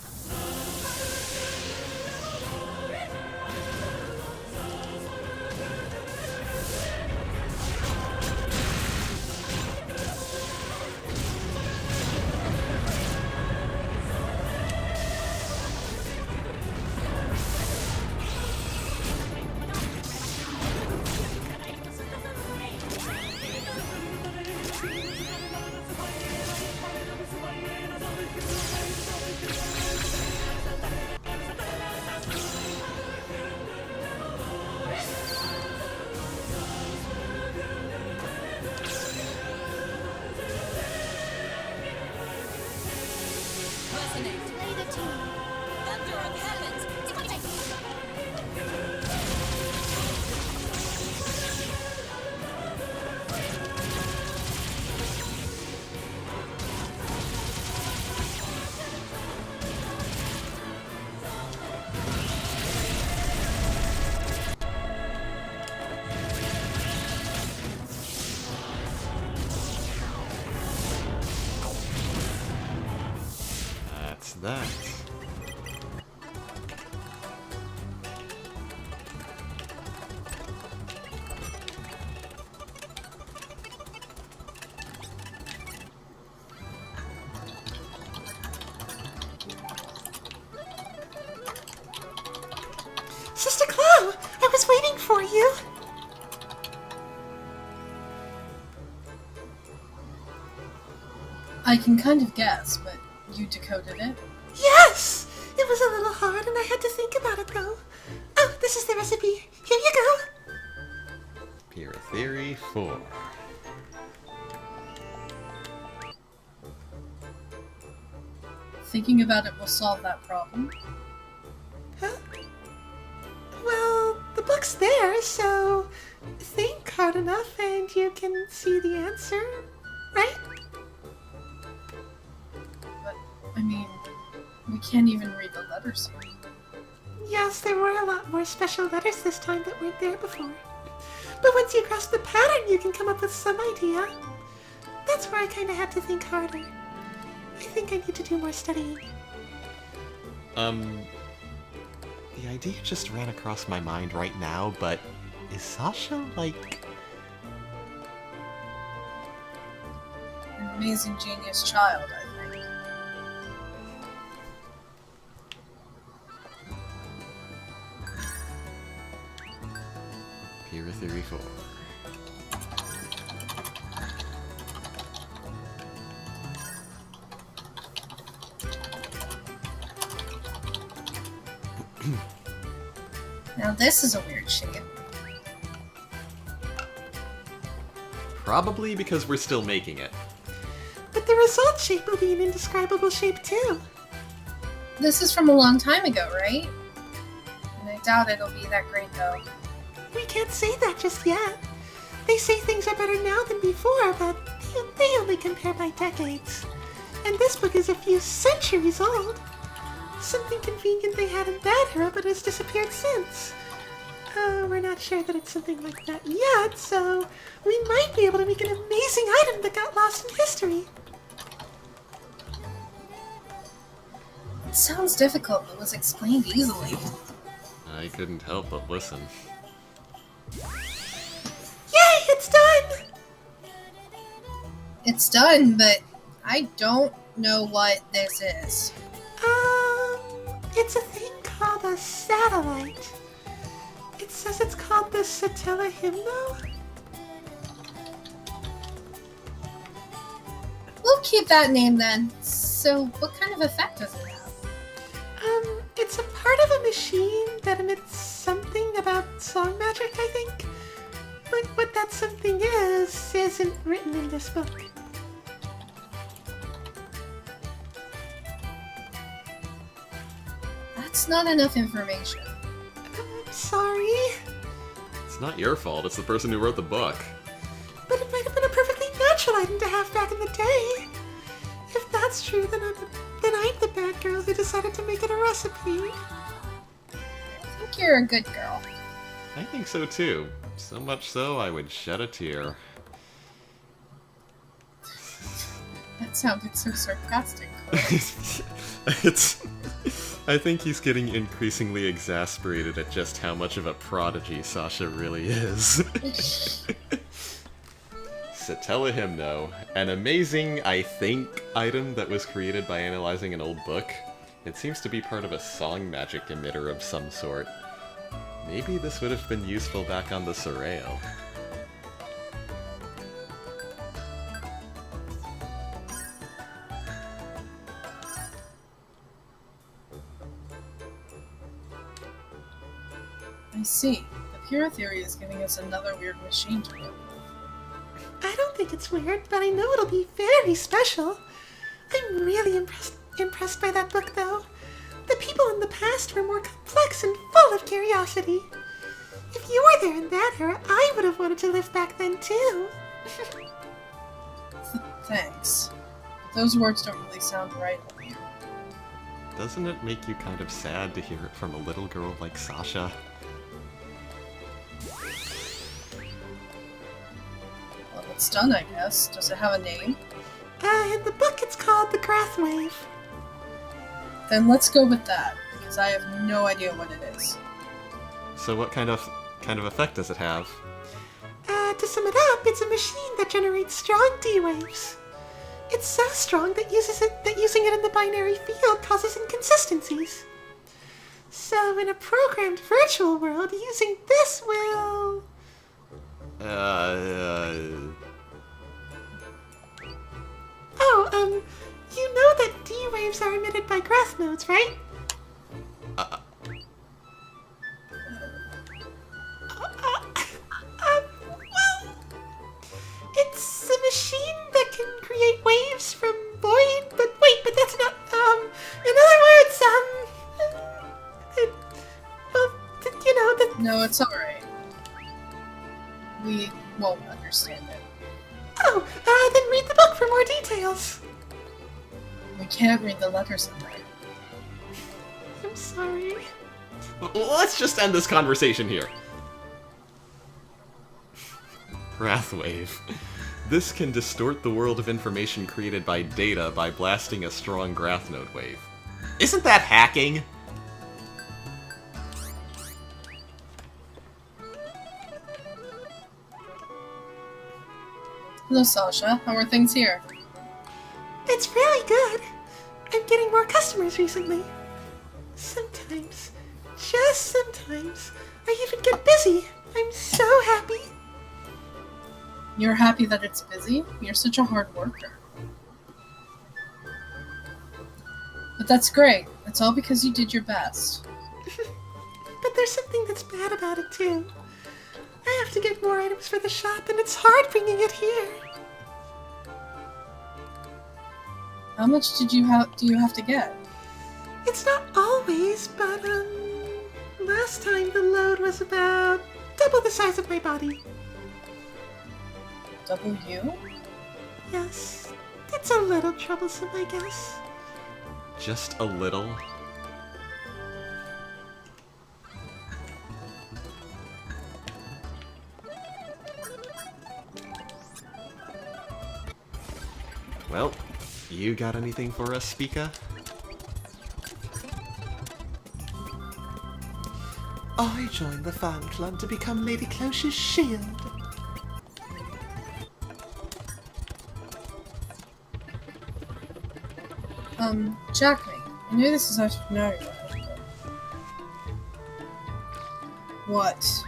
That. Sister Chloe, I was waiting for you. I can kind of guess, but you decoded it? Yes! It was a little hard and I had to think about it though. Oh, this is the recipe. Here you go. Pure Theory 4. Thinking about it will solve that problem. Huh? Well, the book's there, so think. hard enough and you can see the answer, right? But, I mean, we can't even read the letters here. Yes, there were a lot more special letters this time that weren't there before. But once you grasp the pattern, you can come up with some idea. That's where I kind of had to think harder. I think I need to do more studying. The idea just ran across my mind right now, but is Sasha, like... An amazing genius child, I think. Hero Theory 4. Now this is a weird shape. Probably because we're still making it. But the result shape will be an indescribable shape too. This is from a long time ago, right? And I doubt it'll be that great, though. We can't say that just yet. They say things are better now than before, but they only compare by decades. And this book is a few centuries old. Something convenient they had in that era, but has disappeared since. We're not sure that it's something like that yet, so we might be able to make an amazing item that got lost in history. It sounds difficult, but was explained easily. I couldn't help but listen. Yay, it's done! It's done, but I don't know what this is. It's a thing called a satellite. It says it's called the Satella Hymno. We'll keep that name then. So, what kind of effect does it have? It's a part of a machine that emits something about song magic, I think. But what that something is isn't written in this book. That's not enough information. I'm sorry, It's not your fault, it's the person who wrote the book. but it might have been a perfectly natural item to have back in the day. If that's true, then I'm the bad girl who decided to make it a recipe. I think you're a good girl. I think so too. So much so, I would shed a tear. That sounded so sarcastic. It's... I think he's getting increasingly exasperated at just how much of a prodigy Sasha really is. Satella Hymno, an amazing, I think, item that was created by analyzing an old book. It seems to be part of a song magic emitter of some sort. Maybe this would have been useful back on the Soreo. I see. The Pure Theory is giving us another weird machine to work with. I don't think it's weird, but I know it'll be very special. I'm really impressed by that book, though. The people in the past were more complex and full of curiosity. If you were there in that era, I would have wanted to live back then, too. Thanks. Those words don't really sound right on you. Doesn't it make you kind of sad to hear it from a little girl like Sasha? Well, it's done, I guess. Does it have a name? In the book, it's called the Grath Wave. Then let's go with that, because I have no idea what it is. So what kind of effect does it have? To sum it up, it's a machine that generates strong D-waves. It's so strong that using it in the binary field causes inconsistencies. So in a programmed virtual world, using this will... Oh, you know that D-waves are emitted by grath nodes, right? Well, it's a machine that can create waves from void, but wait, but that's not, in other words, No, it's alright. We won't understand it. Oh, then read the book for more details. We can't read the letters in there. I'm sorry. Let's just end this conversation here. Wrathwave. This can distort the world of information created by data by blasting a strong Grath node wave. Isn't that hacking? Hello, Sasha. How are things here? It's really good. I'm getting more customers recently. Sometimes, just sometimes, I even get busy. I'm so happy. You're happy that it's busy? You're such a hard worker. But that's great. It's all because you did your best. But there's something that's bad about it, too. I have to get more items for the shop, and it's hard bringing it here. How much do you have to get? It's not always, but, last time the load was about double the size of my body. Double you? Yes, it's a little troublesome, I guess. Just a little? Well, you got anything for us, Spica? I joined the fan club to become Lady Cloche's shield. Jackie, I know this is out of nowhere, but... What?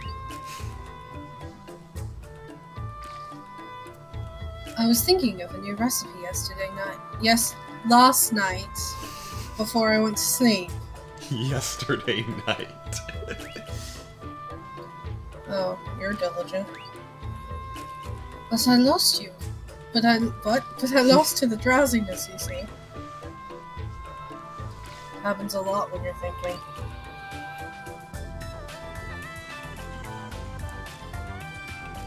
I was thinking of a new recipe yesterday night. Yes, last night, before I went to sleep. Yesterday night. Oh, you're diligent. But I lost you. But I lost to the drowsiness, you see. Happens a lot when you're thinking.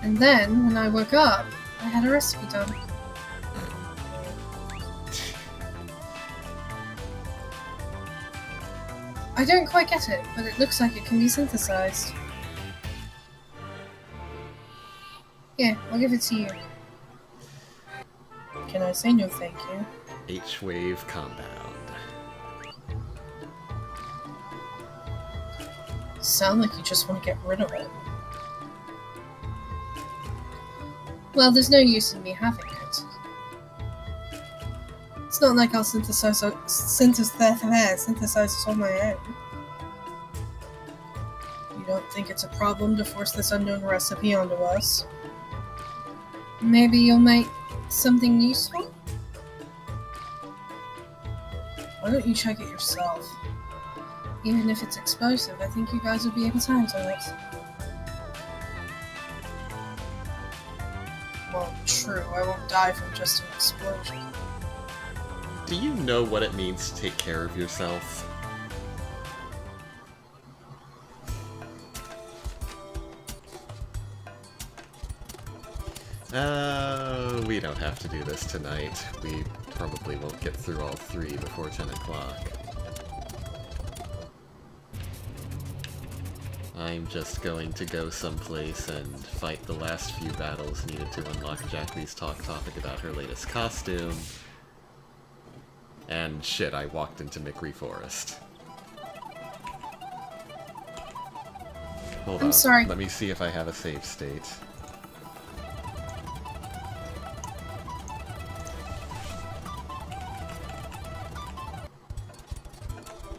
And then, when I woke up, I had a recipe done. I don't quite get it, but it looks like it can be synthesized. Yeah, I'll give it to you. Can I say no thank you? H-wave compound. Sound like you just want to get rid of it. Well, there's no use in me having it. It's not like I'll synthesize it on my own. You don't think it's a problem to force this unknown recipe onto us? Maybe you'll make something useful? Why don't you check it yourself? Even if it's explosive, I think you guys would be able to handle it. Well, true, I won't die from just an explosion. Do you know what it means to take care of yourself? We don't have to do this tonight. We probably won't get through all 3 before 10 o'clock. I'm just going to go someplace and fight the last few battles needed to unlock Jackie's talk topic about her latest costume. And shit, I walked into McRee Forest. Hold on. I'm sorry. Let me see if I have a save state.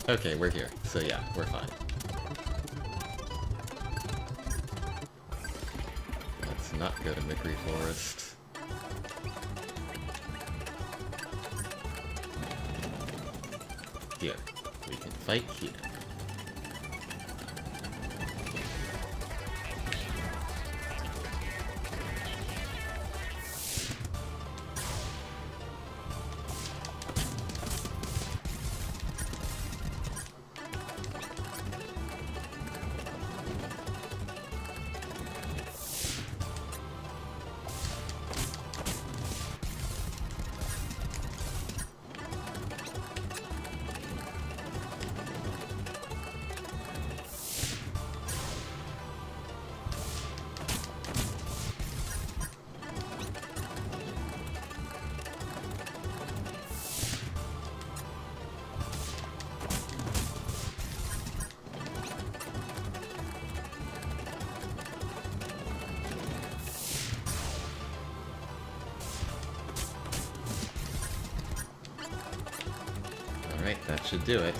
Okay, we're here. So yeah, we're fine. Let's not go to McRee Forest. Here. We can fight here. Alright, that should do it.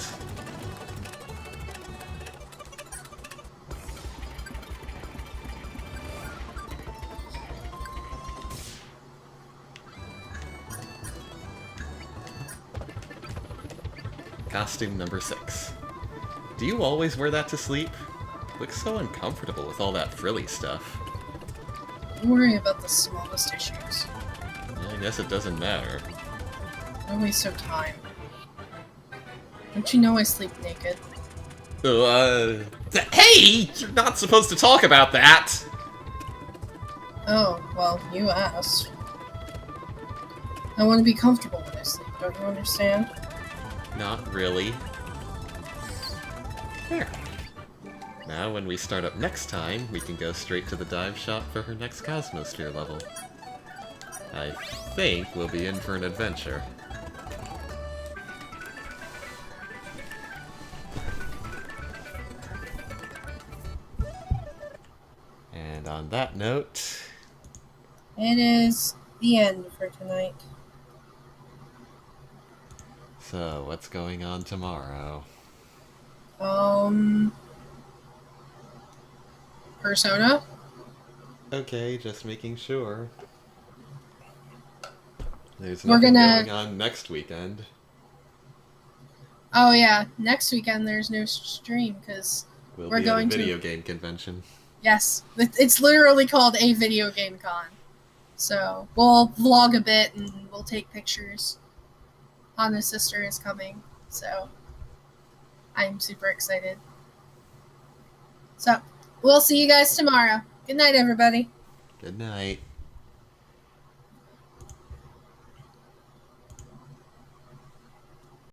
Costume number 6. Do you always wear that to sleep? Looks so uncomfortable with all that frilly stuff. Don't worry about the smallest issues. I guess it doesn't matter. Don't waste your time. Don't you know I sleep naked? Hey! You're not supposed to talk about that! Oh, well, you asked. I want to be comfortable when I sleep, don't you understand? Not really. There. Now, when we start up next time, we can go straight to the dive shop for her next Cosmosphere level. I think we'll be in for an adventure. And on that note... It is the end for tonight. So, what's going on tomorrow? Persona? Okay, just making sure. There's We're nothing gonna- going on next weekend. Oh yeah, next weekend there's no stream, because, We'll We're be going at to- a video game convention. yes, it's literally called a video game con. So, we'll vlog a bit and we'll take pictures. Hana's sister is coming, so I'm super excited. So, we'll see you guys tomorrow. Good night, everybody. Good night.